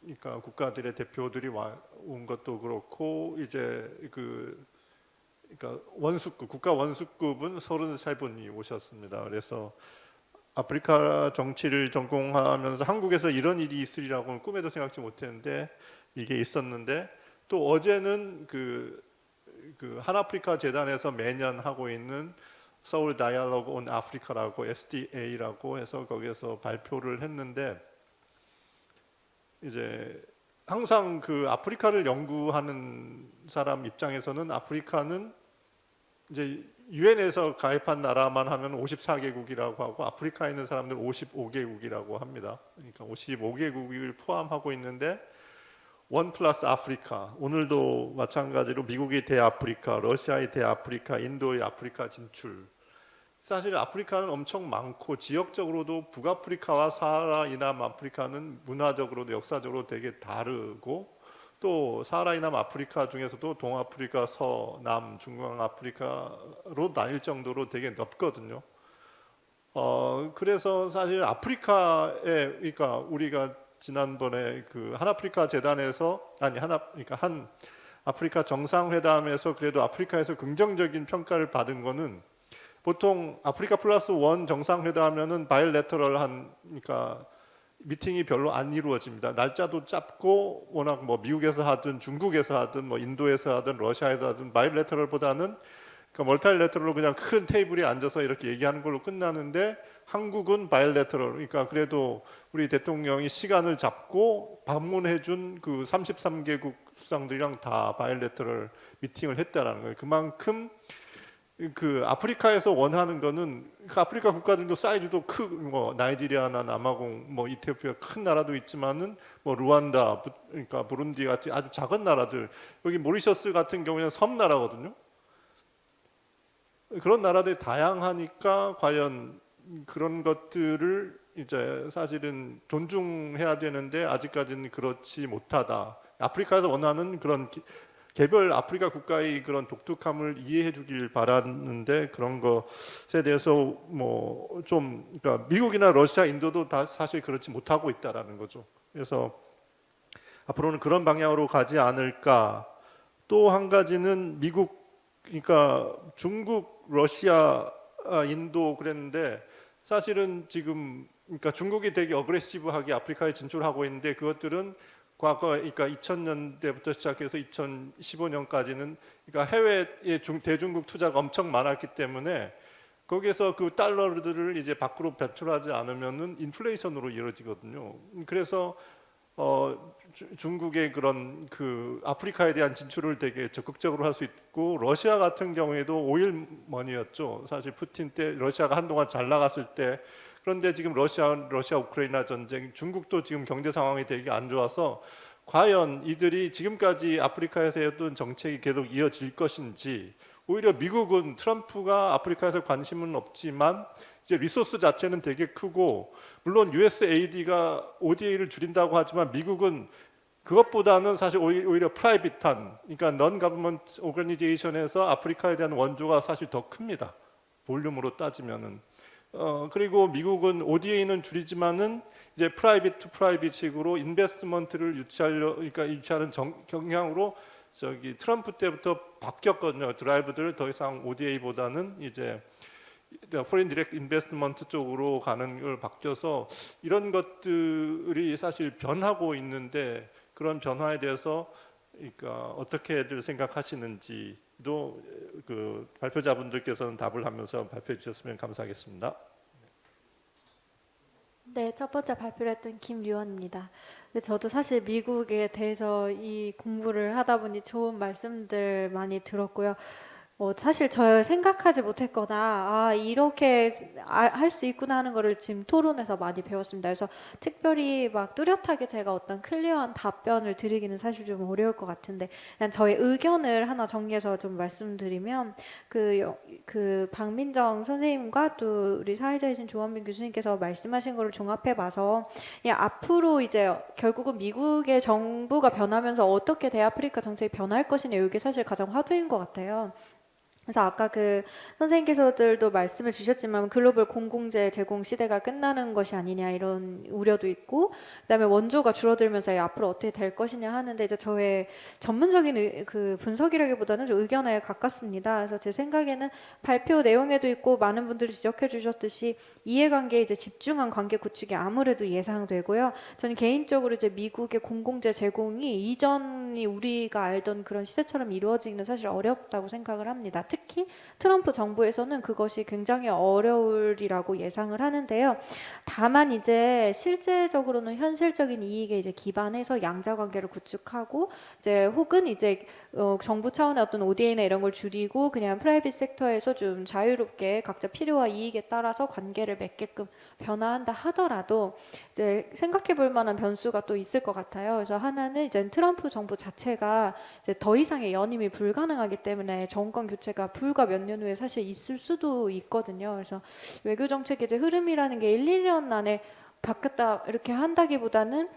그러니까 국가들의 대표들이 온 것도 그렇고 이제 그러니까 원수급 국가 원수급은 33분이 오셨습니다. 그래서 아프리카 정치를 전공하면서 한국에서 이런 일이 있으리라고는 꿈에도 생각지 못했는데 이게 있었는데, 또 어제는 그 한아프리카 재단에서 매년 하고 있는 서울 다이얼로그 온 아프리카라고 SDA라고 해서 거기에서 발표를 했는데, 이제 항상 그 아프리카를 연구하는 사람 입장에서는 아프리카는 이제 유엔에서 가입한 나라만 하면 54개국이라고 하고 아프리카에 있는 사람들 55개국이라고 합니다. 그러니까 55개국을 포함하고 있는데 원 플러스 아프리카, 오늘도 마찬가지로 미국이 대아프리카, 러시아의 대아프리카, 인도의 아프리카 진출. 사실 아프리카는 엄청 많고 지역적으로도 북아프리카와 사하라 이남 아프리카는 문화적으로도 역사적으로 되게 다르고, 또 사하라 이남 아프리카 중에서도 동아프리카, 서남, 중앙아프리카로 나뉠 정도로 되게 넓거든요. 그래서 사실 아프리카에, 그러니까 우리가 지난번에 그 한아프리카 재단에서 그러니까 한 아프리카 정상회담에서 그래도 아프리카에서 긍정적인 평가를 받은 거는, 보통 아프리카 플러스 원 정상회담하면은 바이레터럴한, 그러니까 미팅이 별로 안 이루어집니다. 날짜도 짧고 워낙 뭐 미국에서 하든 중국에서 하든 뭐 인도에서 하든 러시아에서 하든 바이레터럴보다는 그러니까 멀티레터럴로 그냥 큰 테이블에 앉아서 이렇게 얘기하는 걸로 끝나는데, 한국은 바이레터럴, 그러니까 그래도 우리 대통령이 시간을 잡고 방문해준 그 33개국 수상들이랑 다 바이레터럴 미팅을 했다라는 거예요. 그만큼 그 아프리카에서 원하는 거는, 그 아프리카 국가들도 사이즈도 뭐 나이지리아나 남아공, 뭐 이티오피아 큰 나라도 있지만은 뭐 루안다, 그러니까 부룬디 같이 아주 작은 나라들, 여기 모리셔스 같은 경우에는 섬나라거든요. 그런 나라들이 다양하니까 과연 그런 것들을 이제 사실은 존중해야 되는데 아직까지는 그렇지 못하다. 아프리카에서 원하는 그런 개별 아프리카 국가의 그런 독특함을 이해해 주길 바라는데, 그런 것에 대해서 뭐 좀, 그러니까 미국이나 러시아, 인도도 다 사실 그렇지 못하고 있다라는 거죠. 그래서 앞으로는 그런 방향으로 가지 않을까. 또 한 가지는 미국, 그러니까 중국, 러시아, 인도 그랬는데, 사실은 지금 그러니까 중국이 되게 어그레시브하게 아프리카에 진출하고 있는데, 그것들은 과거, 그러니까 2000년대부터 시작해서 2015년까지는 그러니까 해외에 대중국 투자가 엄청 많았기 때문에 거기에서 그 달러들을 이제 밖으로 배출하지 않으면은 인플레이션으로 이루어지거든요. 그래서 중국의 그런 그 아프리카에 대한 진출을 되게 적극적으로 할 수 있고, 러시아 같은 경우에도 오일 머니였죠. 사실 푸틴 때 러시아가 한동안 잘 나갔을 때. 그런데 지금 러시아 우크라이나 전쟁, 중국도 지금 경제 상황이 되게 안 좋아서 과연 이들이 지금까지 아프리카에서 했던 정책이 계속 이어질 것인지, 오히려 미국은 트럼프가 아프리카에서 관심은 없지만 이제 리소스 자체는 되게 크고, 물론 USAID가 ODA를 줄인다고 하지만 미국은 그것보다는 사실 오히려 프라이빗한, 그러니까 넌 가버먼트 오거니제이션에서 아프리카에 대한 원조가 사실 더 큽니다. 볼륨으로 따지면은. 그리고 미국은 ODA는 줄이지만은 이제 프라이빗 투 프라이빗식으로 인베스트먼트를 유치하는 경향으로 저기 트럼프 때부터 바뀌었거든요. 드라이브들 더 이상 ODA보다는 이제 포린 디렉트 인베스트먼트 쪽으로 가는 걸 바뀌어서 이런 것들이 사실 변하고 있는데, 그런 변화에 대해서 그러니까 어떻게들 생각하시는지도 그 발표자분들께서는 답을 하면서 발표해 주셨으면 감사하겠습니다. 네, 첫 번째 발표를 했던 김유원입니다. 근데 저도 사실 미국에 대해서 이 공부를 하다 보니 좋은 말씀들 많이 들었고요. 사실 저 생각하지 못했거나 이렇게 할 수 있구나 하는 거를 지금 토론에서 많이 배웠습니다. 그래서 특별히 막 뚜렷하게 제가 어떤 클리어한 답변을 드리기는 사실 좀 어려울 것 같은데, 그냥 저의 의견을 하나 정리해서 좀 말씀드리면, 그 박민정 선생님과 또 우리 사회자이신 조원빈 교수님께서 말씀하신 거를 종합해봐서, 앞으로 이제 결국은 미국의 정부가 변하면서 어떻게 대아프리카 정책이 변할 것이냐, 이게 사실 가장 화두인 것 같아요. 그래서 아까 그 선생님께서들도 말씀을 주셨지만 글로벌 공공재 제공 시대가 끝나는 것이 아니냐 이런 우려도 있고, 그다음에 원조가 줄어들면서 앞으로 어떻게 될 것이냐 하는데, 이제 저의 전문적인 그 분석이라기보다는 좀 의견에 가깝습니다. 그래서 제 생각에는 발표 내용에도 있고 많은 분들이 지적해 주셨듯이 이해관계에 이제 집중한 관계 구축이 아무래도 예상되고요. 저는 개인적으로 이제 미국의 공공재 제공이 이전이 우리가 알던 그런 시대처럼 이루어지기는 사실 어렵다고 생각을 합니다. 특히 트럼프 정부에서는 그것이 굉장히 어려울이라고 예상을 하는데요. 다만 이제 실제적으로는 현실적인 이익에 이제 기반해서 양자 관계를 구축하고, 이제 혹은 이제 정부 차원의 어떤 ODA나 이런 걸 줄이고 그냥 프라이빗 섹터에서 좀 자유롭게 각자 필요와 이익에 따라서 관계를 맺게끔 변화한다 하더라도 이제 생각해 볼 만한 변수가 또 있을 것 같아요. 그래서 하나는 이제 트럼프 정부 자체가 이제 더 이상의 연임이 불가능하기 때문에 정권 교체가 불과 몇 년 후에 사실 있을 수도 있거든요. 그래서 외교 정책의 이제 흐름이라는 게 1, 2년 안에 바뀌었다 이렇게 한다기보다는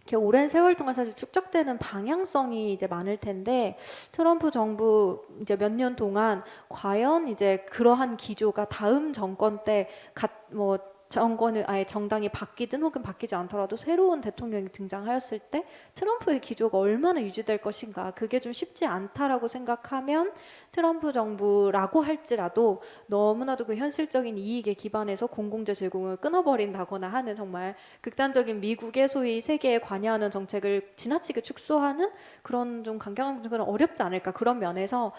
이렇게 오랜 세월 동안 사실 축적되는 방향성이 이제 많을 텐데, 트럼프 정부 이제 몇 년 동안 과연 이제 그러한 기조가 다음 정권 때 정권을 아예 정당이 바뀌든 혹은 바뀌지 않더라도 새로운 대통령이 등장하였을 때 트럼프의 기조가 얼마나 유지될 것인가, 그게 좀 쉽지 않다라고 생각하면 트럼프 정부라고 할지라도 너무나도 그 현실적인 이익에 기반해서 공공재 제공을 끊어버린다거나 하는 정말 극단적인 미국의 소위 세계에 관여하는 정책을 지나치게 축소하는 그런 좀 강경한 정책은 어렵지 않을까. 그런 면에서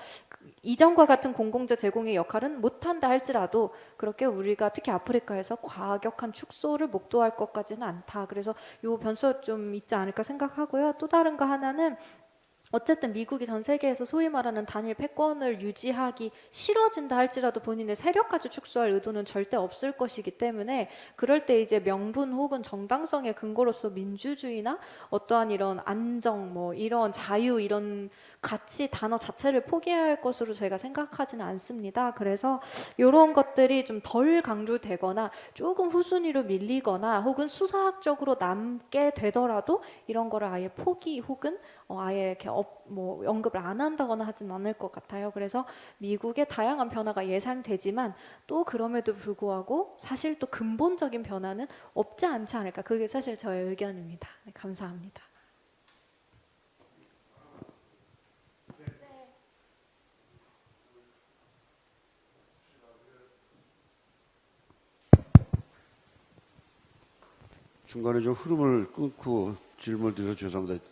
이전과 같은 공공재 제공의 역할은 못한다 할지라도 그렇게 우리가 특히 아프리카에서 과격한 축소를 목도할 것까지는 않다. 그래서 요 변수가 좀 있지 않을까 생각하고요. 또 다른 거 하나는 어쨌든 미국이 전 세계에서 소위 말하는 단일 패권을 유지하기 싫어진다 할지라도 본인의 세력까지 축소할 의도는 절대 없을 것이기 때문에, 그럴 때 이제 명분 혹은 정당성의 근거로서 민주주의나 어떠한 이런 안정, 뭐 이런 자유, 이런 가치 단어 자체를 포기할 것으로 제가 생각하지는 않습니다. 그래서 이런 것들이 좀 덜 강조되거나 조금 후순위로 밀리거나 혹은 수사학적으로 남게 되더라도 이런 거를 아예 포기 혹은 아예 이렇게 언급을 안 한다거나 하진 않을 것 같아요. 그래서 미국의 다양한 변화가 예상되지만 또 그럼에도 불구하고 사실 또 근본적인 변화는 없지 않지 않을까. 그게 사실 저의 의견입니다. 네, 감사합니다. 중간에 좀 흐름을 끊고 질문을 드려서 죄송합니다.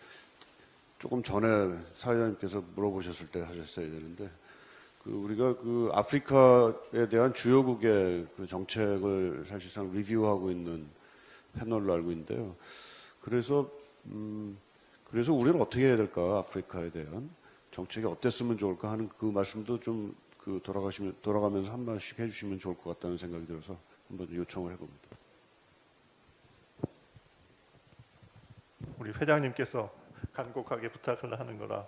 조금 전에 사회자님께서 물어보셨을 때 하셨어야 되는데, 우리가 그 아프리카에 대한 주요국의 그 정책을 사실상 리뷰하고 있는 패널로 알고 있는데요. 그래서 우리는 어떻게 해야 될까, 아프리카에 대한 정책이 어땠으면 좋을까 하는 그 말씀도 좀 돌아가면서 한 말씩 해주시면 좋을 것 같다는 생각이 들어서 한번 요청을 해봅니다. 우리 회장님께서 간곡하게 부탁을 하는 거라.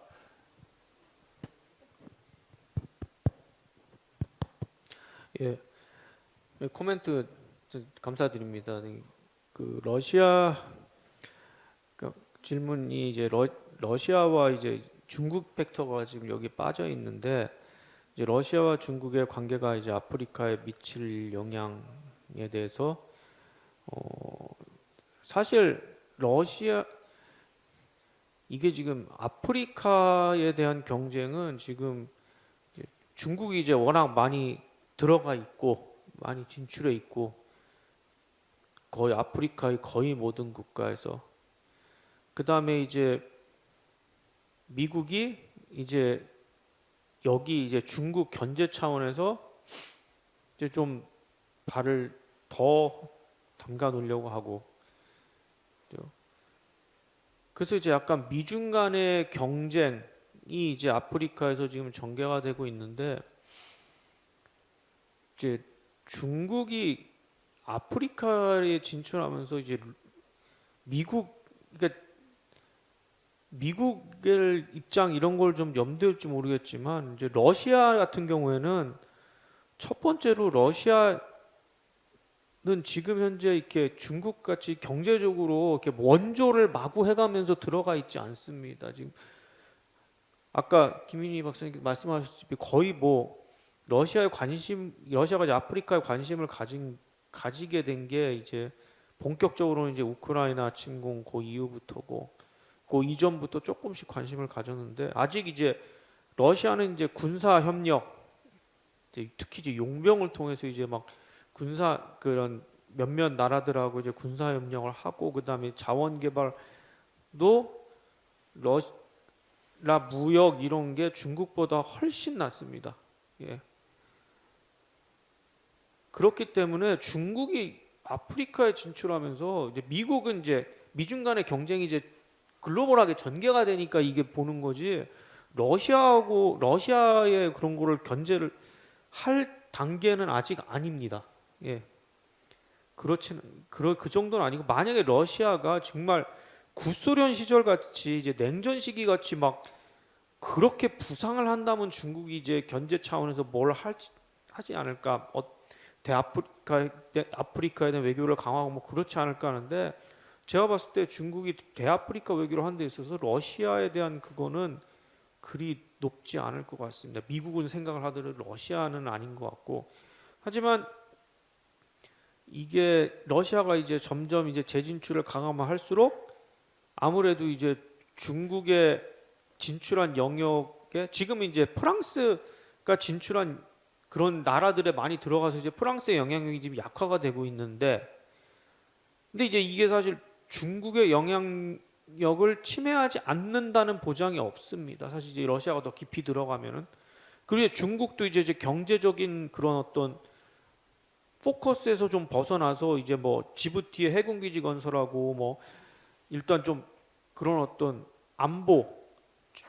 예, 코멘트 감사드립니다. 그 러시아 질문이 이제 러시아와 이제 중국 팩터가 지금 여기 빠져 있는데, 이제 러시아와 중국의 관계가 이제 아프리카에 미칠 영향에 대해서 사실 러시아 이게 지금 아프리카에 대한 경쟁은 지금 이제 중국이 이제 워낙 많이 들어가 있고 많이 진출해 있고 거의 아프리카의 거의 모든 국가에서, 그 다음에 이제 미국이 이제 여기 이제 중국 견제 차원에서 이제 좀 발을 더 담가 놓으려고 하고, 그래서 이제 약간 미중 간의 경쟁이 이제 아프리카에서 지금 전개가 되고 있는데, 이제 중국이 아프리카에 진출하면서 이제 그러니까 미국의 입장 이런 걸 좀 염두에 둘지 모르겠지만, 이제 러시아 같은 경우에는 첫 번째로 러시아는 지금 현재 이렇게 중국 같이 경제적으로 이렇게 원조를 마구 해가면서 들어가 있지 않습니다. 지금 아까 김인희 박사님 말씀하셨듯이 거의 뭐 러시아가 이제 아프리카에 관심을 가지게 된 게 이제 본격적으로는 이제 우크라이나 침공 그 이후부터고 그 이전부터 조금씩 관심을 가졌는데 아직 이제 러시아는 이제 군사 협력 이제 특히 이제 용병을 통해서 이제 막 군사 그런 몇몇 나라들하고 이제 군사 협력을 하고 그다음에 자원 개발도 러시아 무역 이런 게 중국보다 훨씬 낫습니다. 예. 그렇기 때문에 중국이 아프리카에 진출하면서 이제 미국은 이제 미중 간의 경쟁이 이제 글로벌하게 전개가 되니까 이게 보는 거지 러시아의 그런 거를 견제를 할 단계는 아직 아닙니다. 예. 그 정도는 아니고 만약에 러시아가 정말 구소련 시절 같이 이제 냉전 시기 같이 막 그렇게 부상을 한다면 중국이 이제 견제 차원에서 뭘 하지 않을까? 아프리카에 대한 외교를 강화하고 뭐 그렇지 않을까 하는데 제가 봤을 때 중국이 대아프리카 외교를 하는 데 있어서 러시아에 대한 그거는 그리 높지 않을 것 같습니다. 미국은 생각을 하더라도 러시아는 아닌 것 같고 하지만 이게 러시아가 이제 점점 이제 재진출을 강화만 할수록 아무래도 이제 중국에 진출한 영역에 지금 이제 프랑스가 진출한 그런 나라들에 많이 들어가서 이제 프랑스의 영향력이 지금 약화가 되고 있는데 근데 이제 이게 사실 중국의 영향력을 침해하지 않는다는 보장이 없습니다. 사실 이제 러시아가 더 깊이 들어가면은 그리고 중국도 이제 경제적인 그런 어떤 포커스에서 좀 벗어나서 이제 뭐 지부티에 해군기지 건설하고 뭐 일단 좀 그런 어떤 안보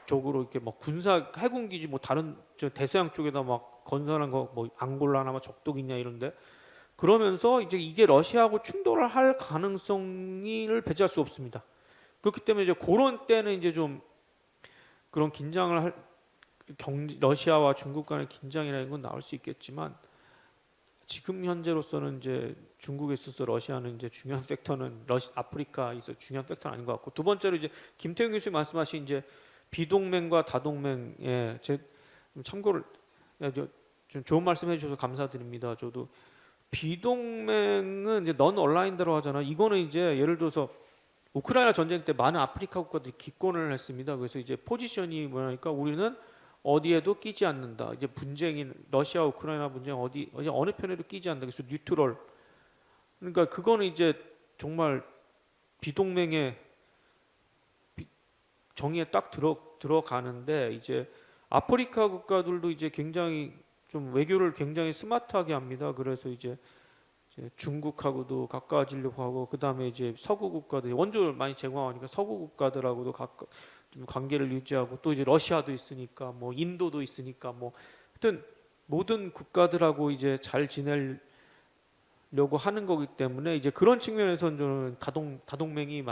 쪽으로 이렇게 뭐 군사 해군기지 뭐 다른 저 대서양 쪽에다 막 건설한 거 뭐 앙골라나 뭐 적도 있냐 이런데 그러면서 이제 이게 러시아하고 충돌을 할 가능성을 배제할 수 없습니다. 그렇기 때문에 이제 그런 때는 이제 좀 그런 긴장을 러시아와 중국 간의 긴장이라는 건 나올 수 있겠지만 지금 현재로서는 이제 중국에 있어서 러시아는 이제 중요한 팩터는 아프리카에서 중요한 팩터는 아닌 것 같고 두 번째로 이제 김태형 교수님 말씀하신 이제 비동맹과 다동맹에 제 참고를 좀 좋은 말씀 해주셔서 감사드립니다. 저도 비동맹은 이제 넌 얼라인드로 하잖아. 이거는 이제 예를 들어서 우크라이나 전쟁 때 많은 아프리카 국가들이 기권을 했습니다. 그래서 이제 포지션이 뭐냐니까 우리는 어디에도 끼지 않는다. 이제 분쟁인 러시아 우크라이나 분쟁 어느 편에도 끼지 않는다. 그래서 뉴트럴. 그러니까 그거는 이제 정말 비동맹의 정의에 딱 들어가는데 이제 아프리카 국가들도 이제 굉장히 좀 외교를 굉장히 스마트하게 합니다. 그래서 이제 중국하고도 가까워지려고 하고 그다음에 이제 서구 국가들 원조를 많이 제공하니까 서구 국가들하고도 좀 관계를 유지하고 또 이제 러시아도 있으니까 뭐 인도도 있으니까 뭐 하여튼 모든 국가들하고 이제 잘 지내려고 하는 거기 때문에 이제 그런 측면에서는 저는 다동맹이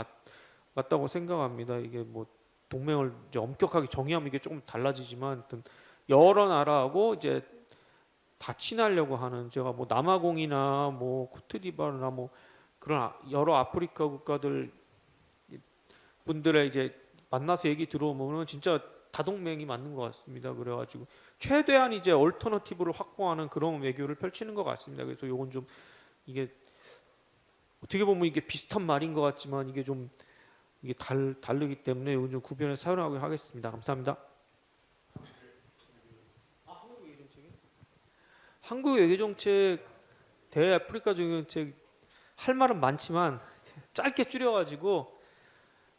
맞다고 생각합니다. 이게 뭐 동맹을 이제 엄격하게 정의하면 이게 조금 달라지지만 하여튼 여러 나라하고 이제 다 친하려고 하는 제가 뭐 남아공이나 뭐 코트디부아르나 뭐 그런 여러 아프리카 국가들 분들의 이제 만나서 얘기 들어보면 진짜 다동맹이 맞는 것 같습니다. 그래가지고 최대한 이제 얼터너티브를 확보하는 그런 외교를 펼치는 것 같습니다. 그래서 이건 좀 이게 어떻게 보면 이게 비슷한 말인 것 같지만 이게 좀 이게 다르기 때문에 이건 좀 구별해서 사용하고 하겠습니다. 감사합니다. 한국 외교정책, 대아프리카 정책 할 말은 많지만 짧게 줄여가지고,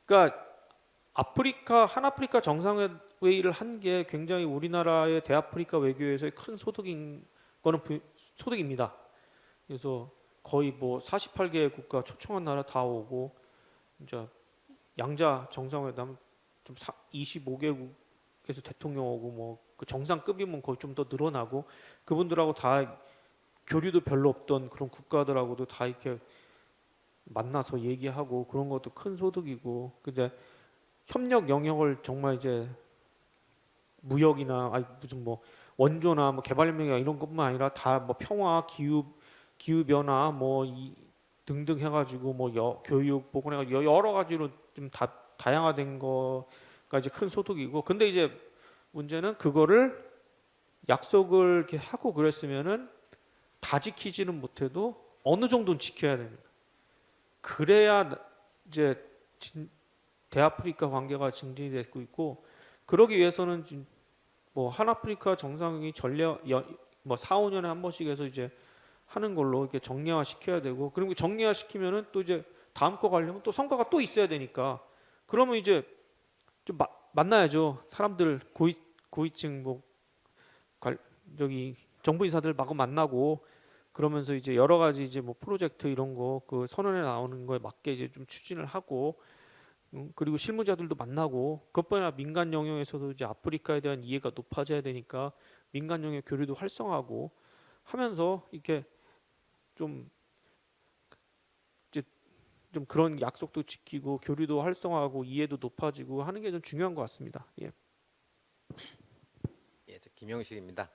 그러니까 한아프리카 정상회의를 한 게 굉장히 우리나라의 대아프리카 외교에서의 큰 소득인 거는 소득입니다. 그래서 거의 뭐 48개 국가 초청한 나라 다 오고, 이제 양자 정상회담 좀 25개국에서 대통령 오고 뭐 그 정상급이면 거의 좀 더 늘어나고 그분들하고 다 교류도 별로 없던 그런 국가들하고도 다 이렇게 만나서 얘기하고 그런 것도 큰 소득이고 근데 협력 영역을 정말 이제 무역이나 무슨 뭐 원조나 뭐 개발협력이나 이런 것뿐만 아니라 다 뭐 평화 기후 변화 뭐 등등 해가지고 뭐 교육 보건해가지고 여러 가지로 좀 다양화된 거가 이제 큰 소득이고 근데 이제 문제는 그거를 약속을 이렇게 하고 그랬으면은 다 지키지는 못해도 어느 정도는 지켜야 됩니다. 그래야 이제 대아프리카 관계가 증진이 되고 있고, 그러기 위해서는 뭐 한아프리카 정상회의 뭐 4, 5년에 한 번씩 해서 이제 하는 걸로 이렇게 정례화 시켜야 되고, 그리고 정례화 시키면은 또 이제 다음 거 가려면 또 성과가 또 있어야 되니까, 그러면 이제 좀 만나야죠. 사람들 고위층 뭐 저기 정부 인사들 마구 만나고, 그러면서 이제 여러 가지 이제 뭐 프로젝트 이런 거 그 선언에 나오는 거에 맞게 이제 좀 추진을 하고, 그리고 실무자들도 만나고, 그것뿐 아니라 민간 영역에서도 이제 아프리카에 대한 이해가 높아져야 되니까 민간 영역 교류도 활성화하고 하면서 이렇게 좀 이제 좀 그런 약속도 지키고 교류도 활성화하고 이해도 높아지고 하는 게 좀 중요한 것 같습니다. 예. 예, 저 김영식입니다.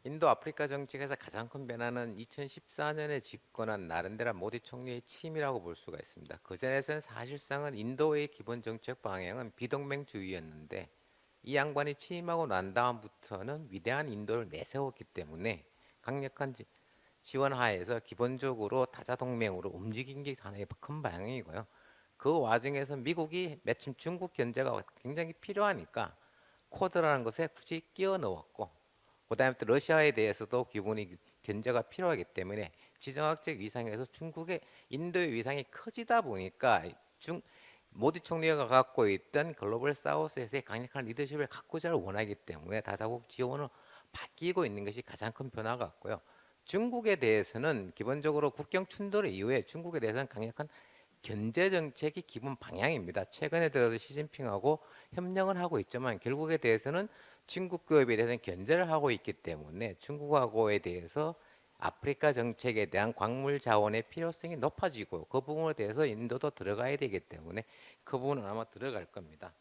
인도 아프리카 정책에서 가장 큰 변화는 2014년에 집권한 나렌드라 모디 총리의 취임이라고 볼 수가 있습니다. 그전에서는 사실상은 인도의 기본 정책 방향은 비동맹주의였는데, 이 양반이 취임하고 난 다음부터는 위대한 인도를 내세웠기 때문에 강력한 지원 하에서 기본적으로 다자동맹으로 움직인 게 하나의 큰 방향이고요. 그 와중에서 미국이 마침 중국 견제가 굉장히 필요하니까 쿼드라는 것에 굳이 끼워 넣었고, 그다음에 또 러시아에 대해서도 기본이 견제가 필요하기 때문에 지정학적 위상에서 중국의 인도의 위상이 커지다 보니까 모디 총리가 갖고 있던 글로벌 사우스에서의 강력한 리더십을 갖고자 원하기 때문에 다자국 지원으로 바뀌고 있는 것이 가장 큰 변화 같고요. 중국에 대해서는 기본적으로 국경 충돌 이후에 중국에 대해서는 강력한 견제 정책이 기본 방향입니다. 최근에 들어서 시진핑하고 협력은 하고 있지만 결국에 대해서는 중국 기업에 대해서는 견제를 하고 있기 때문에 중국하고에 대해서 아프리카 정책에 대한 광물 자원의 필요성이 높아지고, 그 부분에 대해서 인도도 들어가야 되기 때문에 그 부분은 아마 들어갈 겁니다.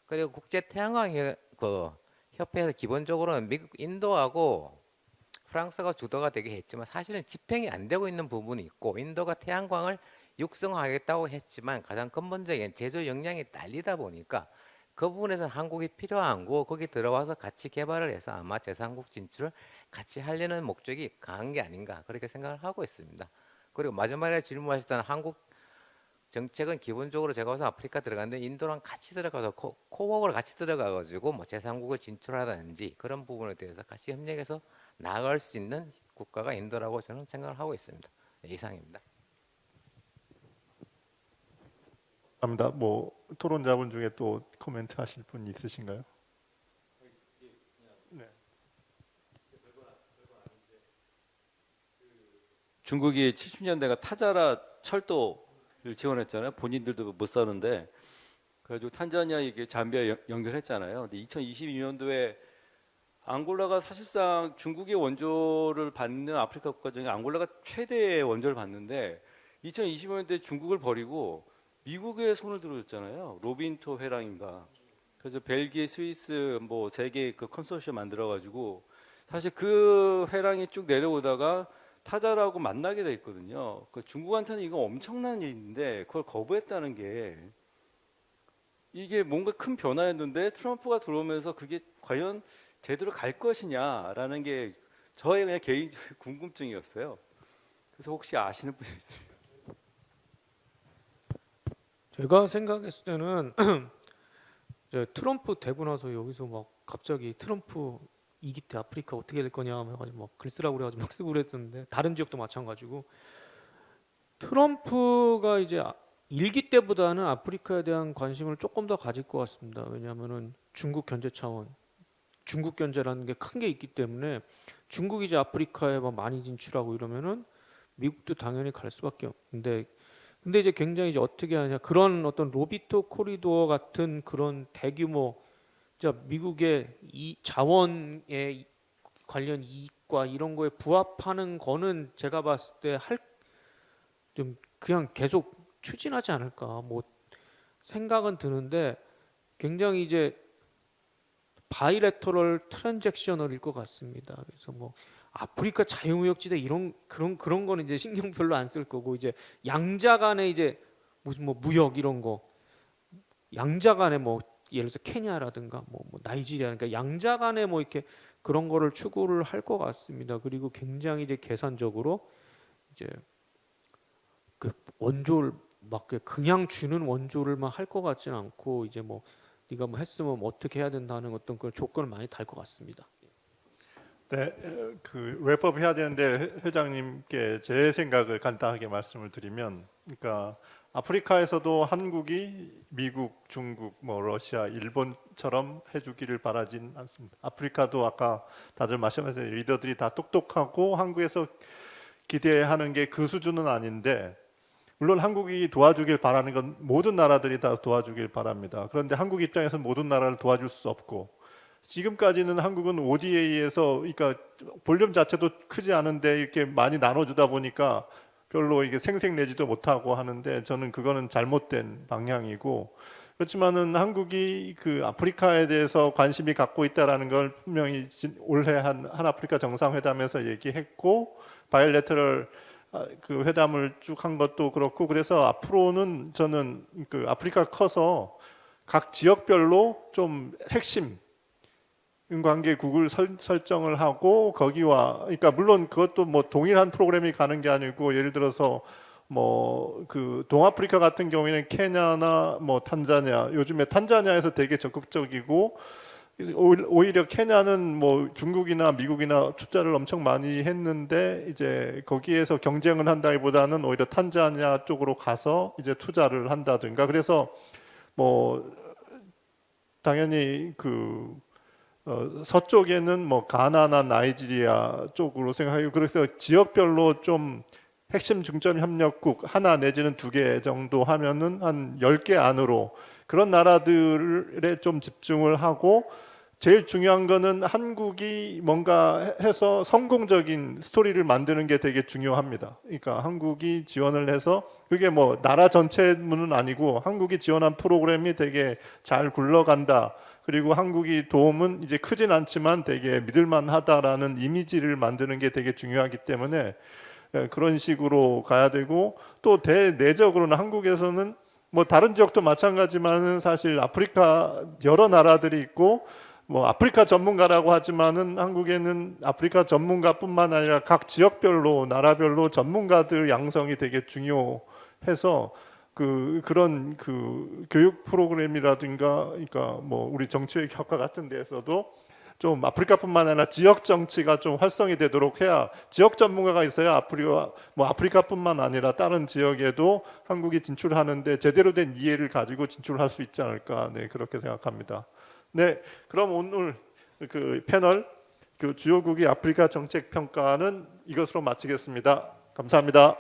그리고 국제 태양광 협회에서 기본적으로는 인도하고 프랑스가 주도가 되게 했지만 사실은 집행이 안 되고 있는 부분이 있고, 인도가 태양광을 육성하겠다고 했지만 가장 근본적인 제조 역량이 딸리다 보니까 그 부분에서는 한국이 필요한 거, 거기 들어와서 같이 개발을 해서 아마 제3국 진출을 같이 하려는 목적이 강한 게 아닌가, 그렇게 생각을 하고 있습니다. 그리고 마지막에 질문하셨던 한국 정책은 기본적으로 제가 봐서 아프리카 들어갔는데 인도랑 같이 들어가서 코워크를 같이 들어가가지고 뭐 제3국을 진출하다든지 그런 부분에 대해서 같이 협력해서 나아갈 수 있는 국가가 인도라고 저는 생각을 하고 있습니다. 네, 이상입니다. 감사합니다. 뭐 토론자분 중에 또 코멘트 하실 분 있으신가요? 네. 중국이 70년대가 타자라 철도를 지원했잖아요. 본인들도 못 사는데. 그래가지고 탄자니아 이게 잠비아 연결했잖아요. 근데 2022년도에 앙골라가 사실상 중국의 원조를 받는 아프리카 국가 중에 앙골라가 최대의 원조를 받는데 2025년도에 중국을 버리고 미국의 손을 들어줬잖아요. 로빈토 회랑인가. 그래서 벨기에, 스위스 뭐 세 개 그 컨소시엄 만들어가지고 사실 그 회랑이 쭉 내려오다가 타자라고 만나게 돼 있거든요. 그 중국한테는 이거 엄청난 일인데 그걸 거부했다는 게 이게 뭔가 큰 변화였는데 트럼프가 들어오면서 그게 과연 제대로 갈 것이냐라는 게 저의 그냥 개인적인 궁금증이었어요. 그래서 혹시 아시는 분이 있으면. 제가 생각했을 때는 이제 트럼프 되고 나서 여기서 막 갑자기 트럼프 2기 때 아프리카 어떻게 될 거냐 해가지고 막 글 쓰라고 그래가지고 막 쓰고 그랬었는데, 다른 지역도 마찬가지고 트럼프가 이제 1기 때보다는 아프리카에 대한 관심을 조금 더 가질 것 같습니다. 왜냐하면은 중국 견제 차원, 중국 견제라는 게 큰 게 있기 때문에 중국이 이제 아프리카에 막 많이 진출하고 이러면은 미국도 당연히 갈 수밖에 없는데, 근데 이제 굉장히 이제 어떻게 하냐, 그런 어떤 로비토 코리도어 같은 그런 대규모 자 미국의 이 자원에 관련 이익과 이런 거에 부합하는 거는 제가 봤을 때 좀 그냥 계속 추진하지 않을까 뭐 생각은 드는데, 굉장히 이제 바이래터럴 트랜잭셔널일 것 같습니다. 그래서 뭐 아프리카 자유무역지대 이런 그런 거는 이제 신경 별로 안 쓸 거고, 이제 양자 간에 이제 무슨 뭐 무역 이런 거, 양자 간에 뭐 예를 들어서 케냐라든가 뭐 나이지리아니까 양자 간에 뭐 이렇게 그런 거를 추구를 할 것 같습니다. 그리고 굉장히 이제 계산적으로 이제 그 원조를 막 그냥 주는 원조를 막 할 것 같지는 않고 이제 뭐 네가 뭐 했으면 뭐 어떻게 해야 된다는 어떤 그런 조건을 많이 달 것 같습니다. 네, 그 웹업 해야 되는데 회장님께 제 생각을 간단하게 말씀을 드리면, 그러니까 아프리카에서도 한국이 미국, 중국, 뭐 러시아, 일본처럼 해주기를 바라진 않습니다. 아프리카도 아까 다들 말씀하신 리더들이 다 똑똑하고 한국에서 기대하는 게 그 수준은 아닌데, 물론 한국이 도와주길 바라는 건 모든 나라들이 다 도와주길 바랍니다. 그런데 한국 입장에서는 모든 나라를 도와줄 수 없고, 지금까지는 한국은 ODA에서 그러니까 볼륨 자체도 크지 않은데 이렇게 많이 나눠주다 보니까 별로 이게 생색내지도 못하고 하는데, 저는 그거는 잘못된 방향이고, 그렇지만은 한국이 그 아프리카에 대해서 관심이 갖고 있다라는 걸 분명히 올해 한 아프리카 정상회담에서 얘기했고, 바이래터럴 그 회담을 쭉 한 것도 그렇고, 그래서 앞으로는 저는 그 아프리카 커서 각 지역별로 좀 핵심 인관계국을 설정을 하고 거기와, 그러니까 물론 그것도 뭐 동일한 프로그램이 가는 게 아니고, 예를 들어서 뭐 그 동아프리카 같은 경우에는 케냐나 뭐 탄자니아, 요즘에 탄자니아에서 되게 적극적이고, 오히려 케냐는 뭐 중국이나 미국이나 투자를 엄청 많이 했는데 이제 거기에서 경쟁을 한다기보다는 오히려 탄자니아 쪽으로 가서 이제 투자를 한다든가, 그래서 뭐 당연히 그 서쪽에는 뭐 가나나 나이지리아 쪽으로 생각하고, 그래서 지역별로 좀 핵심 중점 협력국 하나 내지는 2개 정도 하면은 한 10개 안으로 그런 나라들에 좀 집중을 하고, 제일 중요한 거는 한국이 뭔가 해서 성공적인 스토리를 만드는 게 되게 중요합니다. 그러니까 한국이 지원을 해서, 그게 뭐 나라 전체문은 아니고 한국이 지원한 프로그램이 되게 잘 굴러간다, 그리고 한국이 도움은 이제 크진 않지만 되게 믿을만하다라는 이미지를 만드는 게 되게 중요하기 때문에 그런 식으로 가야 되고, 또 대내적으로는 한국에서는 뭐 다른 지역도 마찬가지만은 사실 아프리카 여러 나라들이 있고, 뭐 아프리카 전문가라고 하지만은 한국에는 아프리카 전문가뿐만 아니라 각 지역별로 나라별로 전문가들 양성이 되게 중요해서 그런 그 교육 프로그램이라든가, 그러니까 뭐 우리 정치외교 학과 같은 데에서도 좀 아프리카뿐만 아니라 지역 정치가 좀 활성이 되도록 해야, 지역 전문가가 있어야 아프리카뿐만 아니라 다른 지역에도 한국이 진출하는데 제대로 된 이해를 가지고 진출할 수 있지 않을까, 네, 그렇게 생각합니다. 네, 그럼 오늘 그 패널 그 주요국의 아프리카 정책 평가는 이것으로 마치겠습니다. 감사합니다.